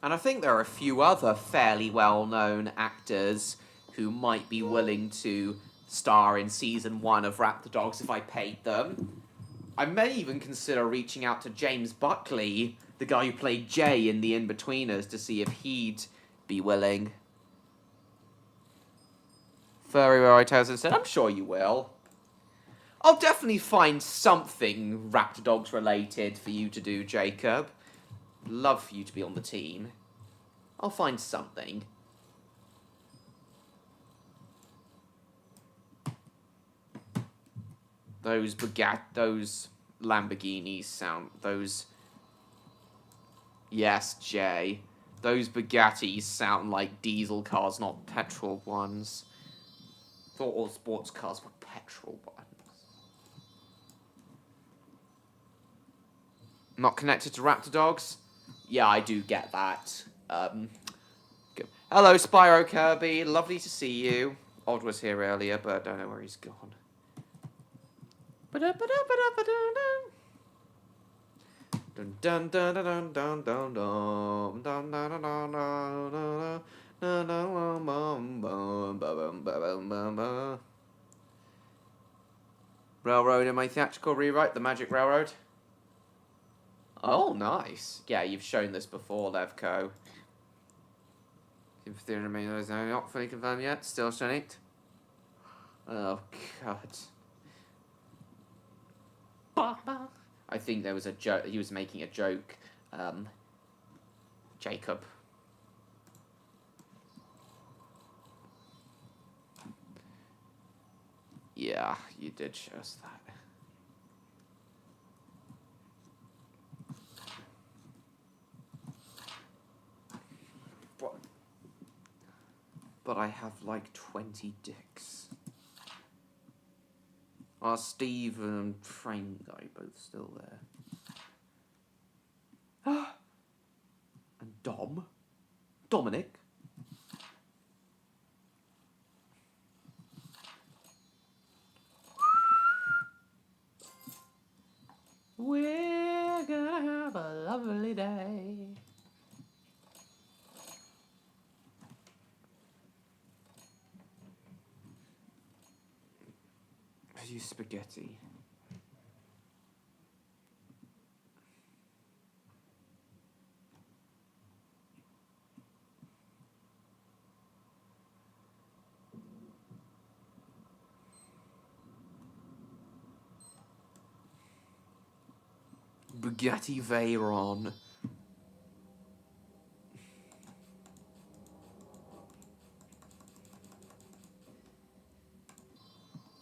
And I think there are a few other fairly well-known actors who might be willing to star in Season 1 of Raptordogs if I paid them. I may even consider reaching out to James Buckley, the guy who played Jay in The In-Betweeners, to see if he'd be willing. Furry Roy Towson said, I'm sure you will. I'll definitely find something Raptordogs related for you to do, Jacob. Love for you to be on the team. I'll find something. those Lamborghinis sound, Yes, Jay. Those Bugattis sound like diesel cars, not petrol ones. Thought all sports cars were petrol ones. Not connected to Raptordogs? Yeah, I do get that. Good. Hello, Spyro Kirby. Lovely to see you. Odd was here earlier, but I don't know where he's gone. Dun dun dun dun dun dun dun dun dun dun dun. Railroad in my theatrical rewrite, The Magic Railroad. Oh, nice. Yeah, you've shown this before, Levco. If there remain those not fully confirmed yet, still showing it. Oh god. I think there was a joke. He was making a joke. Jacob. Yeah, you did show us that. But I have like 20 dicks. Are Steve and Frame Guy both still there? And Dom? Dominic? We're gonna have a lovely day. I use spaghetti. Bugatti Veyron.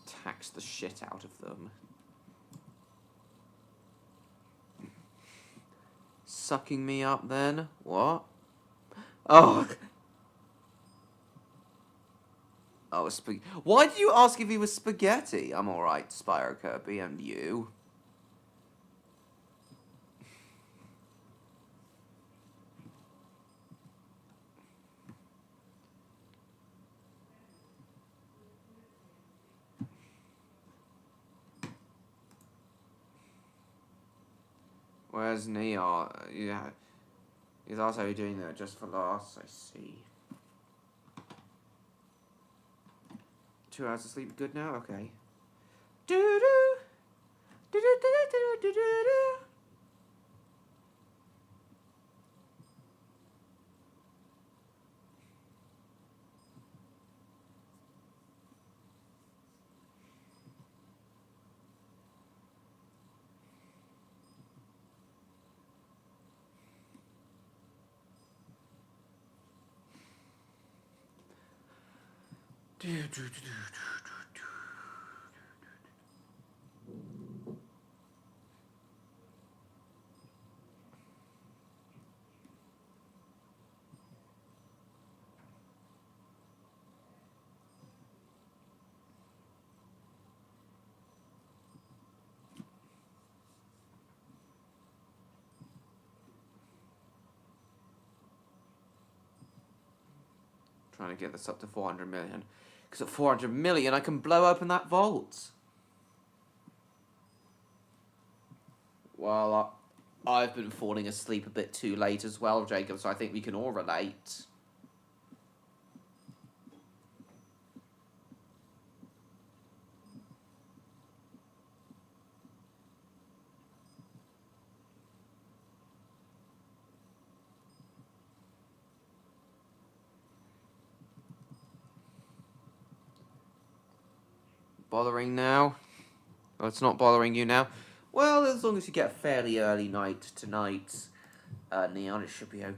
Tax the shit out of them. Sucking me up then? What? Oh. Oh, why did you ask if he was spaghetti? I'm alright, Spyro Kirby, and you? Where's Neo? Yeah. He's also doing that just for laughs, I see. 2 hours of sleep good now? Okay. Doo-doo. Do-do-do-do-do-do-do-do. Trying to get this up to 400 million. Because at 400 million, I can blow open that vault. Well, I've been falling asleep a bit too late as well, Jacob, so I think we can all relate. Bothering now? Oh, it's not bothering you now? Well, as long as you get a fairly early night tonight, Neon, it should be okay.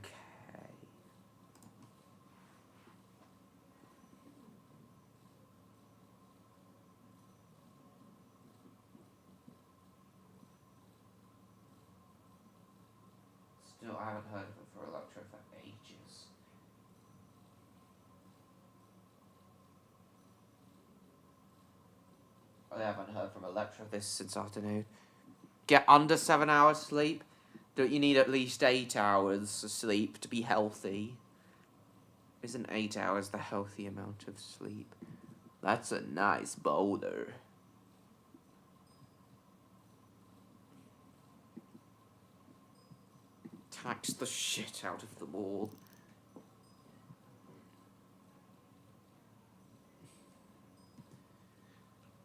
Still, I haven't heard of it for Electro for ages. I haven't heard from Electro since afternoon. Get under 7 hours sleep. Don't you need at least 8 hours of sleep to be healthy? Isn't 8 hours the healthy amount of sleep? That's a nice boulder. Tax the shit out of them all.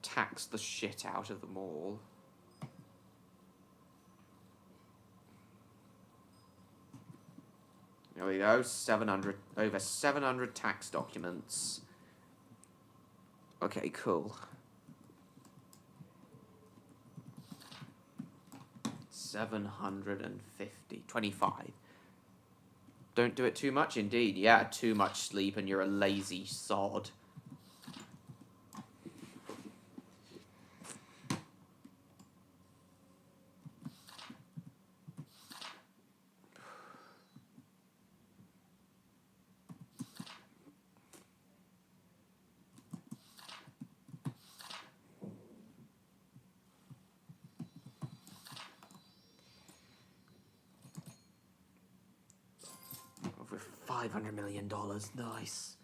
Tax the shit out of them all. There we go, 700, over 700 tax documents. Okay, cool. 750, 25. Don't do it too much, indeed. Yeah, too much sleep and you're a lazy sod. Over $500 million, nice.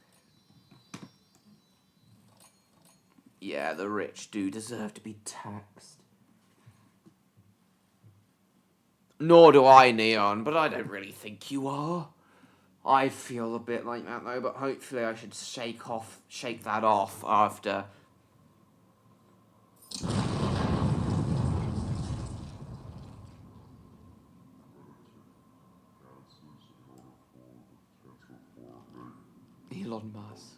Yeah, the rich do deserve to be taxed. Nor do I, Neon, but I don't really think you are. I feel a bit like that though, but hopefully I should shake that off after. Elon Musk.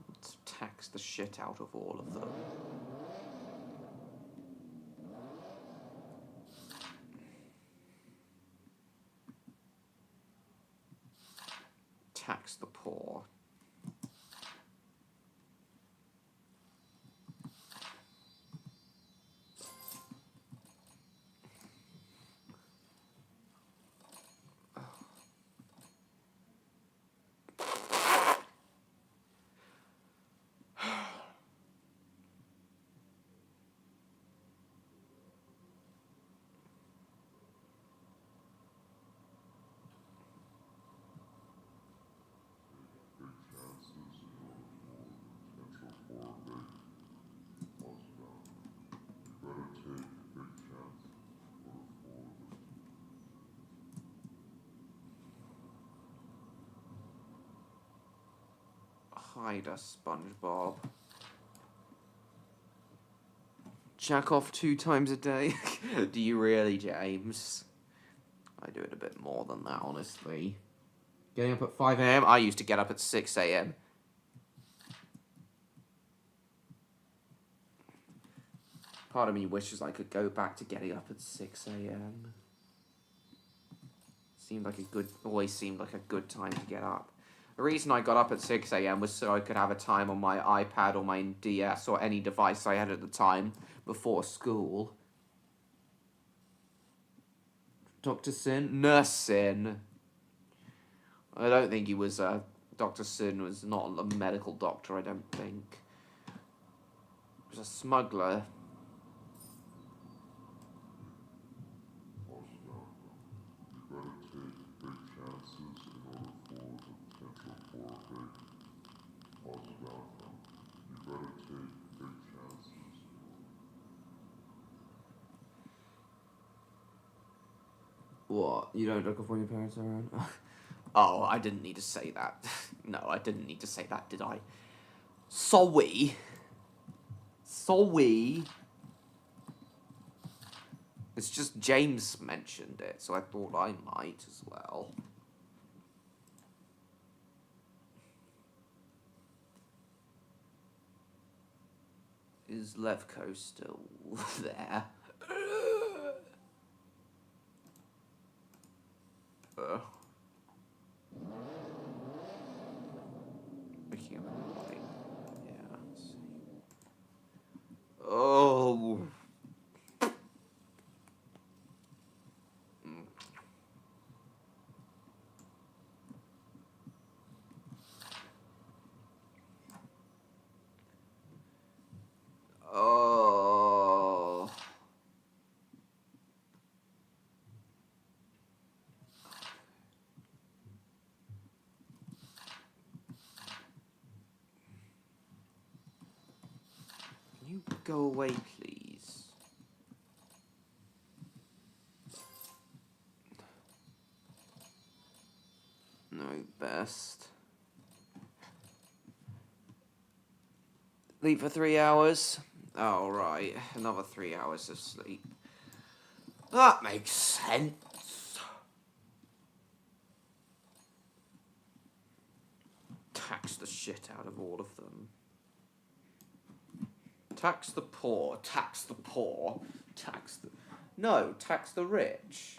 Let's tax the shit out of all of them. Tax the poor. Hide us, SpongeBob. Jack off 2 times a day? Do you really, James? I do it a bit more than that, honestly. Getting up at 5 AM? I used to get up at 6 AM. Part of me wishes I could go back to getting up at 6 AM. Always seemed like a good time to get up. The reason I got up at 6 AM was so I could have a time on my iPad or my DS or any device I had at the time before school. Dr. Sin? Nurse Sin. I don't think he was Dr. Sin was not a medical doctor, I don't think. He was a smuggler. What? You don't look up when your parents are around? Oh, I didn't need to say that. No, I didn't need to say that, did I? Sorry. It's just James mentioned it, so I thought I might as well. Is Levko still there? you go away, please? No, best. Sleep for 3 hours. Oh, right. Another 3 hours of sleep. That makes sense. Tax the shit out of all of them. Tax the poor. Tax the poor. Tax the... No, tax the rich.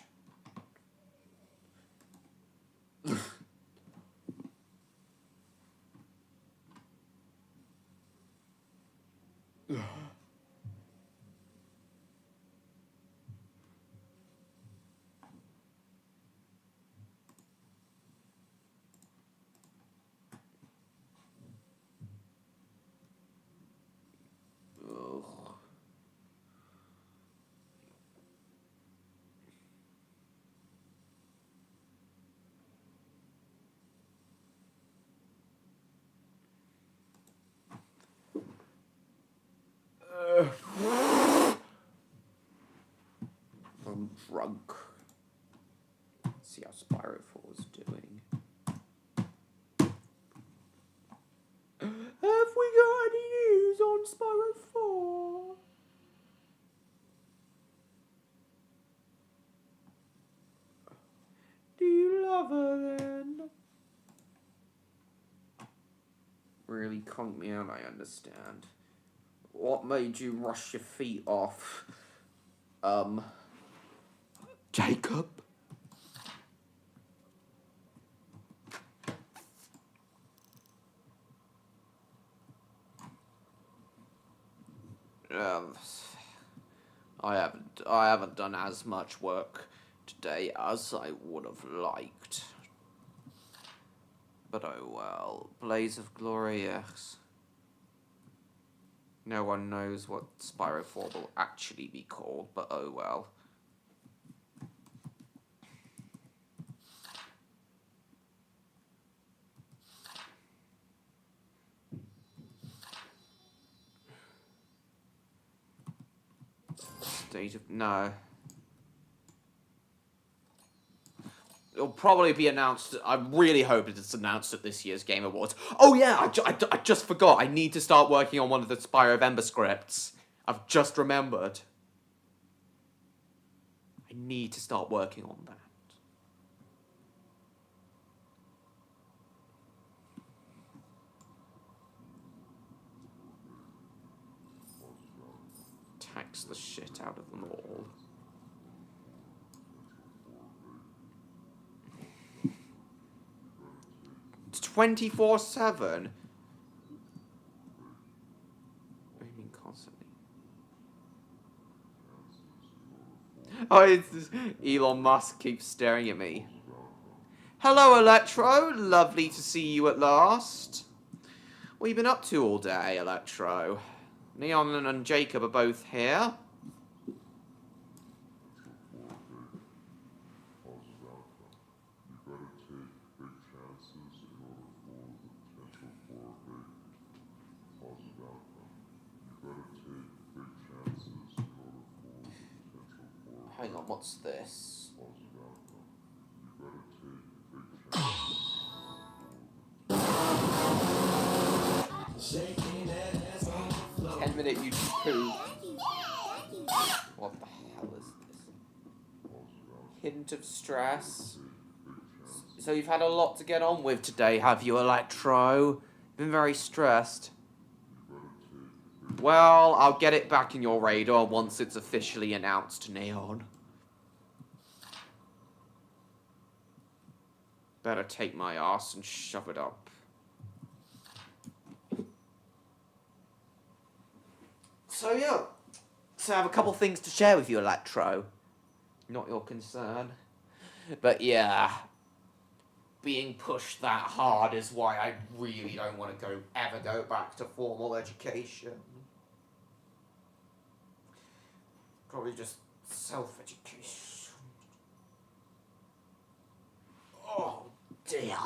I'm drunk. See how Spyro 4 is doing. Have we got any news on Spyro 4? Do you love her then? Really conked me out, I understand. What made you rush your feet off? Jacob? I haven't done as much work today as I would have liked. But oh well. Blaze of Glory, yes. No one knows what Spyro 4 will actually be called, but oh well. State of... No. It'll probably be announced... I really hope it's announced at this year's Game Awards. Oh yeah, I just forgot. I need to start working on one of the Spyro Ember scripts. I've just remembered. I need to start working on that. Tax the shit out of them all. It's 24/7. What do you mean constantly? Oh, it's Elon Musk keeps staring at me. Hello, Electro. Lovely to see you at last. What have you been up to all day, Electro? Neon and Jacob are both here. Hang on, what's this? 10-minute YouTube poo. What the hell is this? Hint of stress. So you've had a lot to get on with today, have you, Electro? Been very stressed. Well, I'll get it back in your radar once it's officially announced, Neon. Better take my ass and shove it up. So yeah, so I have a couple things to share with you, Electro. Not your concern. But yeah, being pushed that hard is why I really don't want to ever go back to formal education. Probably just self-education. Oh dear.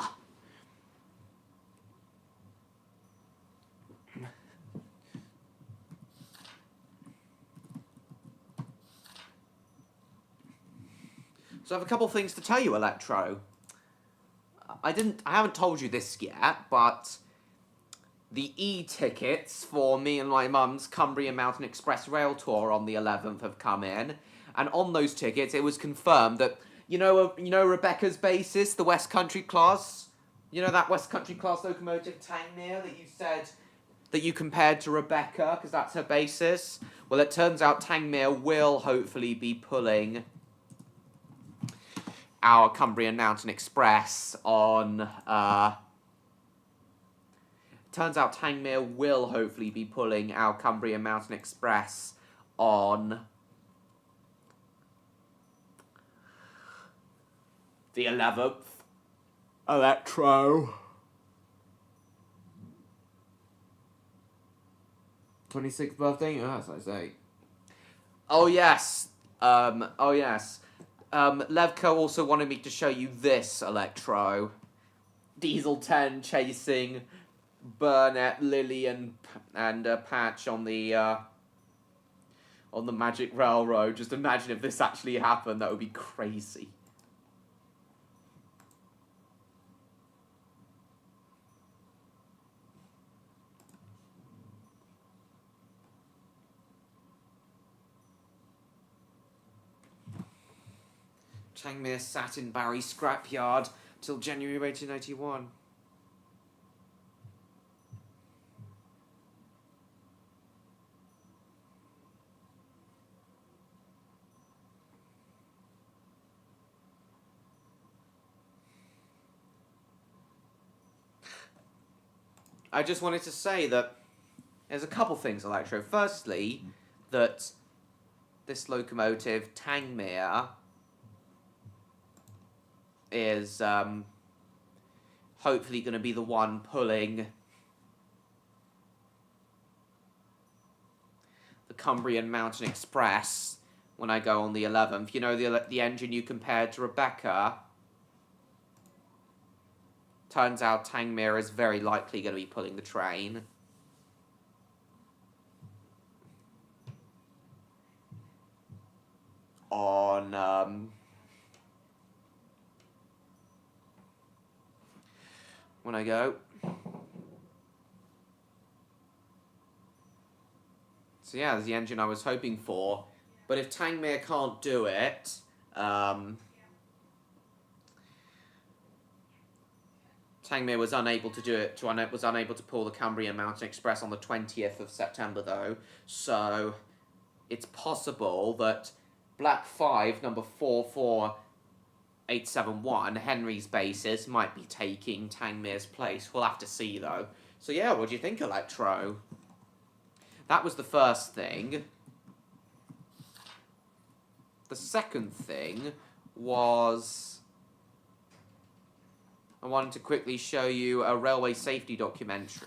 So I have a couple things to tell you, Electro. I haven't told you this yet, but the e-tickets for me and my mum's Cumbrian Mountain Express Railtour on the 11th have come in, and on those tickets it was confirmed that you know Rebecca's basis, the West Country class, you know that West Country class locomotive Tangmere that you said that you compared to Rebecca because that's her basis. Well, it turns out Tangmere will hopefully be pulling our Cumbrian Mountain Express on. Turns out Tangmere will hopefully be pulling our Cumbrian Mountain Express on the 11th. Electro. 26th birthday? Oh, as I say. Oh, yes. Levko also wanted me to show you this, Electro. Diesel 10 chasing Burnett, Lily, and Patch on the Magic Railroad. Just imagine if this actually happened. That would be crazy. Tangmere sat in Barry scrapyard till January 1891. I just wanted to say that there's a couple things, Electro. Firstly, that this locomotive, Tangmere, is hopefully going to be the one pulling the Cumbrian Mountain Express when I go on the 11th. You know, the engine you compared to Rebecca? Turns out Tangmere is very likely going to be pulling the train. On, when I go. So yeah, that's the engine I was hoping for. But if Tangmere can't do it, Tangmere was unable to do it. Was unable to pull the Cumbrian Mountain Express on the 20th of September, though. So it's possible that Black 5, number 44871, Henry's basis, might be taking Tangmere's place. We'll have to see, though. So yeah, what do you think, Electro? That was the first thing. The second thing was I wanted to quickly show you a railway safety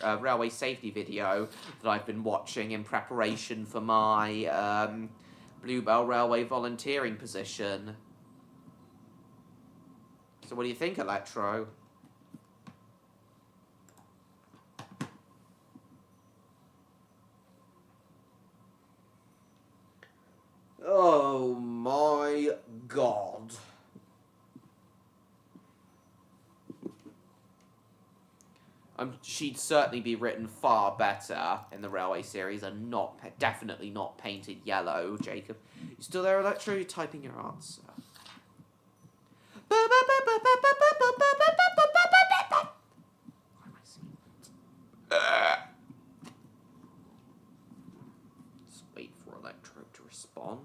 railway safety video that I've been watching in preparation for my Bluebell Railway volunteering position. So what do you think, Electro? Oh my God. She'd certainly be written far better in the Railway series and definitely not painted yellow, Jacob. You still there, Electro? You're typing your answer. Why am I seeing that? Let's wait for Electro to respond.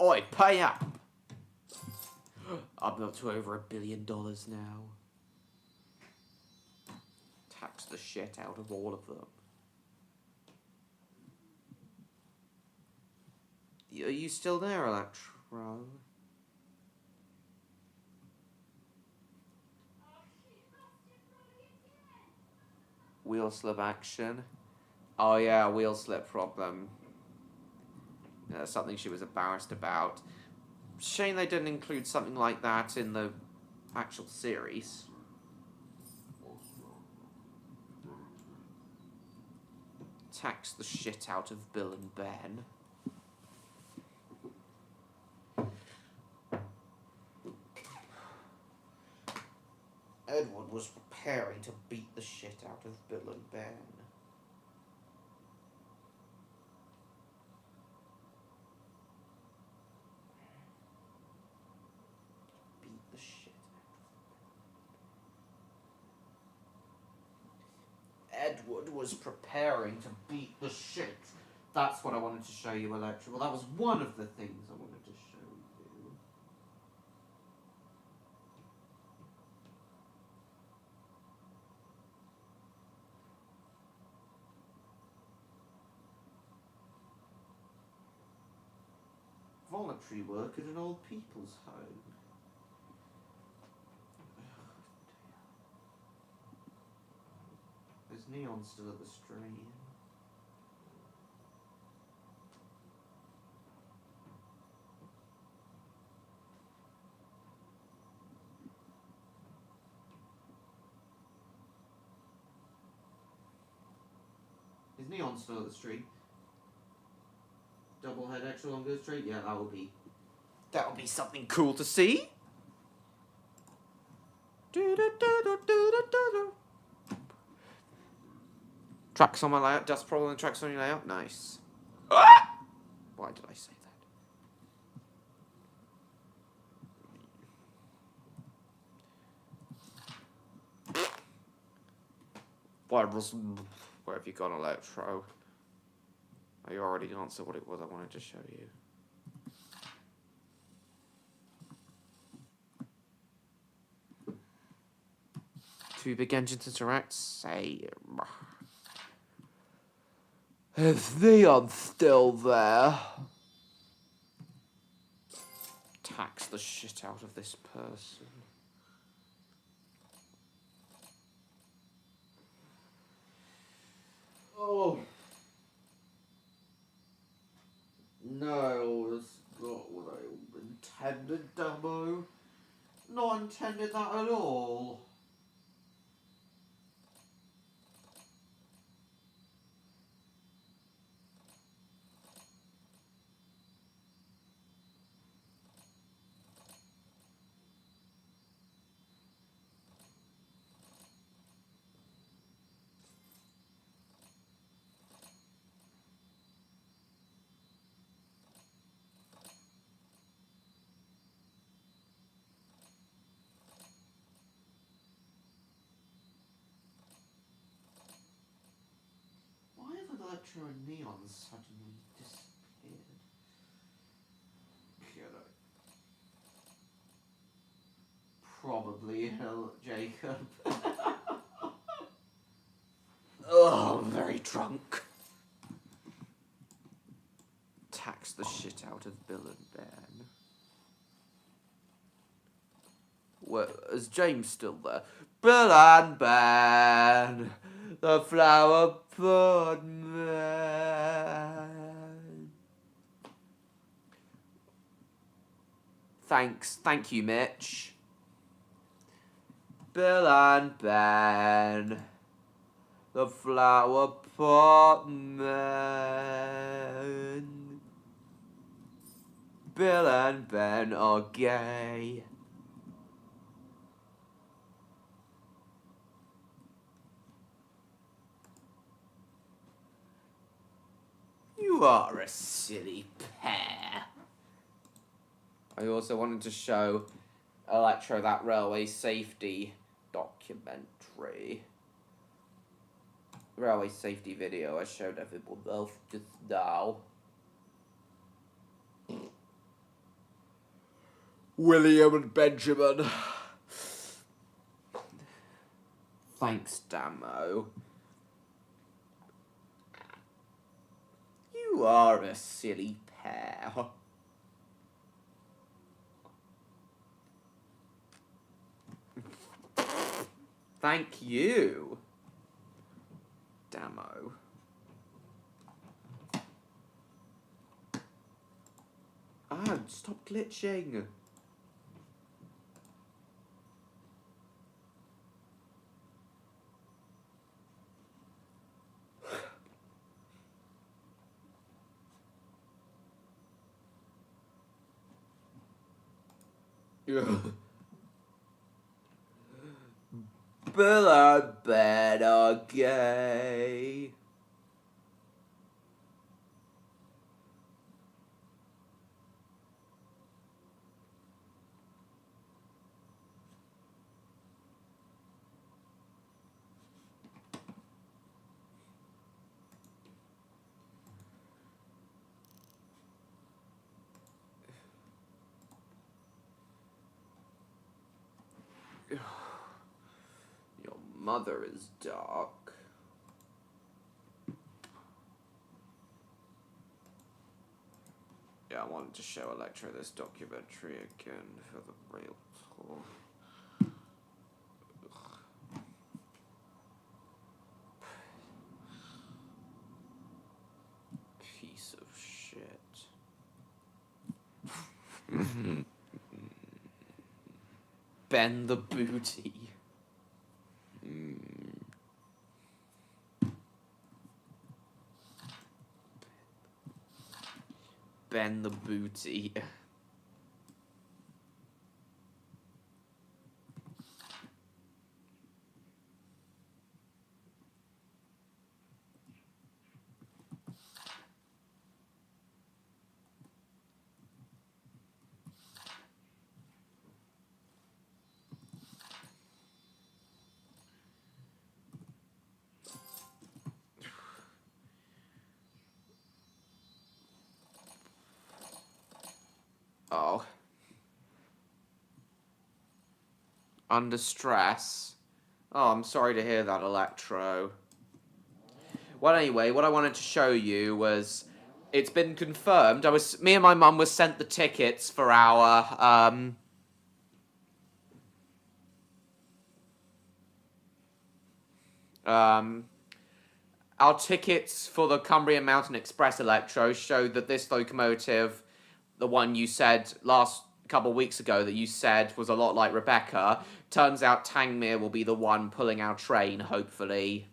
Oi, pay up! I'm up to over $1 billion now. Tax the shit out of all of them. Are you still there, Electro? Wheel slip action. Oh yeah, wheel slip problem. Yeah, something she was embarrassed about. Shame they didn't include something like that in the actual series. Tax the shit out of Bill and Ben. Edward was preparing to beat the shit out of Bill and Ben. Beat the shit out of Edward was preparing to beat the shit. That's what I wanted to show you, Electra. Well, that was one of the things I wanted to show you. Voluntary work at an old people's home. There's neon still at the stream. Is neon still at the stream? Double head extra longer straight? Yeah, that will be something cool to see. Tracks on my layout, dust problem and tracks on your layout. Nice. Ah! Why did I say that? Where have you gone, Electro? Oh, you already answered what it was I wanted to show you. Two big engines interact? Same. Is Neon still there? Tax the shit out of this person. Oh. No, that's not what I intended, Dumbo. Not intended that at all. Electro and Neon suddenly disappeared. Probably Jacob. Oh, I'm very drunk. Tax the shit out of Bill and Ben. Well, is James still there? Bill and Ben, the flower pot man. Thank you, Mitch. Bill and Ben, the flower pot man. Bill and Ben are gay. You are a silly pair. I also wanted to show Electro that railway safety documentary. Railway safety video I showed everyone else just now. William and Benjamin. Thanks, Damo. You are a silly pair. Thank you. demo. Ah, stop glitching. But I better gay. Your mother is dark. Yeah, I wanted to show Electra this documentary again for the Railtour. Piece of shit. Ben the booty. Ben the booty. Oh. Under stress. Oh, I'm sorry to hear that, Electro. Well, anyway, what I wanted to show you was, it's been confirmed. Me and my mum was sent the tickets for our tickets for the Cumbrian Mountain Express, Electro, showed that this locomotive, the one you said last couple of weeks ago that you said was a lot like Rebecca, turns out Tangmere will be the one pulling our train, hopefully.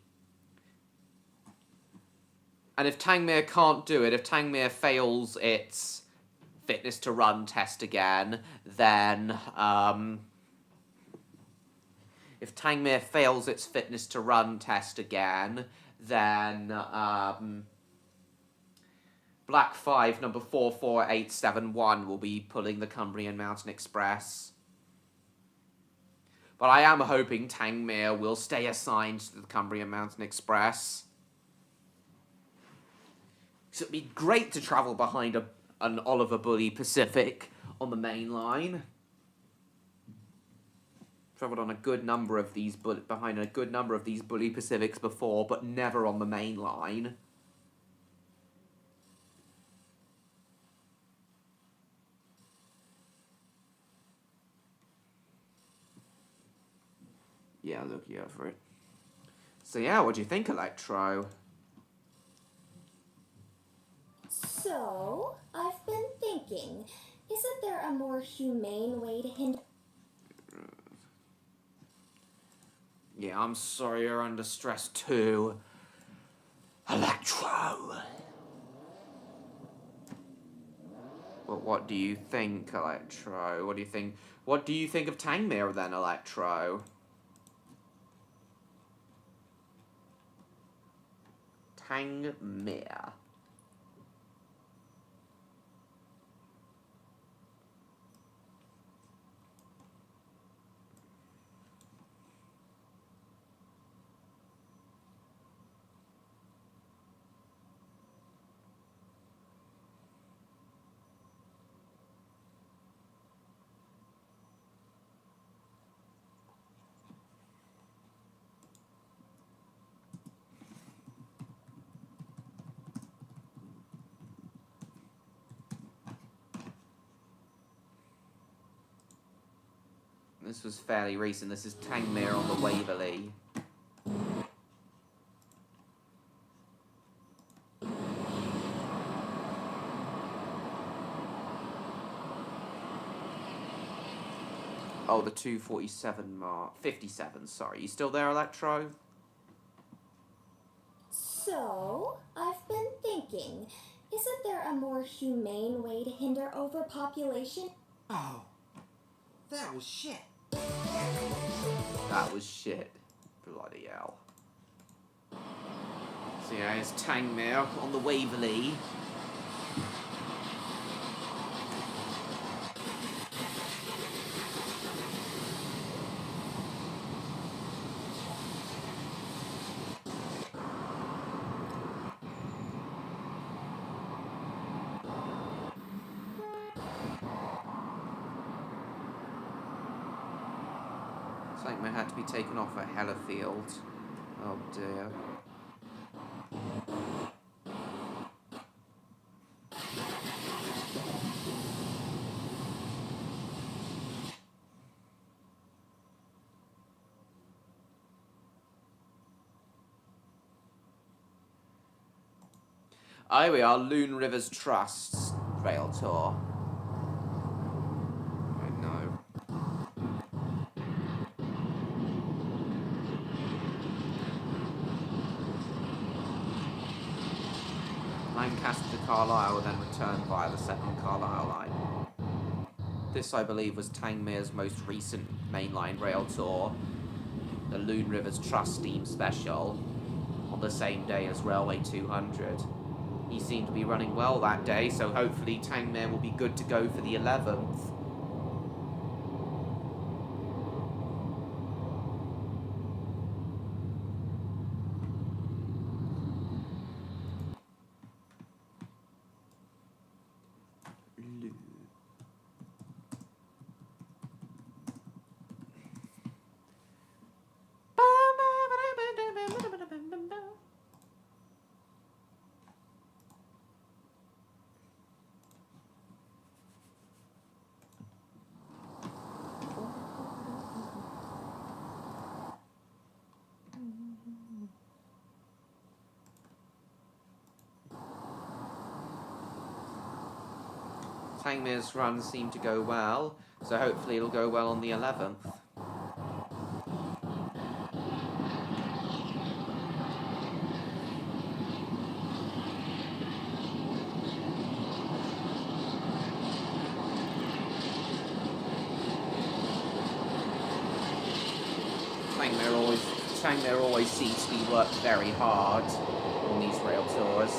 And if Tangmere can't do it, if Tangmere fails its fitness to run test again, then, if Tangmere fails its fitness to run test again, then, Black 5, number 44871, will be pulling the Cumbrian Mountain Express. But I am hoping Tangmere will stay assigned to the Cumbrian Mountain Express. So it'd be great to travel behind an Oliver Bully Pacific on the main line. Travelled on a good number of these behind a good number of these Bully Pacifics before, but never on the main line. Yeah, look you over it. So yeah, what do you think, Electro? So, I've been thinking, isn't there a more humane way to hinder... Yeah, I'm sorry you're under stress too, Electro. But what do you think, Electro? What do you think? What do you think of Tangmere then, Electro? Tangmere. This was fairly recent. This is Tangmere on the Waverley. Oh, the 2:47 mark. 57, sorry. You still there, Electro? So, I've been thinking, isn't there a more humane way to hinder overpopulation? Oh, that was shit. That was shit. Bloody hell. So yeah, it's Tangmere on the Waverley. Tangmere had to be taken off at Hellerfield. Oh dear. Oh, here we are, Loon Rivers Trust's Railtour. I know. Lancaster to Carlisle, then return via the second Carlisle line. This, I believe, was Tangmere's most recent mainline rail tour, the Loon Rivers Trust Steam Special, on the same day as Railway 200. He seemed to be running well that day, so hopefully Tangmere will be good to go for the 11th. Tangmere's runs seem to go well, so hopefully it'll go well on the 11th. Tangmere always seems to be worked very hard on these rail tours.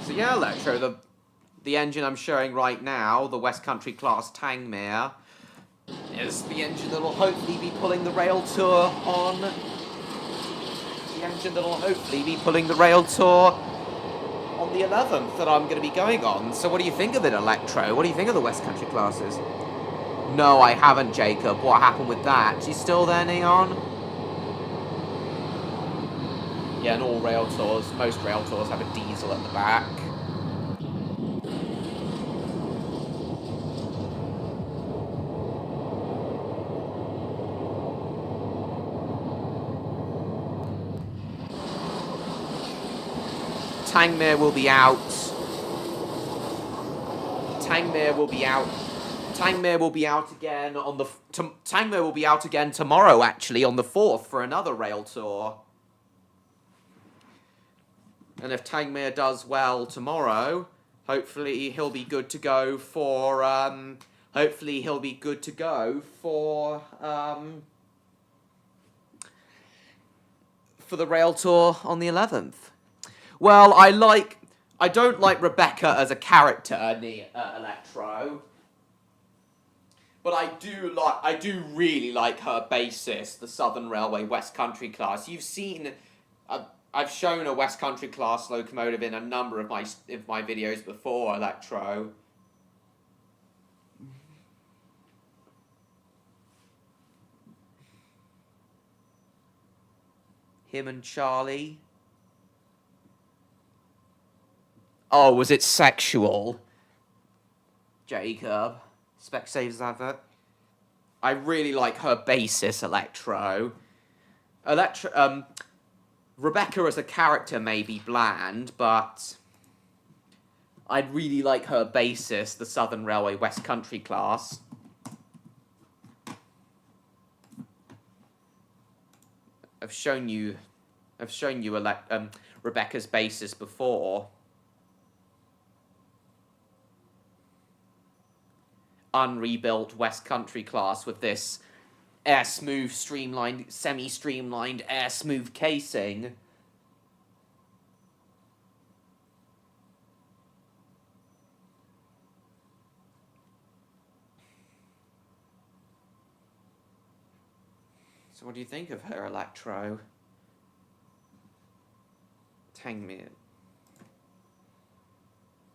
So yeah, Electro, the engine I'm showing right now, the West Country class Tangmere, is the engine that will hopefully be pulling the rail tour on. The engine that will hopefully be pulling the rail tour on the 11th that I'm going to be going on. So what do you think of it, Electro? What do you think of the West Country classes? No, I haven't, Jacob. What happened with that? You still there, Neon? Yeah, and all rail tours, most rail tours have a diesel at the back. Tangmere will be out. Tangmere will be out. Tangmere will be out again on the... Tangmere will be out again tomorrow, actually, on the 4th for another rail tour. And if Tangmere does well tomorrow, hopefully he'll be good to go for... hopefully he'll be good to go for the rail tour on the 11th. Well, I don't like Rebecca as a character, Electro. But I do really like her basis, the Southern Railway West Country class. You've seen, I've shown a West Country class locomotive in a number of my videos before, Electro. Him and Charlie. Oh, was it sexual? Jacob. Specsavers advert. I really like her basis, Electro. Rebecca as a character may be bland, but I'd really like her basis, the Southern Railway West Country class. I've shown you Rebecca's basis before. Unrebuilt West Country class with this air smooth, streamlined, semi-streamlined air smooth casing. So what do you think of her, Electro? Tang me.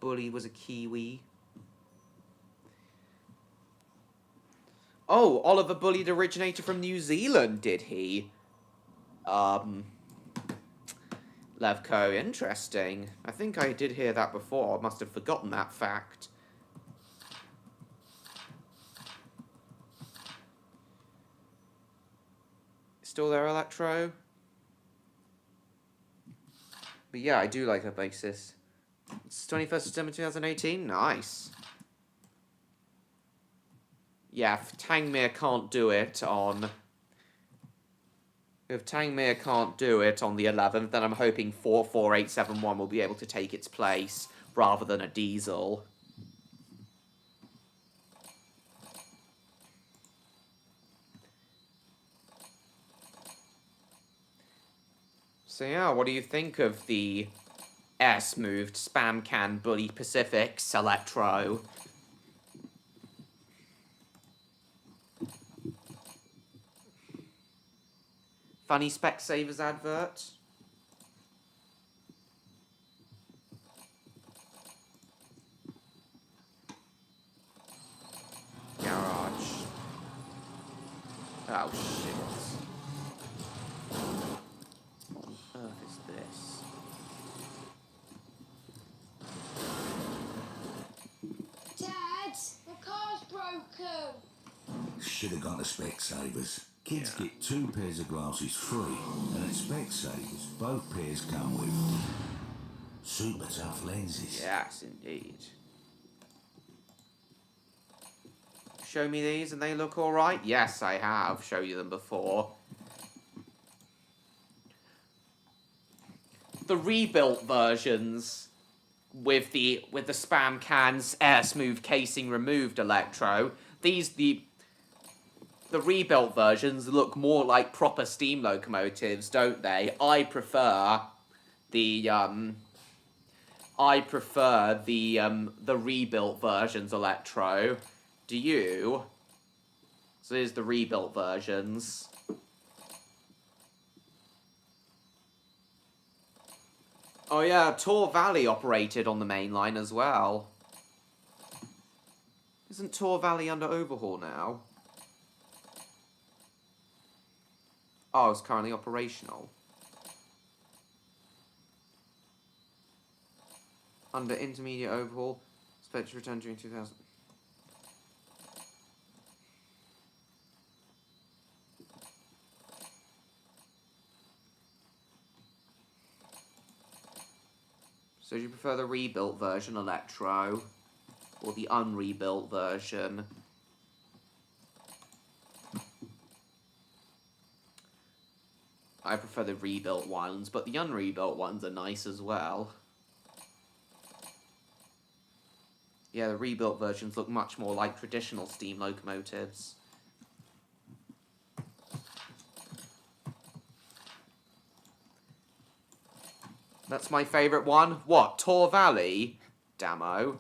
Bully was a Kiwi. Oh, Oliver Bullied originated from New Zealand, did he? Levco, interesting. I think I did hear that before. I must have forgotten that fact. Still there, Electro? But yeah, I do like her basis. It's 21st December 2018? Nice. Yeah, if Tangmere can't do it on... If Tangmere can't do it on the 11th, then I'm hoping 44871 will be able to take its place, rather than a diesel. So yeah, what do you think of the air-smoothed spam can Bully Pacifics, Electro? Funny Specsavers advert? Garage. Oh shit. What on earth is this? Dad, the car's broken. Should have gone to Specsavers. Kids get 2 pairs of glasses free, and at Specsavers, both pairs come with super tough lenses. Yes, indeed. Show me these and they look alright? Yes, I have shown you them before. The rebuilt versions with the spam cans air smooth casing removed, Electro. The rebuilt versions look more like proper steam locomotives, don't they? I prefer the rebuilt versions, Electro. Do you? So here's the rebuilt versions. Oh yeah, Tor Valley operated on the main line as well. Isn't Tor Valley under overhaul now? Oh, it's currently operational. Under intermediate overhaul, expected to return during 2000. So do you prefer the rebuilt version, Electro, or the unrebuilt version? I prefer the rebuilt ones, but the unrebuilt ones are nice as well. Yeah, the rebuilt versions look much more like traditional steam locomotives. That's my favourite one. What, Tor Valley? Damo.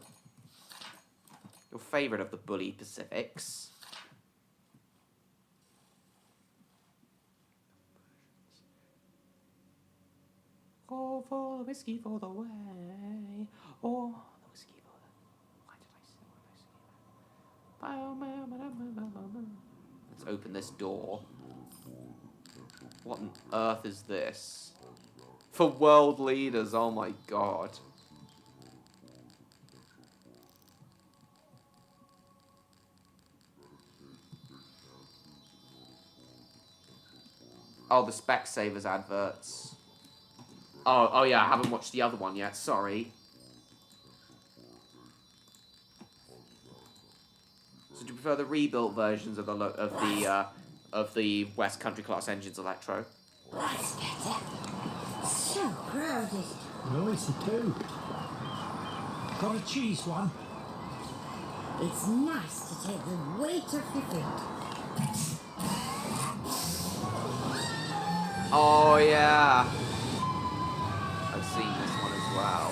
Your favourite of the Bully Pacifics. Oh, for the whiskey for the way. Oh, the whiskey for the... Why did I say whiskey? Let's open this door. What on earth is this? For world leaders, oh my god. Oh, the Specsavers adverts. Oh yeah, I haven't watched the other one yet, sorry. So do you prefer the rebuilt versions of the West Country class engines, Electro? That's better. So crowded. Noisy too. Got a cheese one? It's nice to take the weight off your feet. Oh yeah. I've seen this one as well.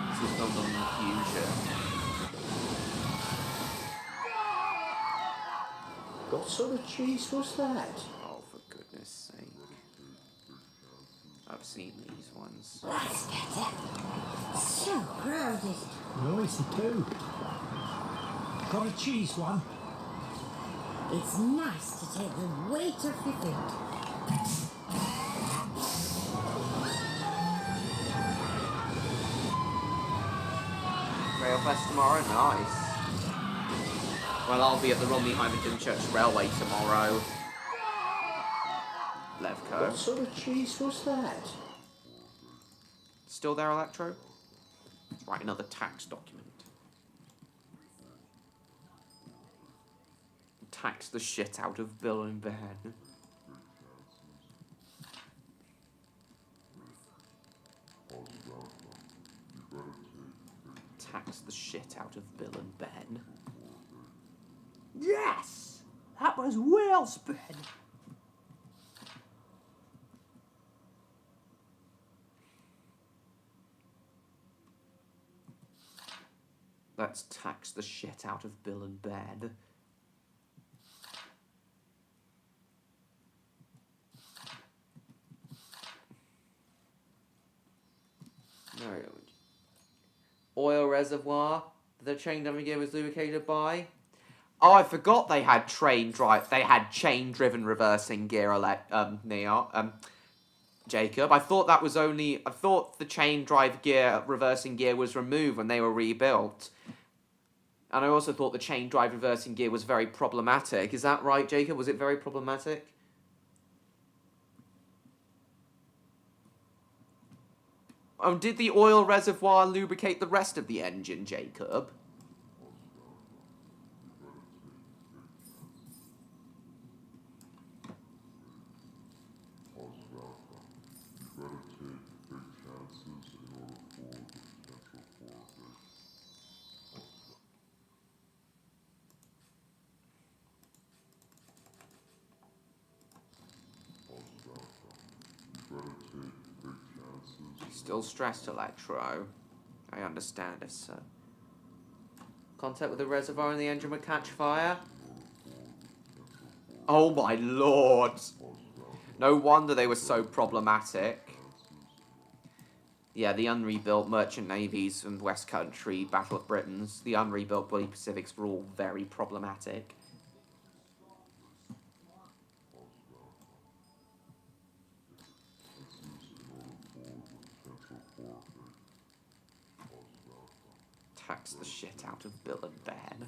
This was filmed on Fusion. What sort of cheese was that? Oh, for goodness sake. I've seen these ones. That's better. So crowded. Noisy too. Got a cheese one? It's nice to take the weight off your feet. Railfest tomorrow? Nice. Well, I'll be at the Romney Hymington Church Railway tomorrow. Levco. What sort of cheese was that? Still there, Electro? Let's write another tax document. Tax the shit out of Bill and Ben. Tax the shit out of Bill and Ben. Yes! That was well spent. Let's tax the shit out of Bill and Ben. No. Oil reservoir the chain driving gear was lubricated by. Oh, I forgot they had chain driven reversing gear. Jacob, I thought the chain drive gear reversing gear was removed when they were rebuilt. And I also thought the chain drive reversing gear was very problematic. Is that right, Jacob? Was it very problematic? Oh, did the oil reservoir lubricate the rest of the engine, Jacob? Still stressed, Electro. I understand if so. Contact with the reservoir and the engine would catch fire? Oh my lord! No wonder they were so problematic. Yeah, the unrebuilt merchant navies and West Country Battle of Britons, the unrebuilt Bloody Pacifics were all very problematic. Tax the shit out of Bill and Ben.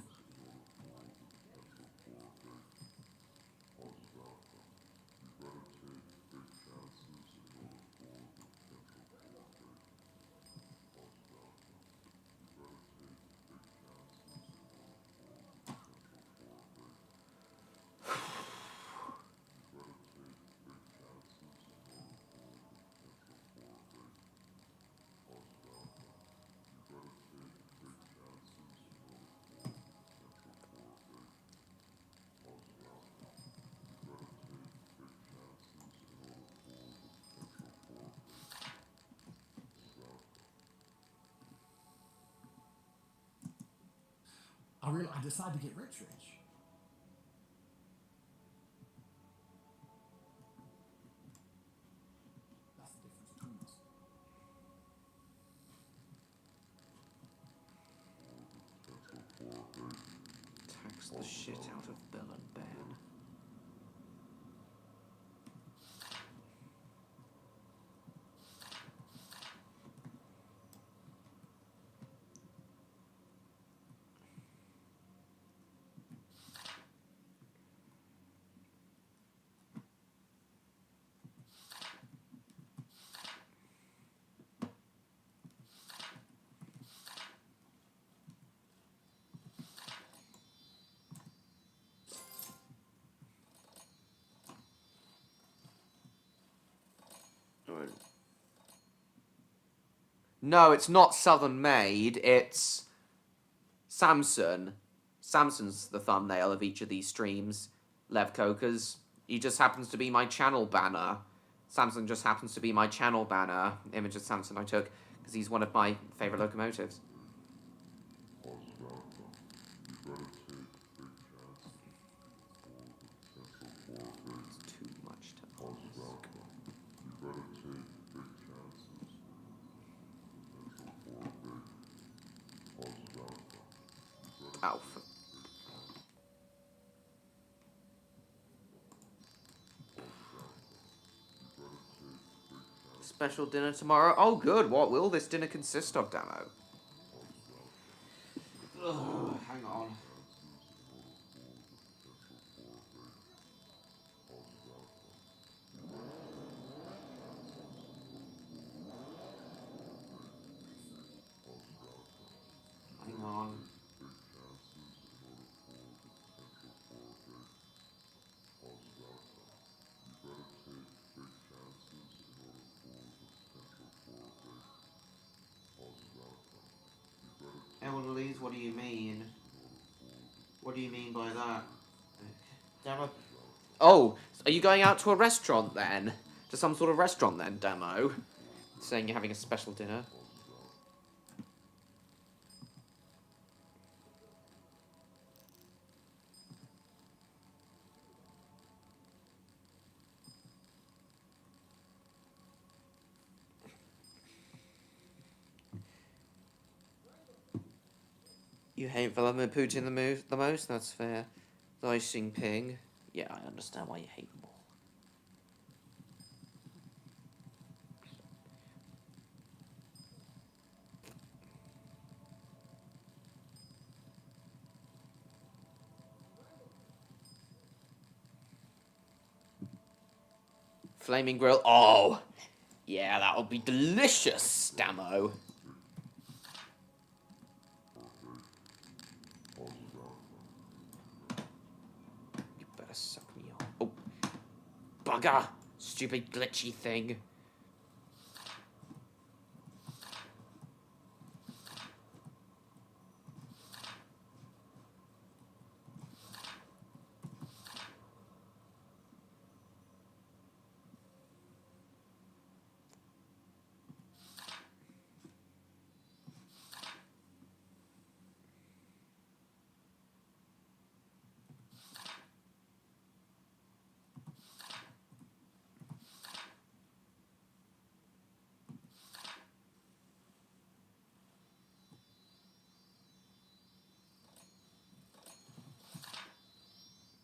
I decided to get rich. That's the difference between us. Tax the shit out of Bill and Ben. No, it's not Southern Made. It's Samson. Samson's the thumbnail of each of these streams. Lev Cokers. He just happens to be my channel banner. Samson just happens to be my channel banner. Image of Samson I took because he's one of my favourite locomotives. It's too much to ask. Alpha. Special dinner tomorrow. Oh, good. What will this dinner consist of, Damo? Ugh, hang on. Hang on. Elderlies, what do you mean? What do you mean by that? Demo? Oh, are you going out to a restaurant then? To some sort of restaurant then, Demo? Saying you're having a special dinner? You hate Vladimir Putin the most? That's fair. Xi Jinping? Yeah, I understand why you hate them all. Flaming grill. Oh! Yeah, that would be delicious, Damo. You better suck me off. Oh. Bugger! Stupid glitchy thing.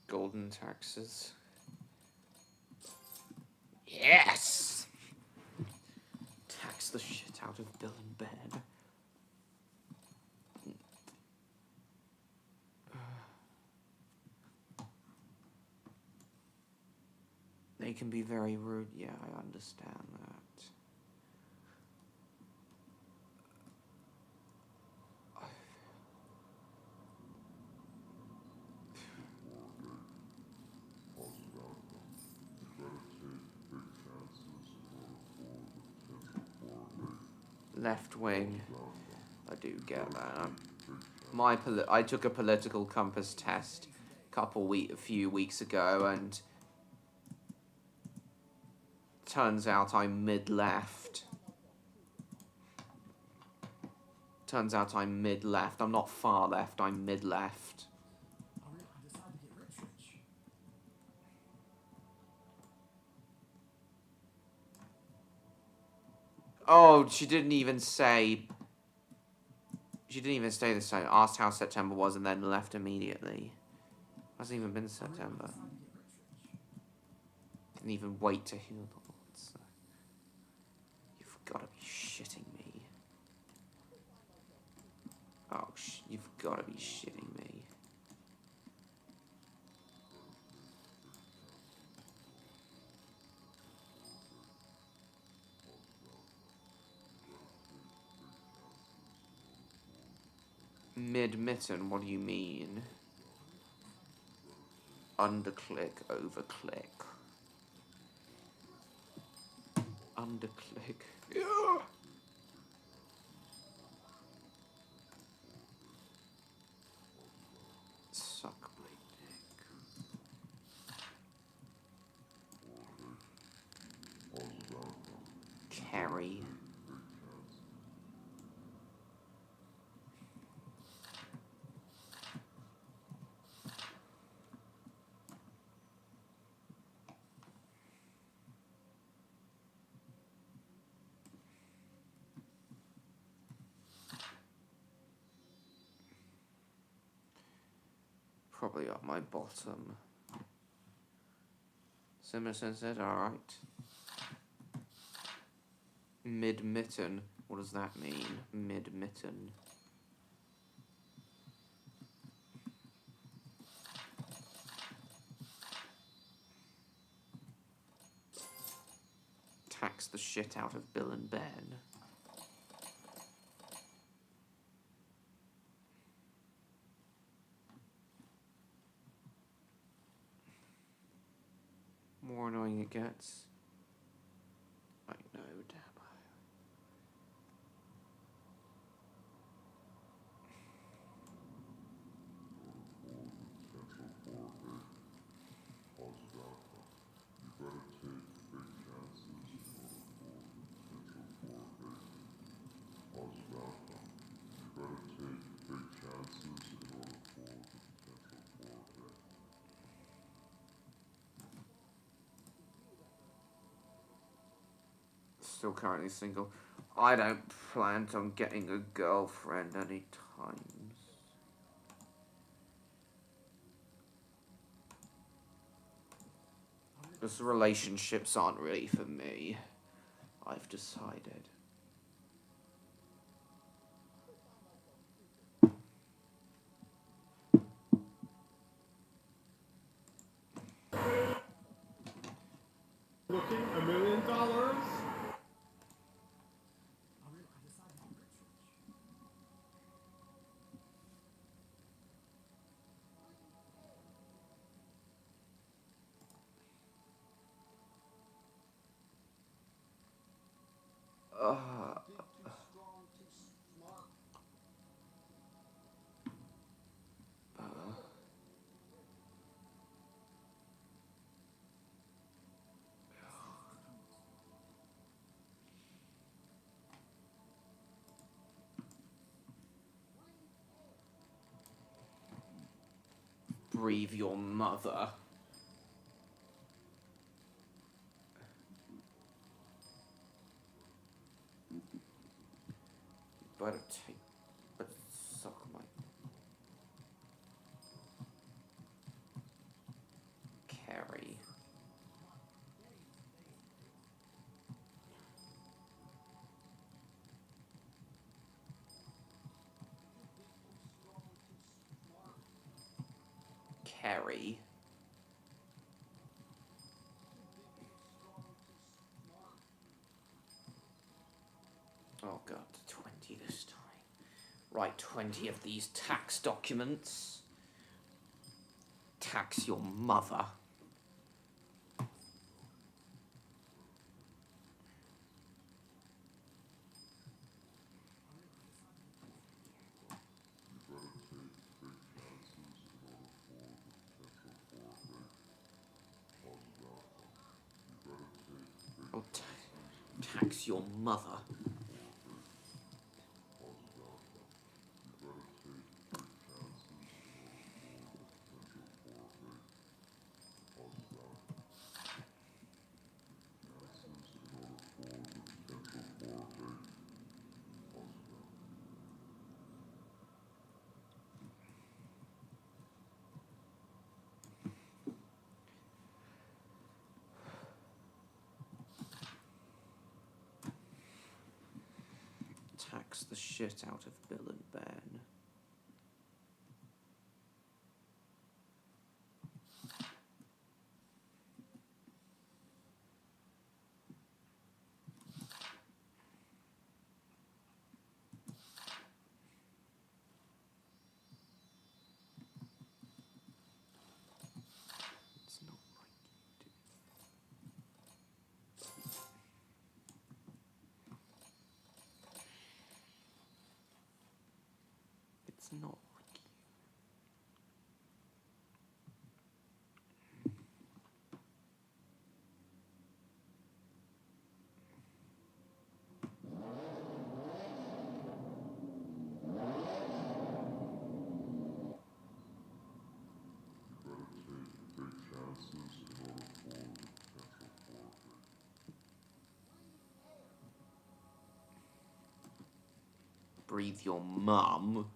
Golden taxes. Yes! Tax the shit out of Bill in bed. They can be very rude. Yeah, I understand that. Left wing. I do get that. I took a political compass test a few weeks ago, and turns out I'm mid-left. Turns out I'm mid-left. I'm not far left, I'm mid-left. Oh, she didn't even say... She didn't even say this time. Asked how September was and then left immediately. Hasn't even been September. Didn't even wait to hear the words. You've got to be shitting me. Oh, you've got to be shitting me. Mid-mitten, what do you mean? Underclick, overclick. underclick. Yeah. Suck my dick. Carry. Probably up my bottom. Simerson said, alright. Mid-mitten. What does that mean? Mid-mitten. Tax the shit out of Bill and Ben. More annoying it gets. I know, damn. Still currently single. I don't plan on getting a girlfriend anytime. Because relationships aren't really for me. I've decided. Looking $1 million? Breathe your mother. Better take, but suck my carry. Carry. Oh god, 20 this time. Write 20 of these tax documents. Tax your mother. Oh, tax your mother. Tax the shit out of Bill and Ben. It's not like you do. That's not like you. Breathe your mum.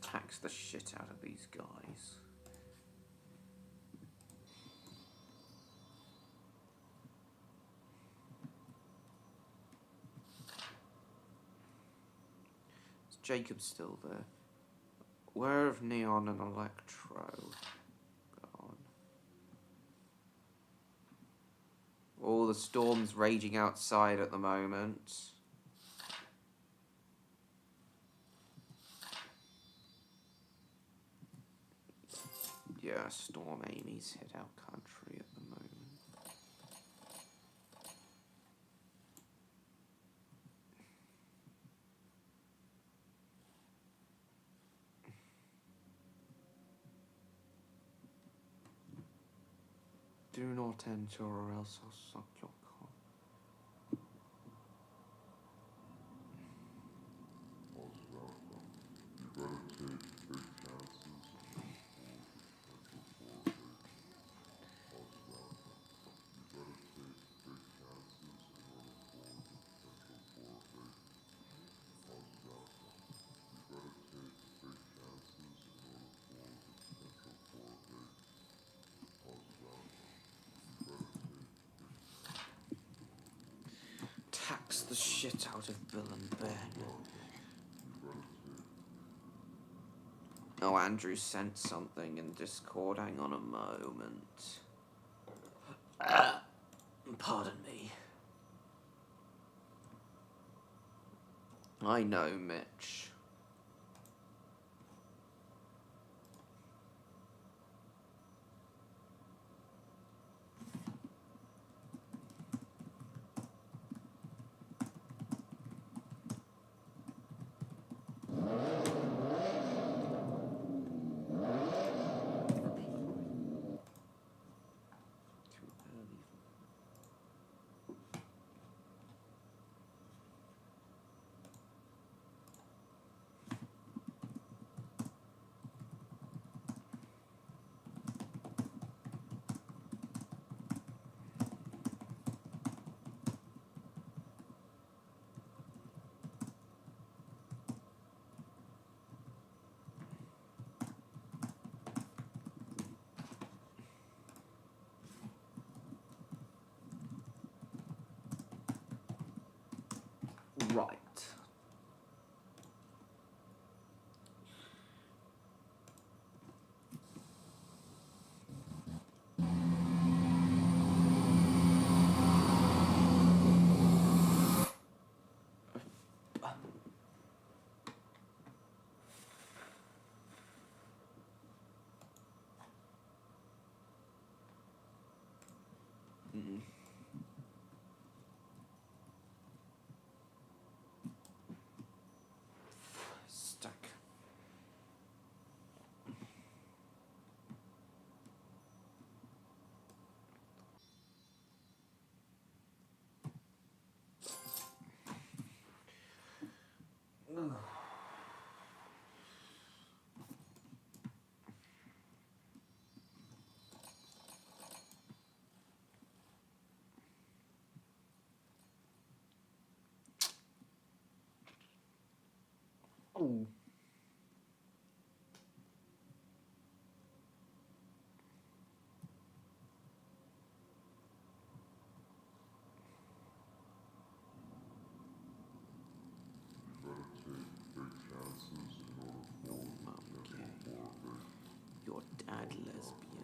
Tax the shit out of these guys. Is Jacob still there? Where have Neon and Electro gone? Oh, the storm's raging outside at the moment. Yeah, Storm Amy's hit our country at the moment. Do not enter or else I'll suck your cock. Tax the shit out of Bill and Ben. Oh, Andrew sent something in Discord. Hang on a moment. Pardon me. I know, Mitch. Right. Stuck. Oh. Your mum gay. Your dad lesbian.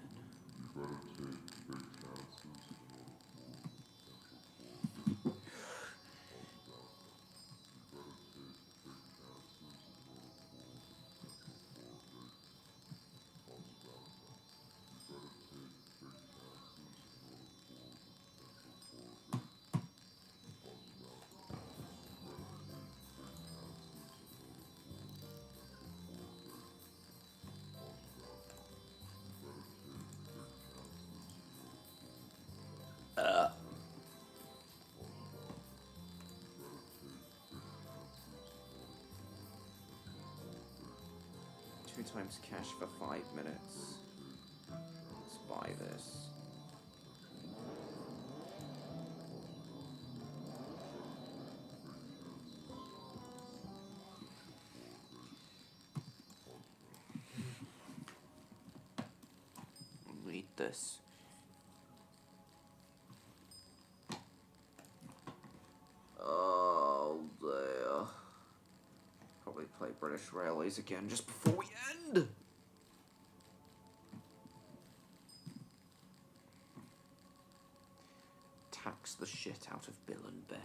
2 times cash for 5 minutes. Let's buy this. Read this. Oh dear. Probably play British Railways again just before we end. Tax the shit out of Bill and Ben.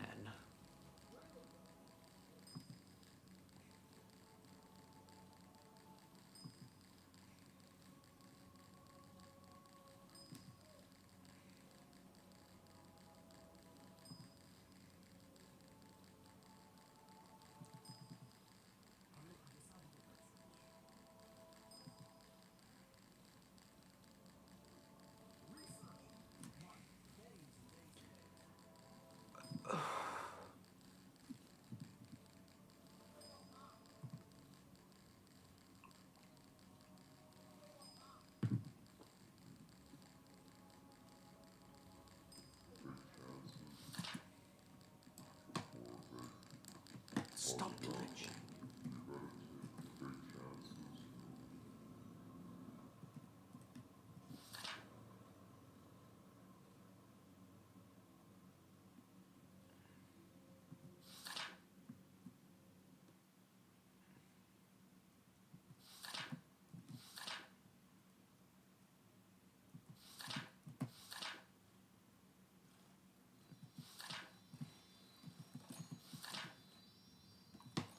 Stop glitching.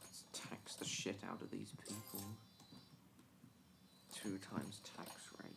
Let's tax the shit out of these people. 2 times tax rate.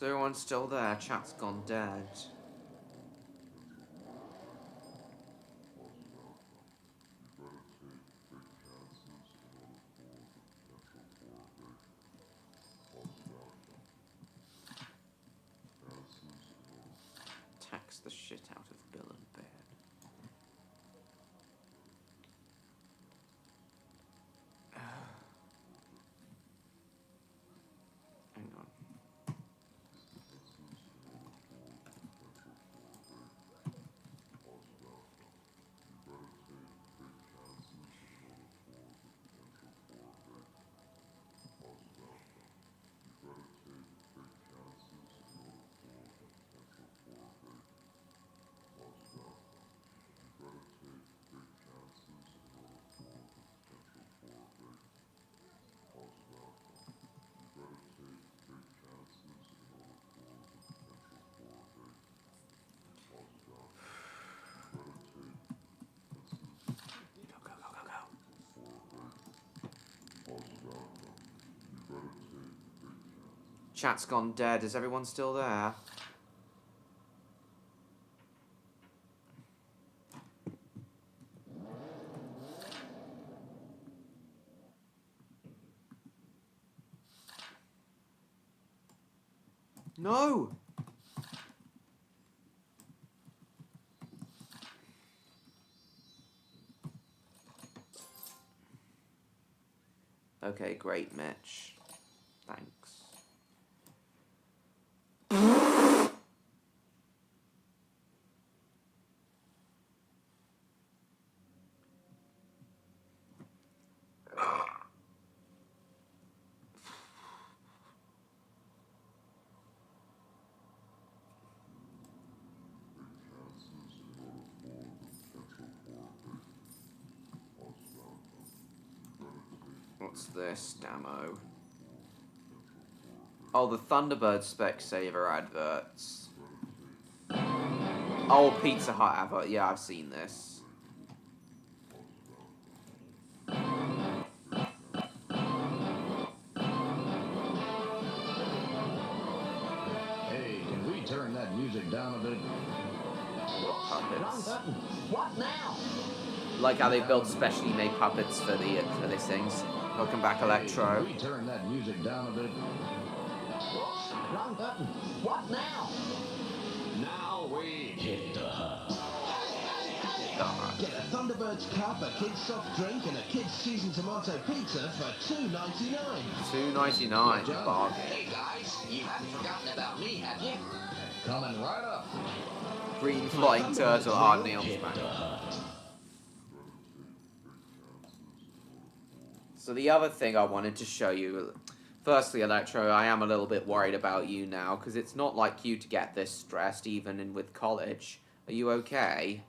Is everyone still there? Chat's gone dead. Tax the shit out of Bill and Ben. Hang on. Chat's gone dead. Is everyone still there? No! Okay, great, Mitch. Thanks. What's this demo? Oh, the Thunderbird Specsavers adverts. Oh, Pizza Hut advert. Yeah, I've seen this. Hey, can we turn that music down a bit? Puppets. What now? Like how they built specially made puppets for these things. Welcome back, Electro. Can we turn that music down a bit? Wrong button. What now? Now we hit the hut. Get a Thunderbird's cup, a kid's soft drink, and a kid's seasoned tomato pizza for $2.99. $2.99 bargain. Hey guys, you haven't forgotten about me, have you? Coming right up. Green flying turtle on Neon's Hit back. the hut. So the other thing I wanted to show you, firstly, Electro, I am a little bit worried about you now, because it's not like you to get this stressed, even with college. Are you okay?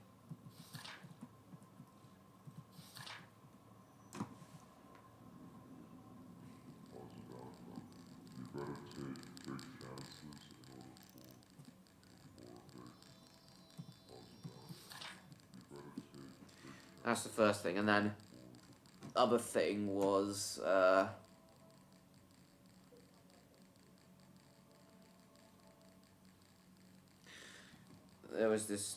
That's the first thing, and then other thing was there was this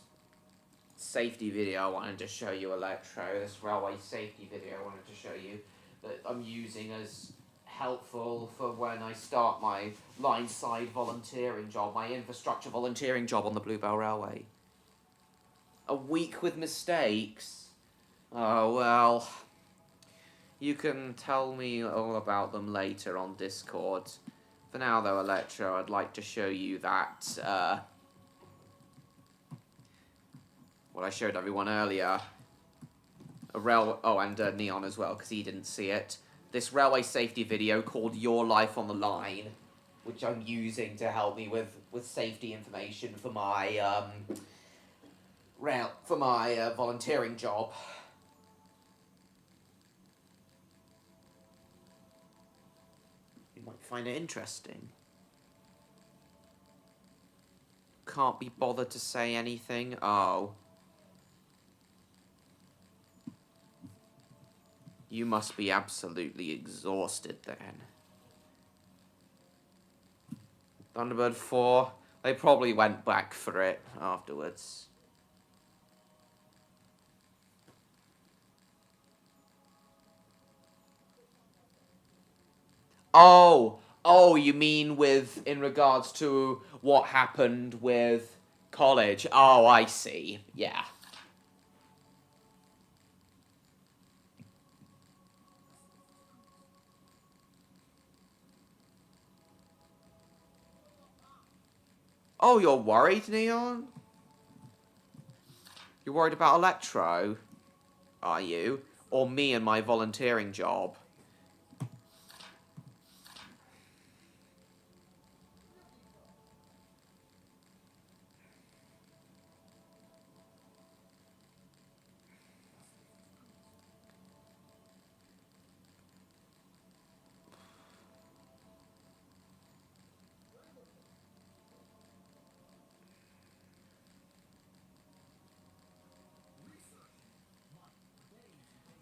safety video I wanted to show you, Electro. This railway safety video I wanted to show you that I'm using as helpful for when I start my line side volunteering job, my infrastructure volunteering job on the Bluebell Railway. A week with mistakes. Oh, well, you can tell me all about them later on Discord. For now, though, Electro, I'd like to show you that, what I showed everyone earlier. And Neon as well, because he didn't see it. This railway safety video called Your Life on the Line, which I'm using to help me with safety information for my, volunteering job. You might find it interesting. Can't be bothered to say anything? Oh. You must be absolutely exhausted then. Thunderbird 4, they probably went back for it afterwards. Oh, you mean in regards to what happened with college? Oh, I see. Yeah. Oh, you're worried, Neon? You're worried about Electro? Are you? Or me and my volunteering job?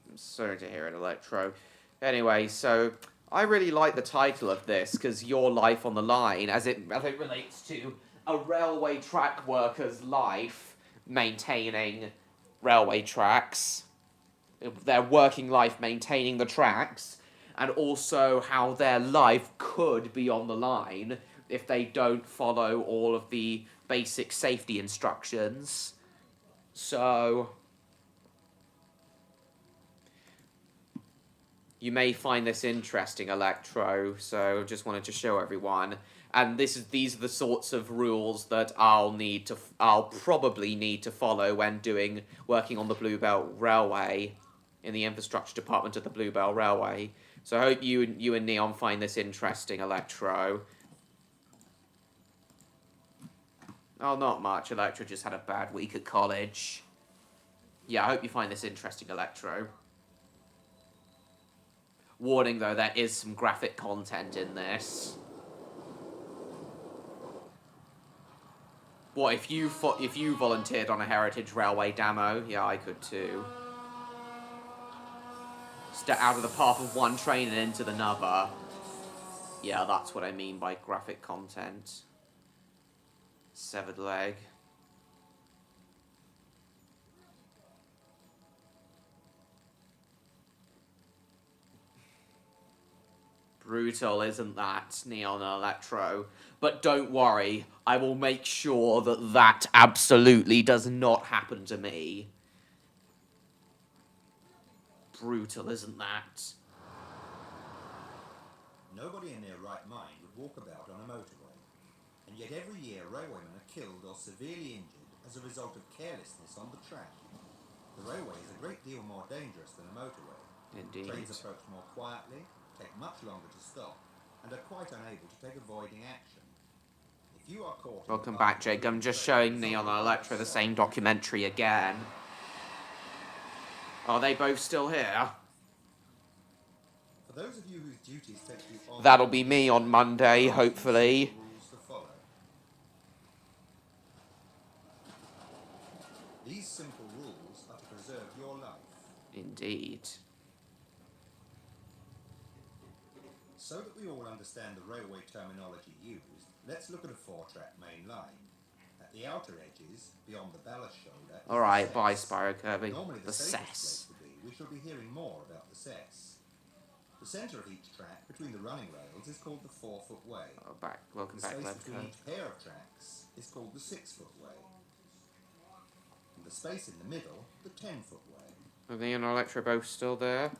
I'm sorry to hear it, Electro. Anyway, so I really like the title of this because Your Life on the Line, as it relates to a railway track worker's life maintaining railway tracks, their working life maintaining the tracks, and also how their life could be on the line if they don't follow all of the basic safety instructions. So you may find this interesting, Electro, so just wanted to show everyone. And these are the sorts of rules that I'll probably need to follow when working on the Bluebell Railway, in the infrastructure department of the Bluebell Railway. So I hope you and Neon find this interesting, Electro. Oh, not much. Electro just had a bad week at college. Yeah, I hope you find this interesting, Electro. Warning though, there is some graphic content in this. What, if you volunteered on a Heritage Railway demo? Yeah, I could too. Step out of the path of one train and into another. Yeah, that's what I mean by graphic content. Severed leg. Brutal, isn't that, Neon Electro? But don't worry, I will make sure that that absolutely does not happen to me. Brutal, isn't that? Nobody in their right mind would walk about on a motorway. And yet every year railwaymen are killed or severely injured as a result of carelessness on the track. The railway is a great deal more dangerous than a motorway. Indeed. Trains approach more quietly, take much longer to stop, and are quite unable to take avoiding action. If you are caught... Welcome back, Jake. I'm just showing Neon Electra the same documentary again. Are they both still here? For those of you whose duties take you on... That'll be me on Monday, hopefully. Rules to follow. These simple rules are to preserve your life. Indeed. So that we all understand the railway terminology used, let's look at a 4-track main line. At the outer edges, beyond the ballast shoulder... Alright, bye, Spyro Kirby. Normally The safest cess. place to be, we shall be hearing more about the cess. The centre of each track between the running rails is called the 4-foot way. Oh, welcome The back, space Lab between Kirby. each pair of tracks is called the 6-foot way. And the space in the middle, the 10-foot way. Are Neon Electra both still there?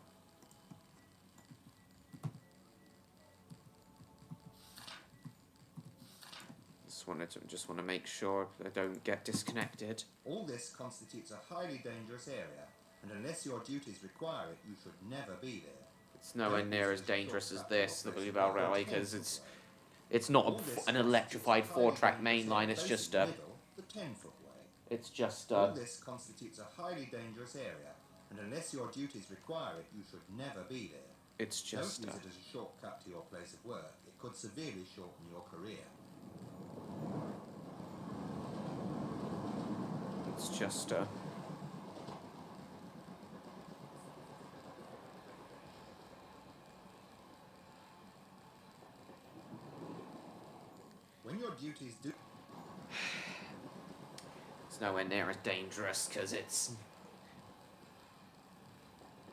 Just want to make sure I don't get disconnected. All this constitutes a highly dangerous area, and unless your duties require it, you should never be there. It's nowhere near as dangerous as this, the Blue Bell Railway, because it's not an electrified 4-track main line. It's just a. The 10-foot way. It's just All a. this constitutes a highly dangerous area, and unless your duties require it, you should never be there. It's just Don't a. use it as a shortcut to your place of work. It could severely shorten your career. It's just a. When your duties do... It's nowhere near as dangerous because it's.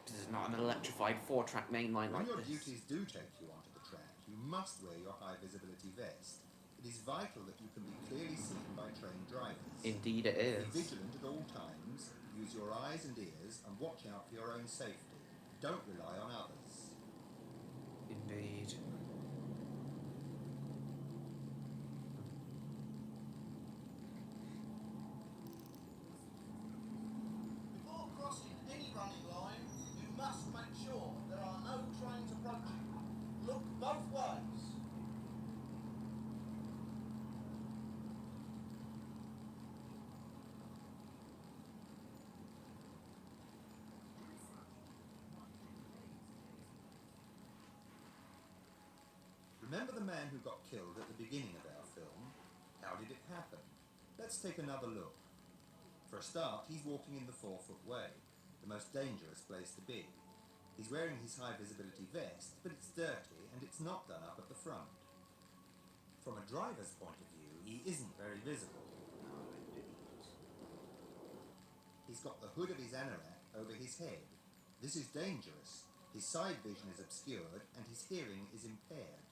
This is not an electrified 4-track main line When like your this. duties do take you onto the track, you must wear your high visibility vest. It is vital that you can be clearly seen by trained drivers. Indeed it is. Be vigilant at all times, use your eyes and ears, and watch out for your own safety. Don't rely on others. Indeed. Before crossing any running line, you must make sure there are no trains approaching. Look both ways. Remember the man who got killed at the beginning of our film? How did it happen? Let's take another look. For a start, he's walking in the 4-foot way, the most dangerous place to be. He's wearing his high visibility vest, but it's dirty and it's not done up at the front. From a driver's point of view, he isn't very visible. He's got the hood of his anorak over his head. This is dangerous. His side vision is obscured and his hearing is impaired.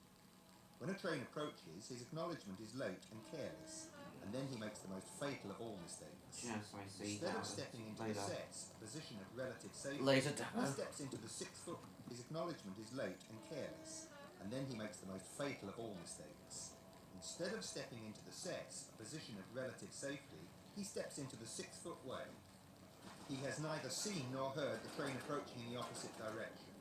When a train approaches, his acknowledgement is late and careless, and then he makes the most fatal of all mistakes. Yes, I see. Instead of stepping into the Later. sets, a position of relative safety, Later, he Dapper. steps into the 6-foot. His acknowledgement is late and careless, and then he makes the most fatal of all mistakes. Instead of stepping into the sets, a position of relative safety, he steps into the 6-foot way. He has neither seen nor heard the train approaching in the opposite direction.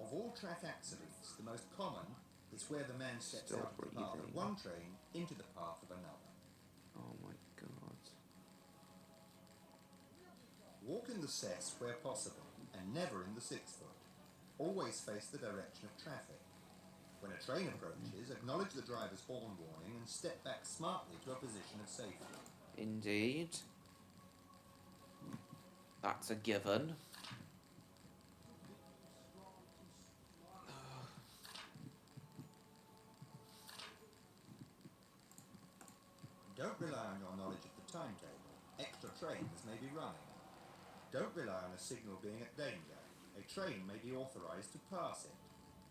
Of all track accidents, the most common is where the man steps Still out of the path of breathing. one train into the path of another. Oh my god. Walk in the cess where possible, and never in the 6-foot. Always face the direction of traffic. When a train approaches, acknowledge the driver's horn warning and step back smartly to a position of safety. Indeed. That's a given. Don't rely on your knowledge of the timetable. Extra trains may be running. Don't rely on a signal being at danger. A train may be authorised to pass it.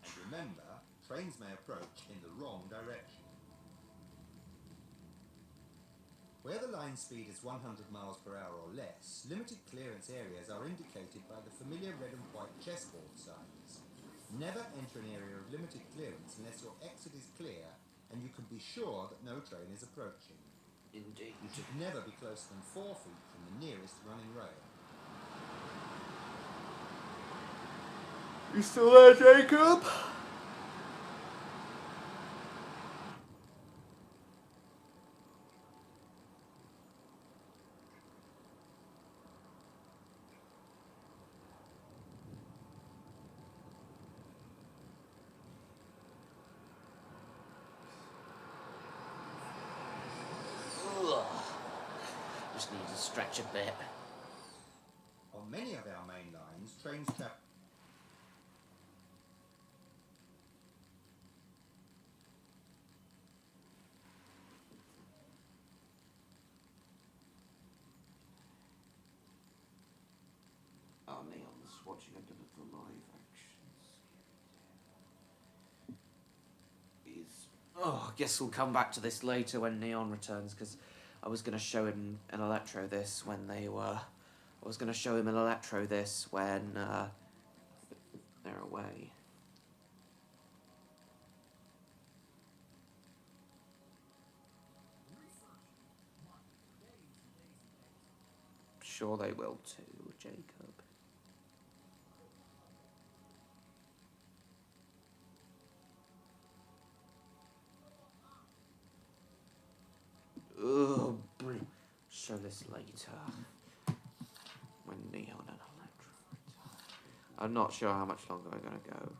And remember, trains may approach in the wrong direction. Where the line speed is 100 miles per hour or less, limited clearance areas are indicated by the familiar red and white chessboard signs. Never enter an area of limited clearance unless your exit is clear and you can be sure that no train is approaching. Indeed. You should never be closer than 4 feet from the nearest running rail. You still there, Jacob? Just need to stretch a bit. On many of our main lines, trains travel. Oh, Neon's watching a bit of the live actions. I guess we'll come back to this later when Neon returns, because I was going to show him an Electro this when they were... I was going to show him an Electro this when they're away. Sure they will too, Jacob. Ugh, show this later. When Neon and Electro return. I'm not sure how much longer we're gonna go.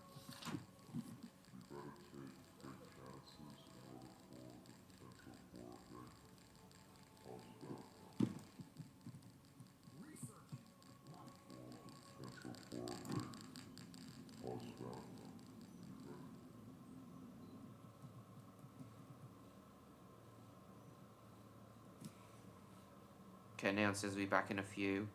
Okay, Neon says we'll be back in a few.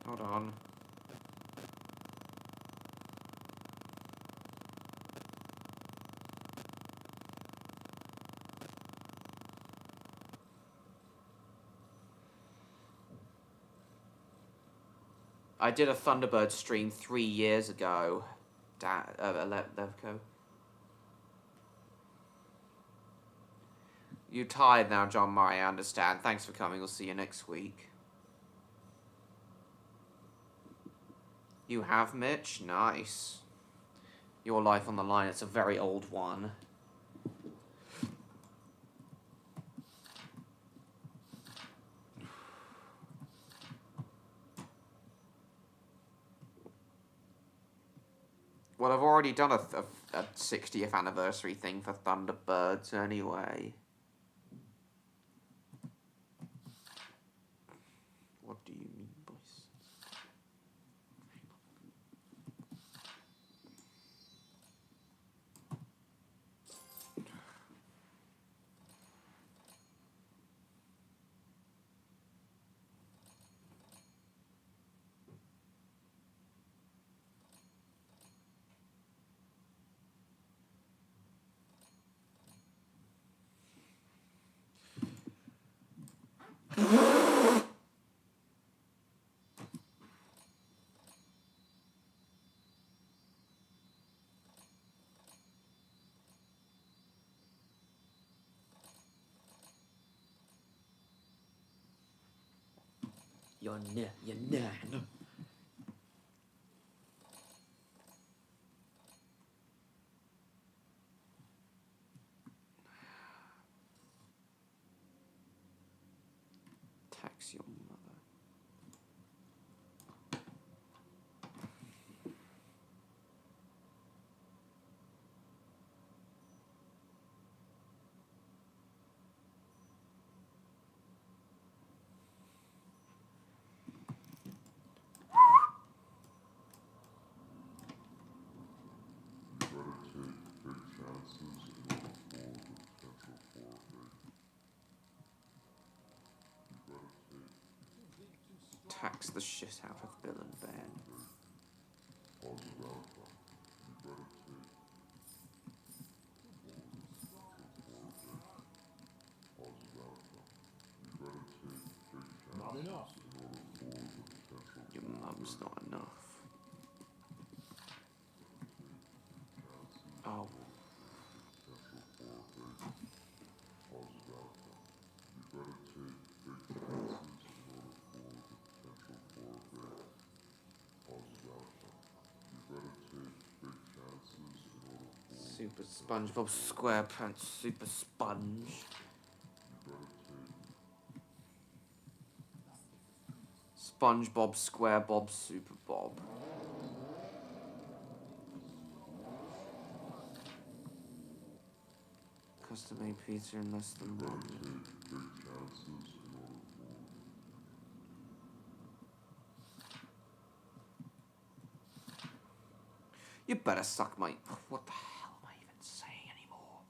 Hold on. I did a Thunderbird stream 3 years ago, Levco. You're tired now, John Murray, I understand. Thanks for coming, we'll see you next week. You have, Mitch? Nice. Your life on the line, it's a very old one. Well, I've already done a 60th anniversary thing for Thunderbirds anyway. What do you mean, boys? You're nan. Tax your mother. Tax the shit out of Bill and Ben. Not enough. Your mum's not enough. Oh. Super SpongeBob SquarePants Super Sponge. SpongeBob SquareBob Super Bob. Custom made pizza in less than 1 minute. You better suck my... What the hell am I even saying anymore?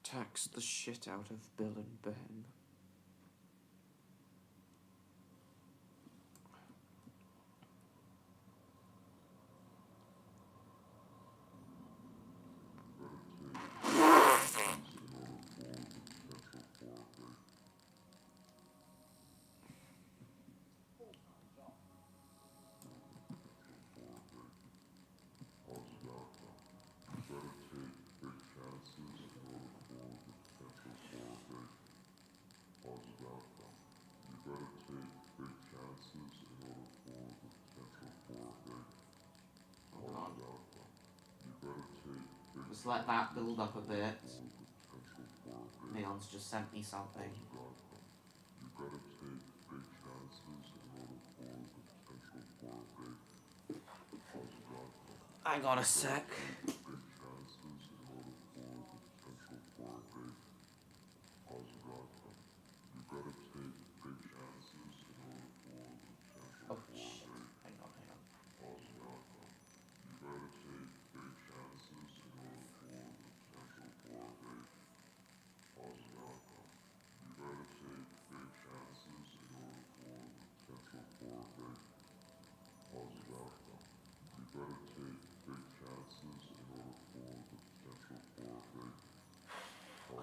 Tax the shit out of Bill and Ben. Just let that build up a bit. Neon's just sent me something. Hang on a sec. Oh shit. Hang on.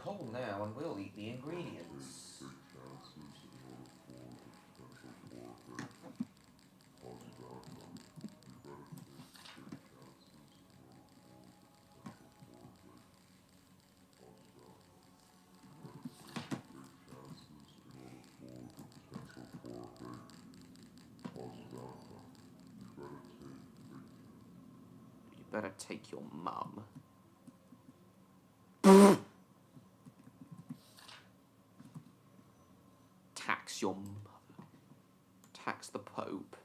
Cold now, and we'll eat the ingredients. You better take your mum. Tax your mother. Tax the Pope.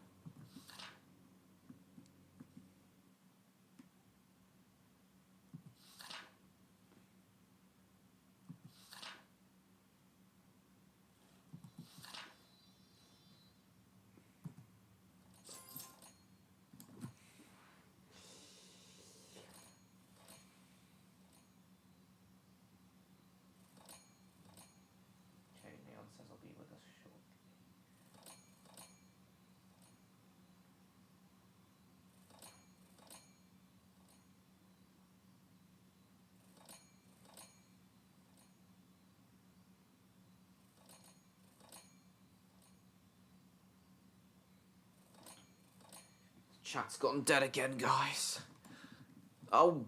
Okay, Neon says I'll be with us shortly. Chat's gone dead again, guys. Oh.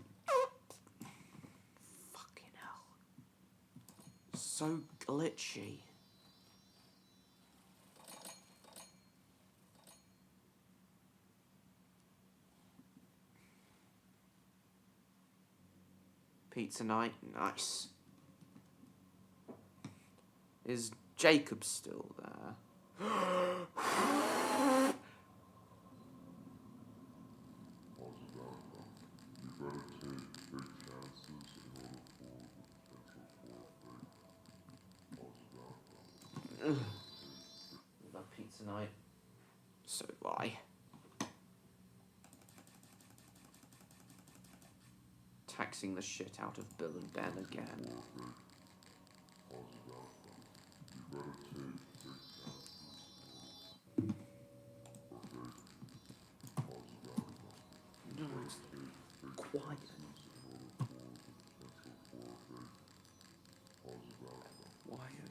Fucking hell. So glitchy. Pizza night, nice. Is Jacob still there? Love pizza night. So do I. Taxing the shit out of Bill and Ben again. No, it's quiet. Why are you?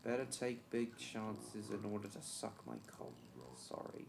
Better take big chances in order to suck my cock. Sorry.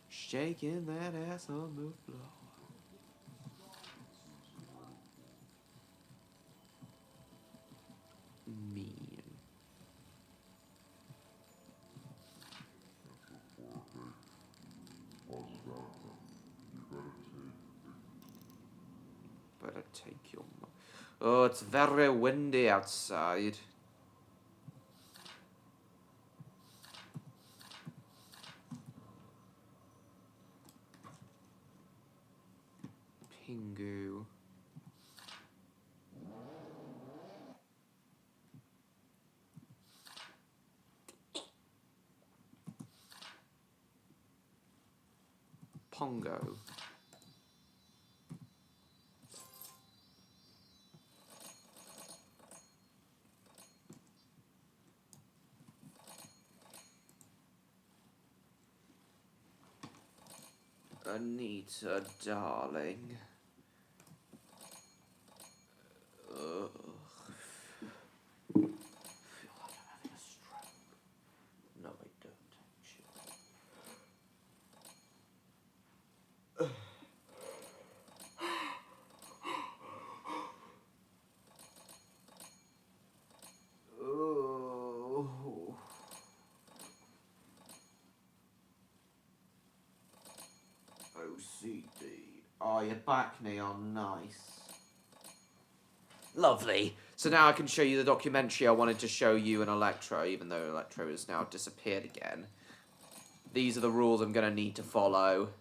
Shaking that ass on the floor. Mean. Better take your. Oh, it's very windy outside. Pingu. Pongo. Anita, darling. Ugh. I feel like I'm having a stroke. No, I don't, actually. Oh. OCD. Oh, you're back, Neon. Nice. Lovely. So now I can show you the documentary I wanted to show you and Electro, even though Electro has now disappeared again. These are the rules I'm going to need to follow.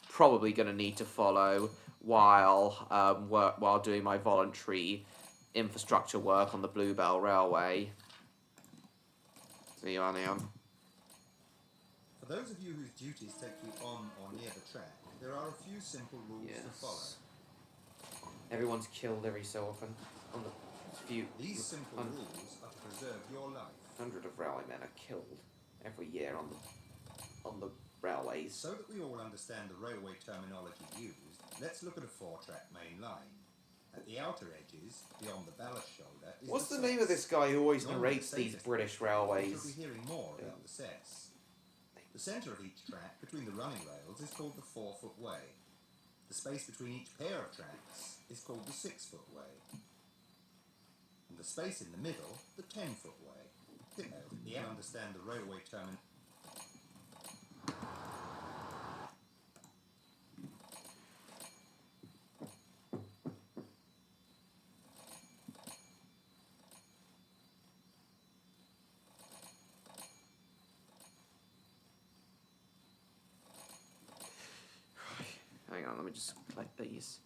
Probably going to need to follow while doing my voluntary infrastructure work on the Bluebell Railway. See you, Neon. For those of you whose duties take you on or near the track, there are a few simple rules to follow. Everyone's killed every so often. On the few. These simple rules are to preserve your life. Hundreds of railwaymen are killed every year on the railways. So that we all understand the railway terminology used, let's look at a 4-track main line. At the outer edges, beyond the ballast shoulder, is What's the cess. name of this guy who always Normally narrates the these safest British way. railways? You'll be hearing more about the cess. The centre of each track between the running rails is called the 4-foot way. The space between each pair of tracks is called the 6-foot way. And the space in the middle, the 10-foot way. You understand the railway terminology. Hang on, let me just click these.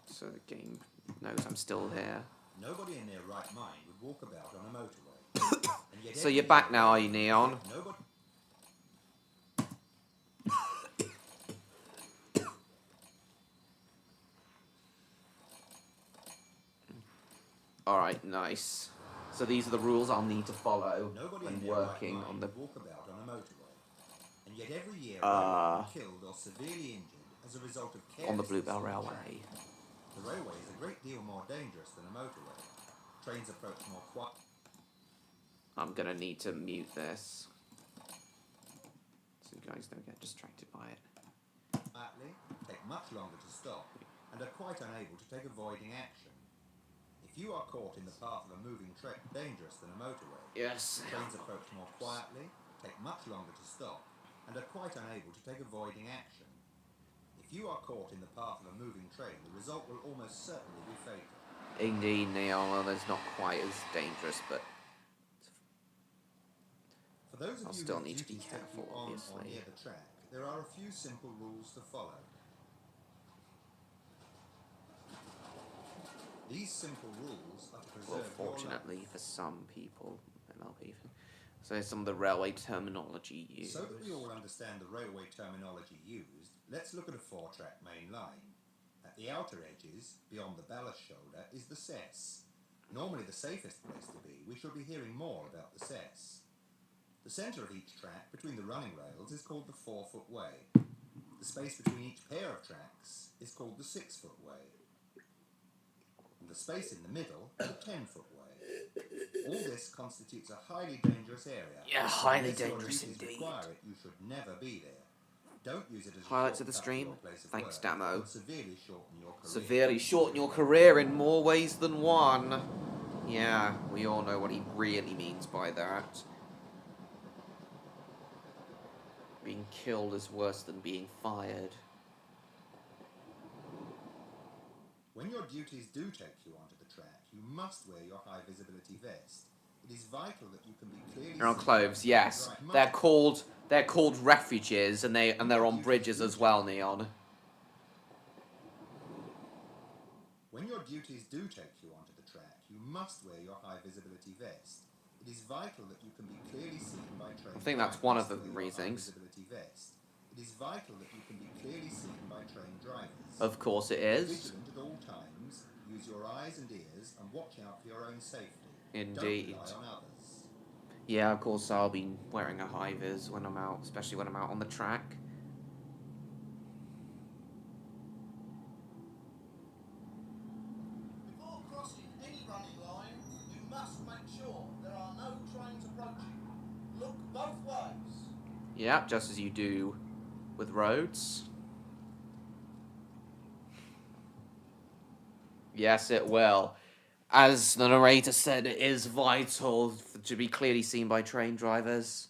So the game knows I'm still there. Nobody in their right mind would walk about on a motorway. And yet So every you're back year now, are you, railway Neon? built, Nobody... Alright, nice. So these are the rules I'll need to follow Nobody when in their right working mind on the... would walk about on a motorway. And yet every year railway are killed or severely injured as a result of carelessness on the Bluebell on the Railway. track. The railway is a great deal more dangerous than a motorway. Trains approach more quiet. I'm gonna need to mute this, so you guys don't get distracted by it. Quietly, take much longer to stop, and are quite unable to take avoiding action. If you are caught in the path of a moving train, dangerous than a motorway. Yes. Trains approach more quietly, take much longer to stop, and are quite unable to take avoiding action. If you are caught in the path of a moving train, the result will almost certainly be fatal. Indeed, Neon. Well, it's not quite as dangerous, but For those of I'll you still whose need to be duties take careful, you on or obviously. near the track, there are a few simple rules to follow. These simple rules are to well, preserve your fortunately life. for some people, MLP. So some of the railway terminology used. So that we all understand the railway terminology used, let's look at a four-track main line. At the outer edges, beyond the ballast shoulder, is the cess. Normally the safest place to be, we shall be hearing more about the cess. The centre of each track, between the running rails, is called the 4-foot way. The space between each pair of tracks is called the 6-foot way. And the space in the middle, the 10-foot way. All this constitutes a highly dangerous area. Yeah, highly Unless your dangerous duties indeed. require it, you should never be there. Don't use it as a Highlights of the shortcut to stream. your place of Thanks, work. Damo. It will severely shorten your career. Severely shorten your career in more ways than one. Yeah, we all know what he really means by that. Being killed is worse than being fired. When your duties do take you onto the track, you must wear your high visibility vest. It is vital that you can be clearly They're on seen clothes, by yes. drive. They're called refuges, and they're on bridges as well, Neon. When your duties do take you onto the track, you must wear your high visibility vest. It is vital that you can be clearly seen by train I think that's drivers. one of the Wear your high reasons. visibility vest. It is vital that you can be clearly seen by train drivers. Of course it Be is. vigilant at all times. Use your eyes and ears and watch out for your own safety. Indeed. Don't rely on others. Yeah, of course I'll be wearing a high vis when I'm out, especially when I'm out on the track. Before crossing any running line, you must make sure there are no trains approaching. Look both ways. Yeah, just as you do with roads. Yes, it will. As the narrator said, it is vital to be clearly seen by train drivers.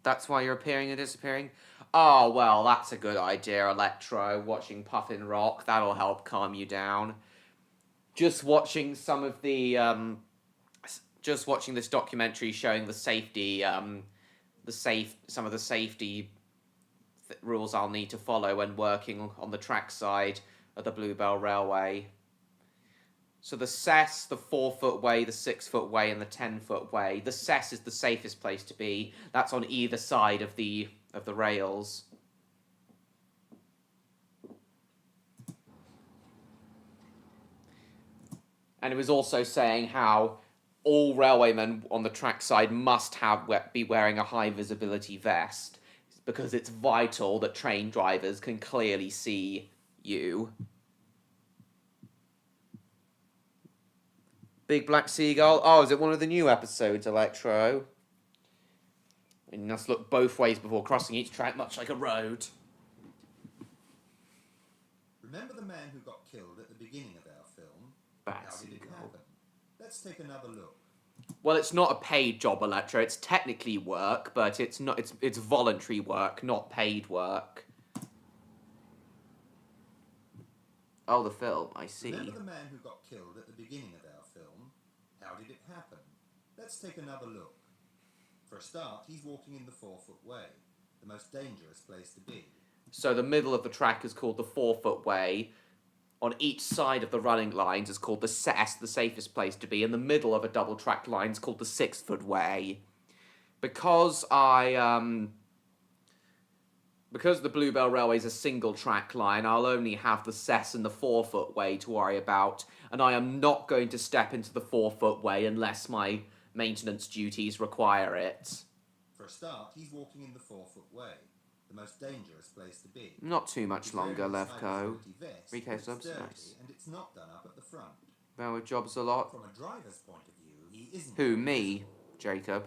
That's why you're appearing and disappearing? Oh, well, that's a good idea, Electro. Watching Puffin Rock, that'll help calm you down. Just watching some of the, just watching this documentary showing the safety, some of the safety rules I'll need to follow when working on the track side of the Bluebell Railway. So the cess, the 4-foot way, the 6-foot way, and the 10-foot way. The cess is the safest place to be. That's on either side of the rails. And it was also saying how all railwaymen on the track side must be wearing a high visibility vest, because it's vital that train drivers can clearly see you. Big Black Seagull. Oh, is it one of the new episodes, Electro? And you must look both ways before crossing each track, much like a road. Remember the man who got killed at the beginning of our film? Bad How did it Seagull. happen? Let's take another look. Well, it's not a paid job, Electro. It's technically work, but it's not. It's voluntary work, not paid work. Oh, the film. I see. Remember the man who got killed at the beginning of our film? How did it happen? Let's take another look. For a start, he's walking in the 4-foot way, the most dangerous place to be. So the middle of the track is called the 4-foot way. on each side of the running lines is called the cess, the safest place to be, and the middle of a double-track line is called the 6-foot way. Because because the Bluebell Railway is a single-track line, I'll only have the cess and the 4-foot way to worry about, and I am not going to step into the 4-foot way unless my maintenance duties require it. For a start, he's walking in the 4-foot way, the most dangerous place to be. Not too much He's wearing longer, his Levco. high-visibility vest, 3K but it's subs, dirty, nice. and it's not done up at the front. Railway jobs a lot. From a driver's point of view, he isn't. Who, me? Jacob?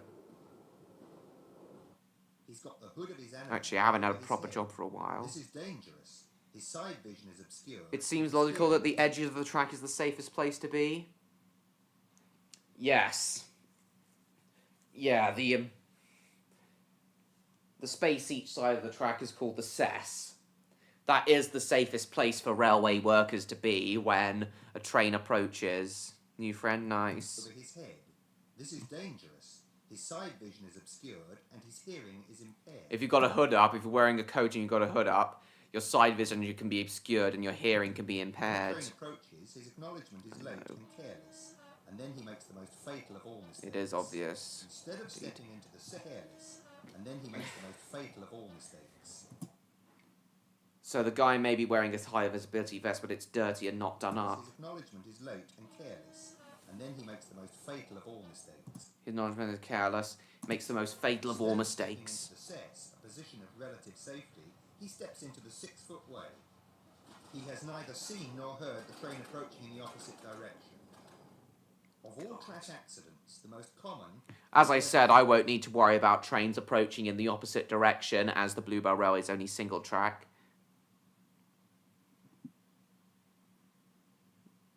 He's got the hood of his animal Actually, I haven't had a over his proper head. job for a while. This is dangerous. His side vision is obscured. It seems logical that the edges of the track is the safest place to be. Yes. Yeah, the space each side of the track is called the cess. That is the safest place for railway workers to be when a train approaches. New friend, nice. Over his head. This is dangerous. His side vision is obscured and his hearing is impaired. If you've got a hood up, if you're wearing a coat and you've got a hood up, your side vision can be obscured and your hearing can be impaired. When the train approaches, his acknowledgement is late and careless, and then he makes the most fatal of all mistakes. It is obvious. Instead of stepping into the careless, and then he makes the most fatal of all mistakes. So the guy may be wearing his high visibility vest, but it's dirty and not done up. His acknowledgement is late and careless, and then he makes the most fatal of all mistakes. His acknowledgement is careless, makes the most fatal of all mistakes. Into the cess, a position of relative safety, he steps into the 6-foot way. He has neither seen nor heard the train approaching in the opposite direction. Of all track accidents, the most common... As I said, I won't need to worry about trains approaching in the opposite direction, as the Bluebell Railway is only single track.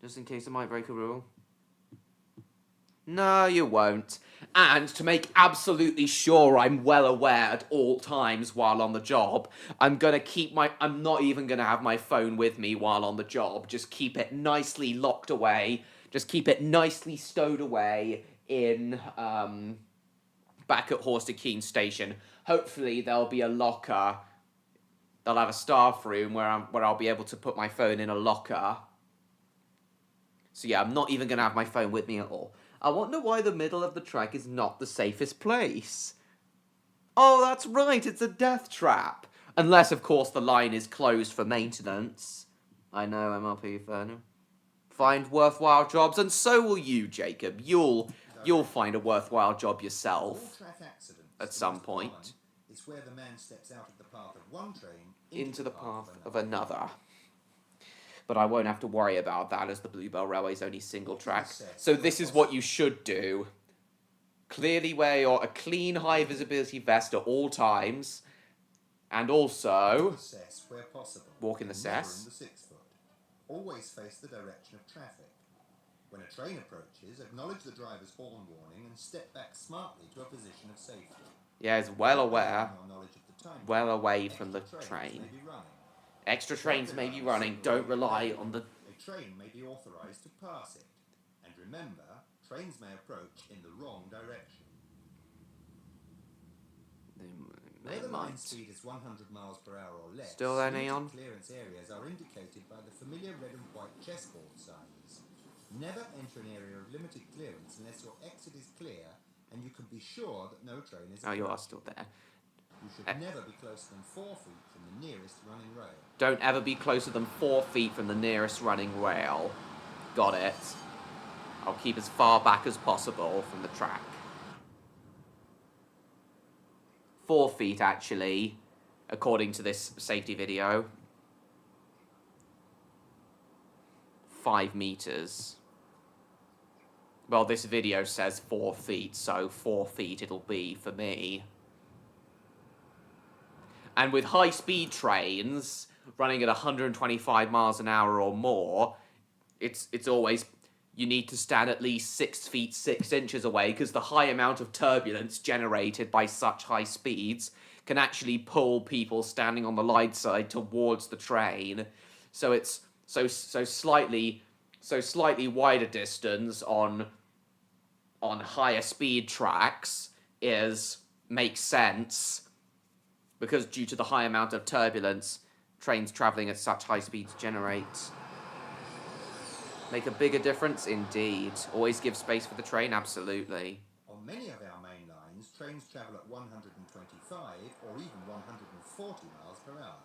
Just in case I might break a rule. No, you won't. And to make absolutely sure I'm well aware at all times while on the job, I'm not even gonna have my phone with me while on the job. Just keep it nicely locked away. Just keep it nicely stowed away in, back at Horster Keene Station. Hopefully there'll be a locker. They'll have a staff room where I'll be able to put my phone in a locker. So yeah, I'm not even gonna have my phone with me at all. I wonder why the middle of the track is not the safest place. Oh, that's right, it's a death trap. Unless, of course, the line is closed for maintenance. I know, MRP fan. Find worthwhile jobs, and so will you, Jacob. You'll find a worthwhile job yourself at some point. It's where the man steps out of the path of one train into the path of another. But I won't have to worry about that as the Bluebell Railway is only single track. So this is what you should do. Clearly wear a clean high visibility vest at all times. And also walk in the cess. Always face the direction of traffic. When a train approaches, acknowledge the driver's horn warning and step back smartly to a position of safety. Yeah, he's well aware. Well away from the train. Extra trains may be running. Don't rely on the... A train may be authorised to pass it. And remember, trains may approach in the wrong direction. Where the line speed is 100 miles per hour or less, still there, Neon? Clearance areas are indicated by the familiar red and white chessboard signs. Never enter an area of limited clearance unless your exit is clear and you can be sure that no train is... Oh, you are still there. You should never be closer than 4 feet from the nearest running rail. Don't ever be closer than 4 feet from the nearest running rail. Got it. I'll keep as far back as possible from the track. 4 feet, actually, according to this safety video. 5 meters. Well, this video says 4 feet, so 4 feet it'll be for me. And with high-speed trains running at 125 miles an hour or more, it's always, you need to stand at least 6 feet 6 inches away, because the high amount of turbulence generated by such high speeds can actually pull people standing on the line side towards the train. So it's so slightly wider distance on higher speed tracks makes sense. Because due to the high amount of turbulence, trains travelling at such high speeds generate Make a bigger difference? Indeed. Always give space for the train? Absolutely. On many of our main lines, trains travel at 125 or even 140 miles per hour.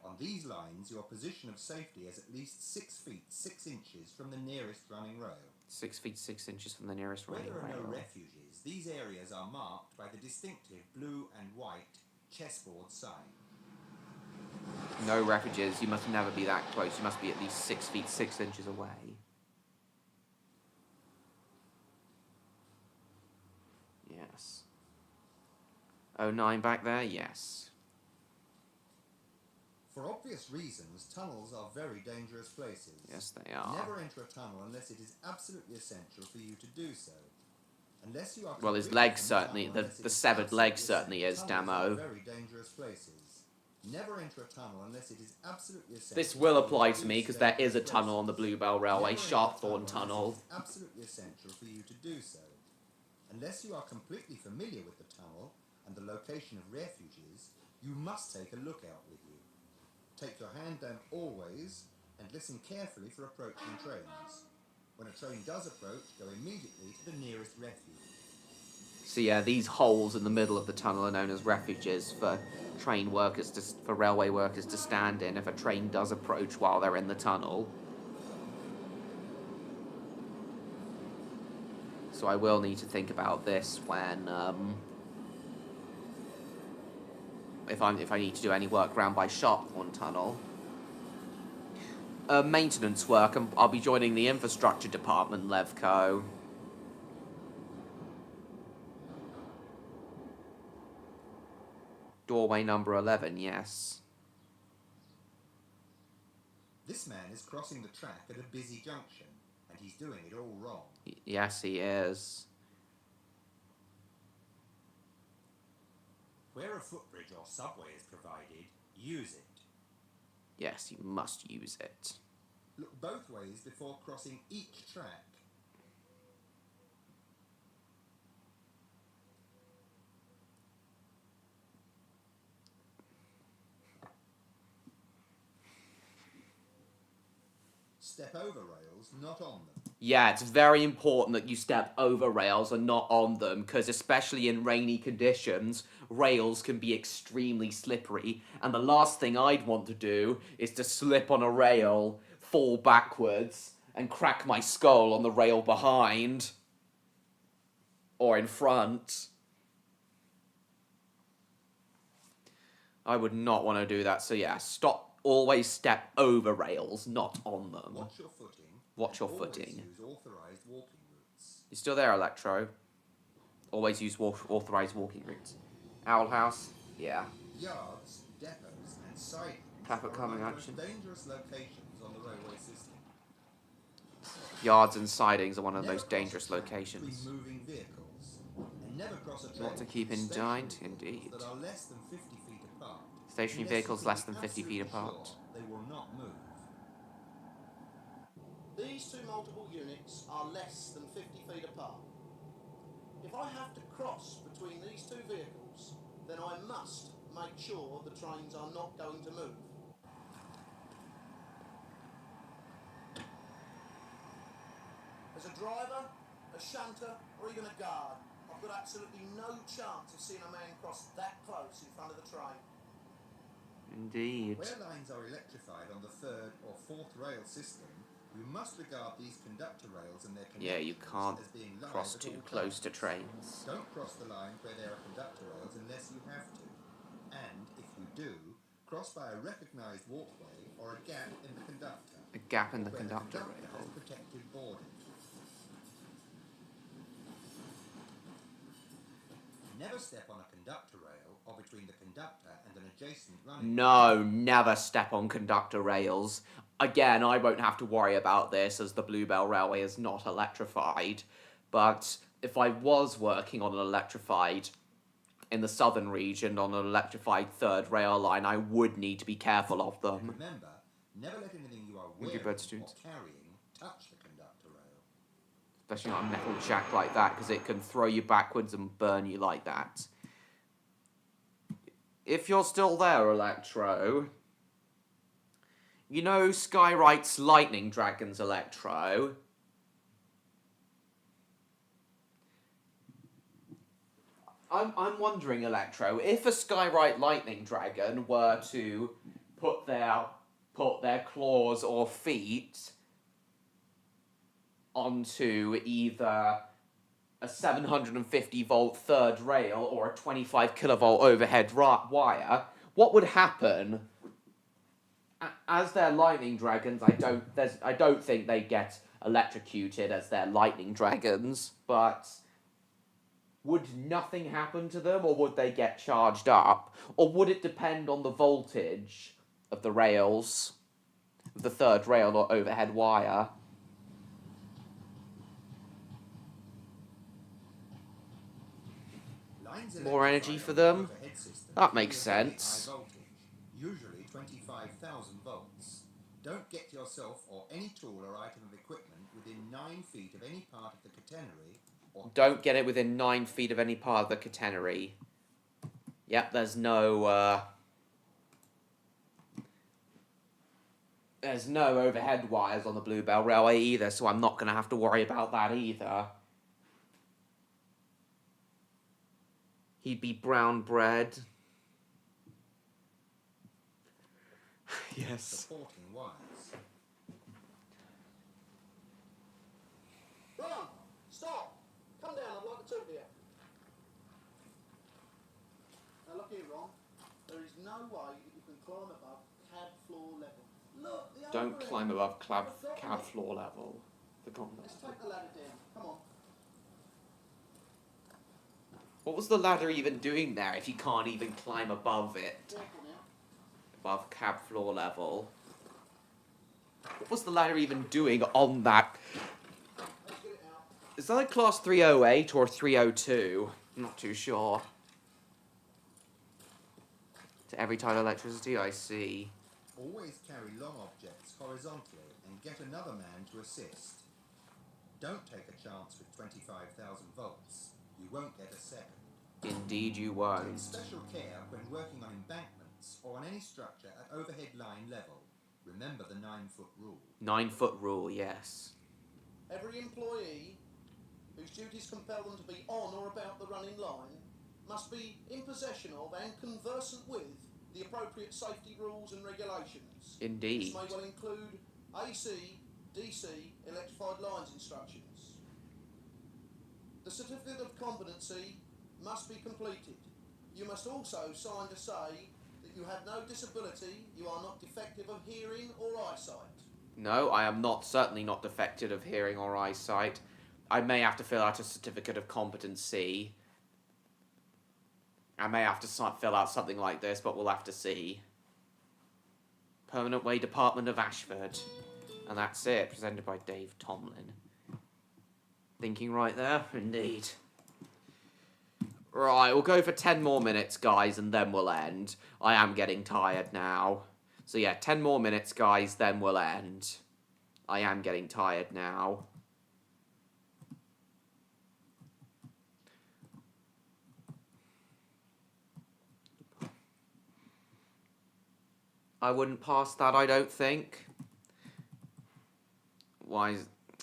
On these lines, your position of safety is at least 6 feet 6 inches from the nearest running rail. 6 feet 6 inches from the nearest Where running there are no rail. refuges, these areas are marked by the distinctive blue and white chessboard sign. No refuges. You must never be that close. You must be at least 6 feet 6 inches away. Yes. 09 back there? Yes. For obvious reasons, tunnels are very dangerous places. Yes, they are. Never enter a tunnel unless it is absolutely essential for you to do so. Unless you are Well, his completely leg from certainly, tunnel, the unless it is severed leg absolutely certainly is, essential. Tunnels Damo. are very dangerous places. Never enter a tunnel unless it is absolutely essential. This will for you apply do to me, because so. there is a tunnel on the Bluebell Railway, Never enter a Sharpthorne Tunnel. unless it is absolutely essential for you to do so. Unless you are completely familiar with the tunnel and the location of refuges, you must take a lookout with you. Take your hand down always and listen carefully for approaching trains. When a train does approach, go immediately to the nearest refuge. So yeah, these holes in the middle of the tunnel are known as refuges for train workers, for railway workers to stand in if a train does approach while they're in the tunnel. So I will need to think about this when, if I need to do any work round by Sharpthorne Tunnel. Maintenance work, I'll be joining the infrastructure department, Levco. Doorway number 11, yes. This man is crossing the track at a busy junction, and he's doing it all wrong. Yes, he is. Where a footbridge or subway is provided, use it. Yes, you must use it. Look both ways before crossing each track. Step over rails, not on them. Yeah, it's very important that you step over rails and not on them, because especially in rainy conditions, rails can be extremely slippery, and the last thing I'd want to do is to slip on a rail, fall backwards, and crack my skull on the rail behind. Or in front. I would not want to do that, so yeah, always step over rails, not on them. Watch your footing. Watch your Always footing. use authorized walking routes. You still there, Electro? Always use authorized walking routes. Owl House? Yeah. Yards, depots, and sidings Traffic are calming among the action. most dangerous locations on the railway system. Yards and sidings are one of the Never most cross a dangerous track locations. between moving vehicles, and never cross a track What to keep in between mind? stationary Indeed. vehicles that are less than 50 feet apart. Stationary unless you vehicles can less be than 50 feet absolutely apart. sure they will not move. These two multiple units are less than 50 feet apart. If I have to cross between these two vehicles, then I must make sure the trains are not going to move. As a driver, a shunter, or even a guard, I've got absolutely no chance of seeing a man cross that close in front of the train. Indeed. Where lines are electrified on the third or fourth rail system, you must regard these conductor rails and their connections Yeah, you can't as being live cross at too all close to times. trains. Don't cross the line where there are conductor rails unless you have to. And if you do, cross by a recognised walkway or a gap in the conductor. A gap in the where conductor the conductor has rail. protected boarding. Never step on a conductor rail or between the conductor and an adjacent running. No, never step on conductor rails. Again, I won't have to worry about this as the Bluebell Railway is not electrified. But if I was working on an electrified, in the southern region, on an electrified third rail line, I would need to be careful of them. Remember, never let anything you are Would you wearing bird or students? carrying touch the conductor rail. Especially on a metal jack like that, because it can throw you backwards and burn you like that. If you're still there, Electro, You know Skywright's lightning dragons, Electro? I'm wondering, Electro, if a Skywright lightning dragon were to put their claws or feet onto either a 750 volt third rail or a 25 kilovolt overhead wire, what would happen? As they're lightning dragons, I don't think they get electrocuted as they're lightning dragons, but would nothing happen to them, or would they get charged up? Or would it depend on the voltage of the rails, the third rail or overhead wire? More energy for them? That makes sense. Usually 25,000 volts. Don't get yourself or any tool or item of equipment within 9 feet of any part of the catenary. Don't get it within 9 feet of any part of the catenary. Yep, there's no overhead wires on the Bluebell Railway either, so I'm not going to have to worry about that either. He'd be brown bread. Yes. Supporting wires. Ron, stop! Come down, I'd like to talk to you. Now look here, Ron. There is no way that you can climb above cab floor level. Look, the Don't overhead. climb above cab Forgotten it. floor level. Forgotten Let's it. take the ladder down. Come on. What was the ladder even doing there if you can't even climb above it? Careful now. Above cab floor level. What was the ladder even doing on that? Let's get it out. Is that like class 308 or 302? I'm not too sure. To every type of electricity, I see. Always carry long objects horizontally and get another man to assist. Don't take a chance with 25,000 volts. You won't get a second. Indeed you Take won't. special care when working on embankments or on any structure at overhead line level. Remember the 9-foot rule. 9-foot rule, yes. Every employee whose duties compel them to be on or about the running line must be in possession of and conversant with the appropriate safety rules and regulations. Indeed. This may well include AC, DC, electrified lines instructions. The certificate of competency must be completed. You must also sign to say that you have no disability, you are not defective of hearing or eyesight. No, I am certainly not defective of hearing or eyesight. I may have to fill out a certificate of competency. I may have to fill out something like this, but we'll have to see. Permanent Way Department of Ashford. And that's it, presented by Dave Tomlin. Thinking right there? Indeed. Right, we'll go for 10 more minutes, guys, and then we'll end. I am getting tired now. So yeah, 10 more minutes, guys, then we'll end. I am getting tired now. I wouldn't pass that, I don't think. Why?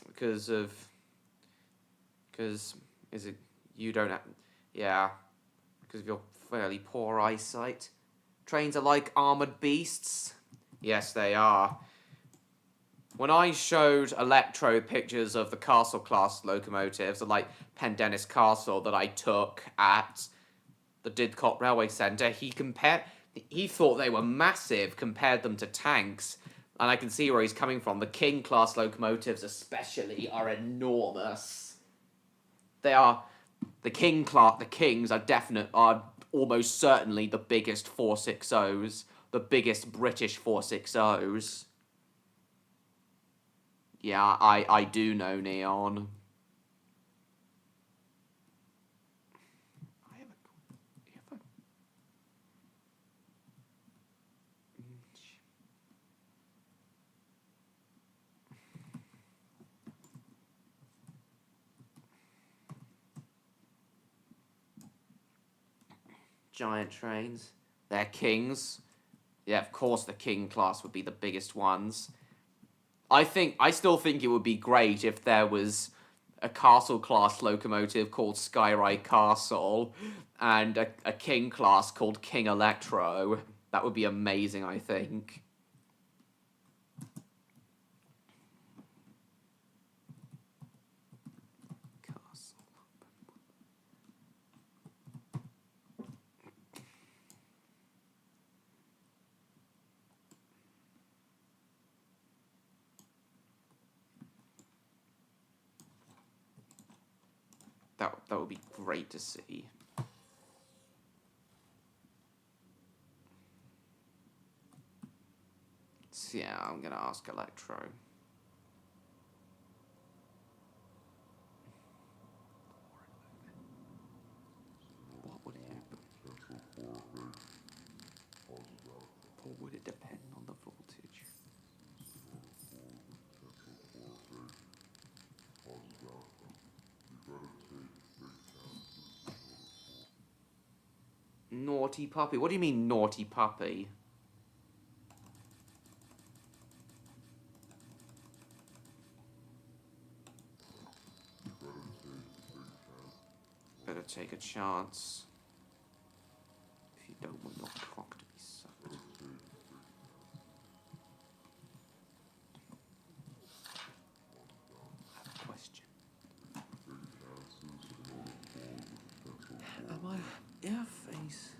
Because is it you don't have, yeah, because of your fairly poor eyesight. Trains are like armoured beasts. Yes, they are. When I showed Electro pictures of the castle class locomotives, like Pendennis Castle that I took at the Didcot Railway Centre, he thought they were massive, compared them to tanks. And I can see where he's coming from. The King class locomotives especially are enormous. They are, the Kings are almost certainly the biggest 460s, the biggest British 460s. Yeah, I do know, Neon. Giant trains. They're kings. Yeah, of course the King class would be the biggest ones. I still think it would be great if there was a castle class locomotive called Skyride Castle and a King class called King Electro. That would be amazing, I think. That would be great to see. So yeah, I'm gonna ask Electro. What would happen? Or would it depend on the voltage? Naughty puppy? What do you mean, naughty puppy? Better take a chance. If you don't want your cock to be sucked. I have a question. Am I... Yeah, face.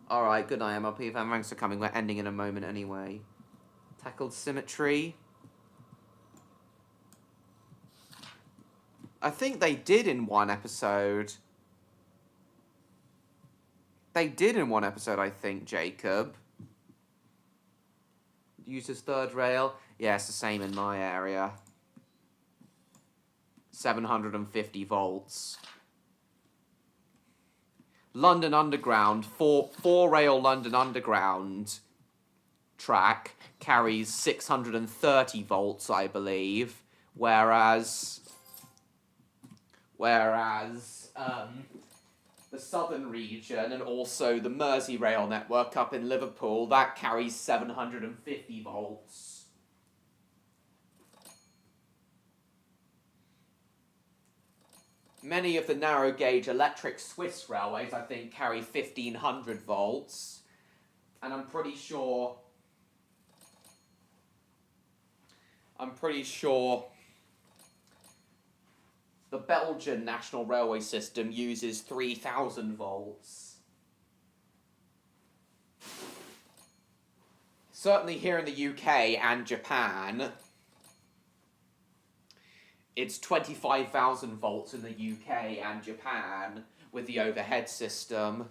Alright, good night, MLP. Thanks for coming. We're ending in a moment anyway. Tackled symmetry. I think they did in one episode. They did in one episode, I think, Jacob. Uses third rail. Yeah, it's the same in my area. 750 volts. London Underground, four rail London Underground track carries 630 volts, I believe, whereas the southern region and also the Merseyrail network up in Liverpool, that carries 750 volts. Many of the narrow gauge electric Swiss railways, I think, carry 1500 volts. And I'm pretty sure the Belgian national railway system uses 3000 volts. Certainly here in the UK and Japan, it's 25,000 volts in the UK and Japan with the overhead system.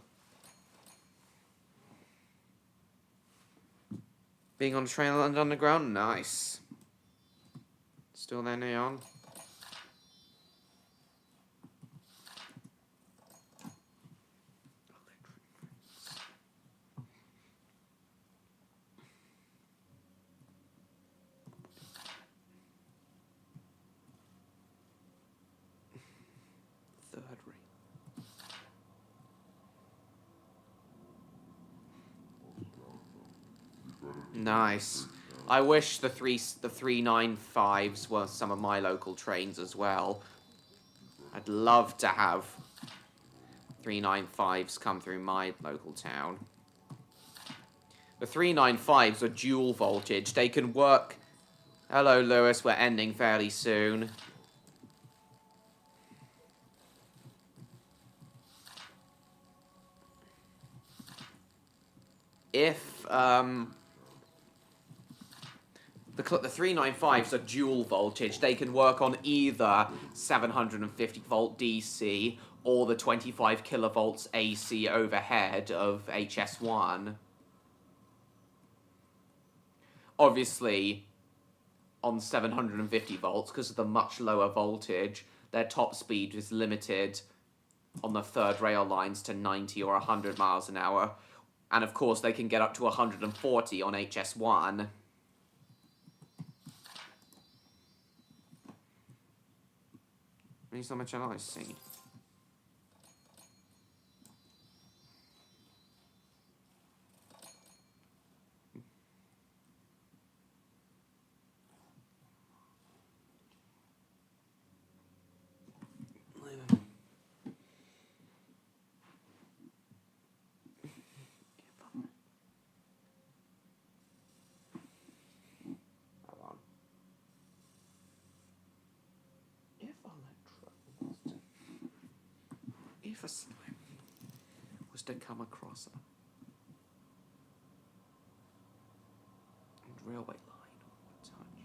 Being on the train and underground? Nice. Still there, Neon? Third ring. Nice. I wish the 395s were some of my local trains as well. I'd love to have 395s come through my local town. The 395s are dual voltage. They can work... Hello, Lewis. We're ending fairly soon. If, the 395s are dual voltage, they can work on either 750 volt DC or the 25 kilovolts AC overhead of HS1. Obviously, on 750 volts, because of the much lower voltage, their top speed is limited on the third rail lines to 90 or 100 miles an hour. And of course, they can get up to 140 on HS1. There's not much I see. If a slime was to come across a railway line or touch,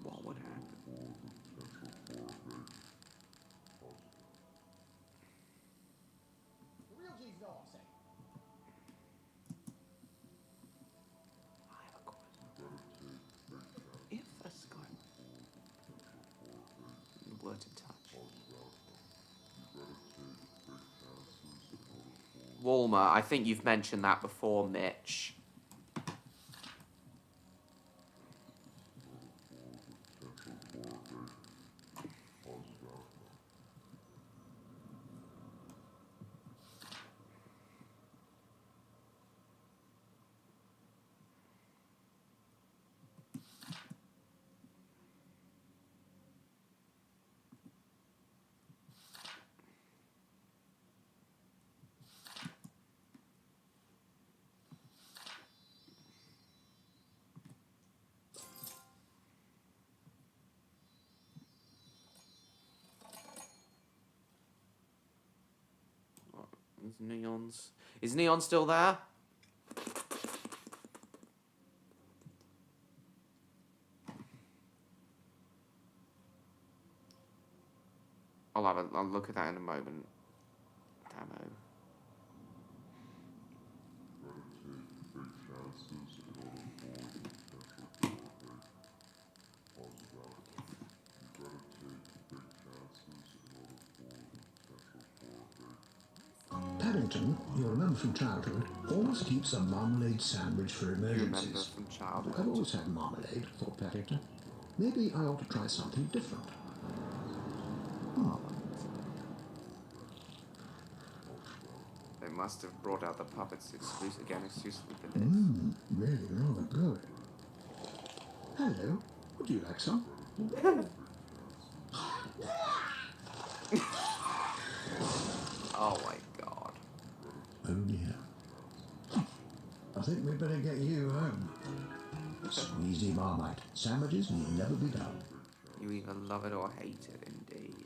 what would happen? Real G's naughty. I have a question. If a slime were to touch Walmart, I think you've mentioned that before, Mitch. Neon's. Is Neon still there? I'll look at that in a moment. Damo. Paddington, you remember from childhood, always keeps a marmalade sandwich for You remember emergencies. from childhood. I've always had marmalade, thought Paddington. Maybe I ought to try something different. They must have brought out the puppets exclusively for this. Really rather good. Hello, would you like some? Oh my god. Oh dear. I think we'd better get you home. Squeezy Marmite. Sandwiches need never be done. You either love it or hate it, indeed.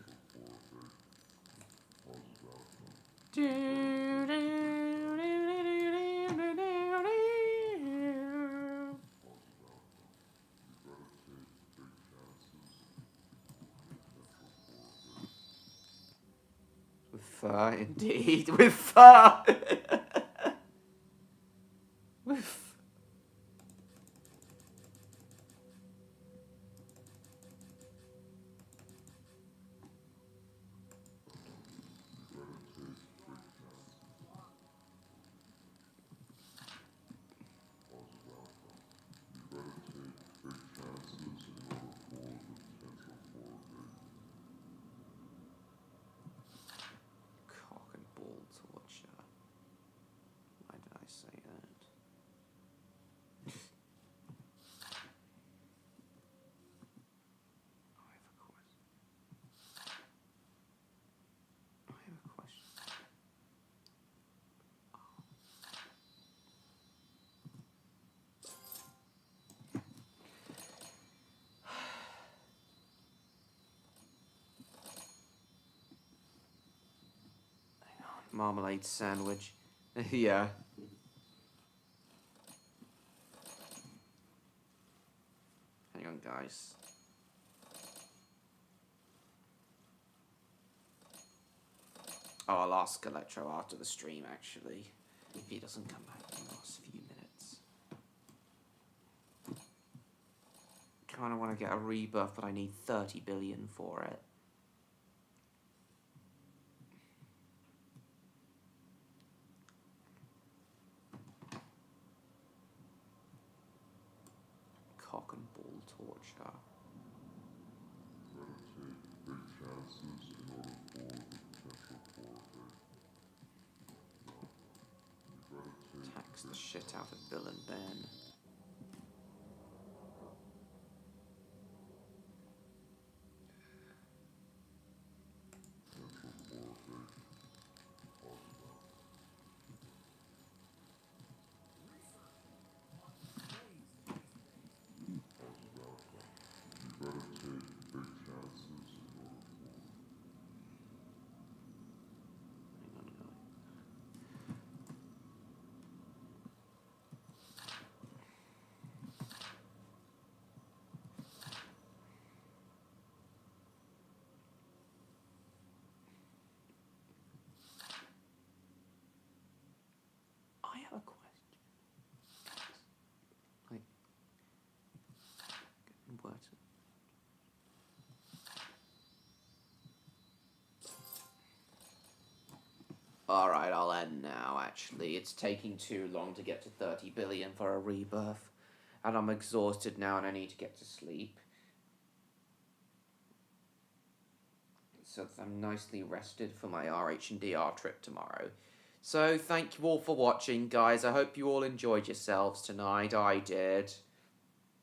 With fur, indeed. With fur! With... Cock and ball torture. Why did I say that? I have a question. Hang on. Marmalade sandwich. Yeah. Hang on, guys. Oh, I'll ask Electro after the stream, actually. If he doesn't come back in the last few minutes. Kinda wanna get a rebirth, but I need 30 billion for it. Cock and ball torture. Tax the shit out of Bill and Ben. Alright, I'll end now, actually. It's taking too long to get to 30 billion for a rebirth. And I'm exhausted now and I need to get to sleep. So that I'm nicely rested for my RH&DR trip tomorrow. So, thank you all for watching, guys. I hope you all enjoyed yourselves tonight. I did.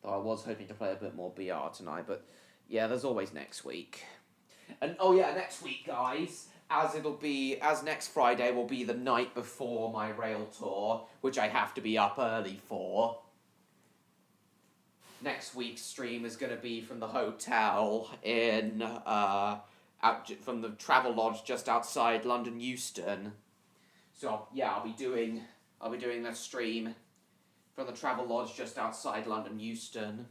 Though I was hoping to play a bit more BR tonight, but yeah, there's always next week. And, oh yeah, next week, guys, as next Friday will be the night before my Railtour, which I have to be up early for. Next week's stream is going to be from the hotel in, from the travel lodge just outside London Euston. So yeah, I'll be doing the stream from the travel lodge just outside London Euston.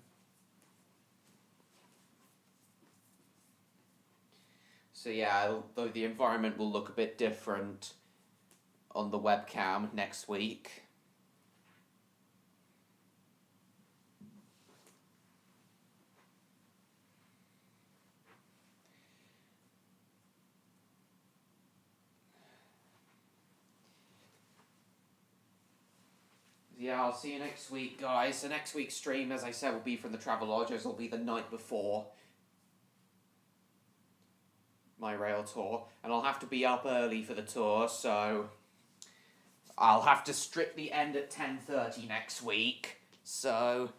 So yeah, though the environment will look a bit different on the webcam next week. Yeah, I'll see you next week, guys. The next week's stream, as I said, will be from the travel lodge. It will be the night before my rail tour, and I'll have to be up early for the tour, so I'll have to strictly end at 10:30 next week. So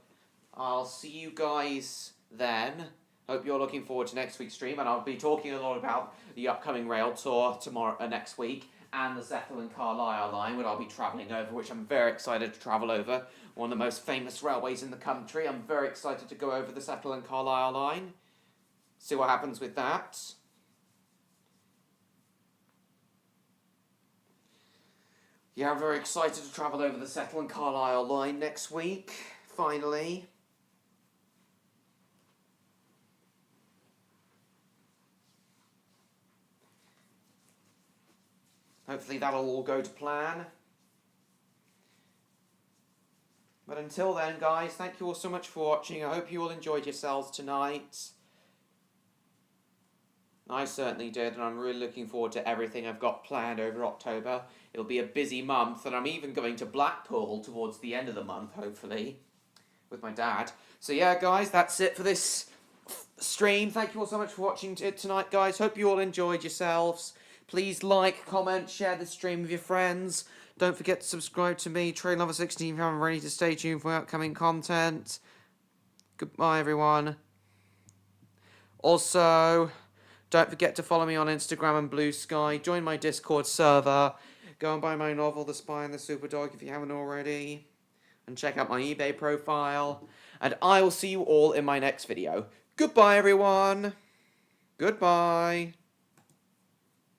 I'll see you guys then. Hope you're looking forward to next week's stream, and I'll be talking a lot about the upcoming rail tour tomorrow, next week, and the Zethel and Carlisle line, which I'll be travelling over, which I'm very excited to travel over. One of the most famous railways in the country. I'm very excited to go over the Zethel and Carlisle line. See what happens with that. Yeah, I'm very excited to travel over the Zethel and Carlisle line next week, finally. Hopefully that'll all go to plan. But until then, guys, thank you all so much for watching. I hope you all enjoyed yourselves tonight. I certainly did, and I'm really looking forward to everything I've got planned over October. It'll be a busy month, and I'm even going to Blackpool towards the end of the month, hopefully, with my dad. So yeah, guys, that's it for this stream. Thank you all so much for watching it tonight, guys. Hope you all enjoyed yourselves. Please like, comment, share the stream with your friends. Don't forget to subscribe to me, TrainLover16, if you haven't already, to stay tuned for upcoming content. Goodbye, everyone. Also, don't forget to follow me on Instagram and Blue Sky. Join my Discord server. Go and buy my novel, The Spy and the Superdog, if you haven't already. And check out my eBay profile. And I will see you all in my next video. Goodbye, everyone. Goodbye.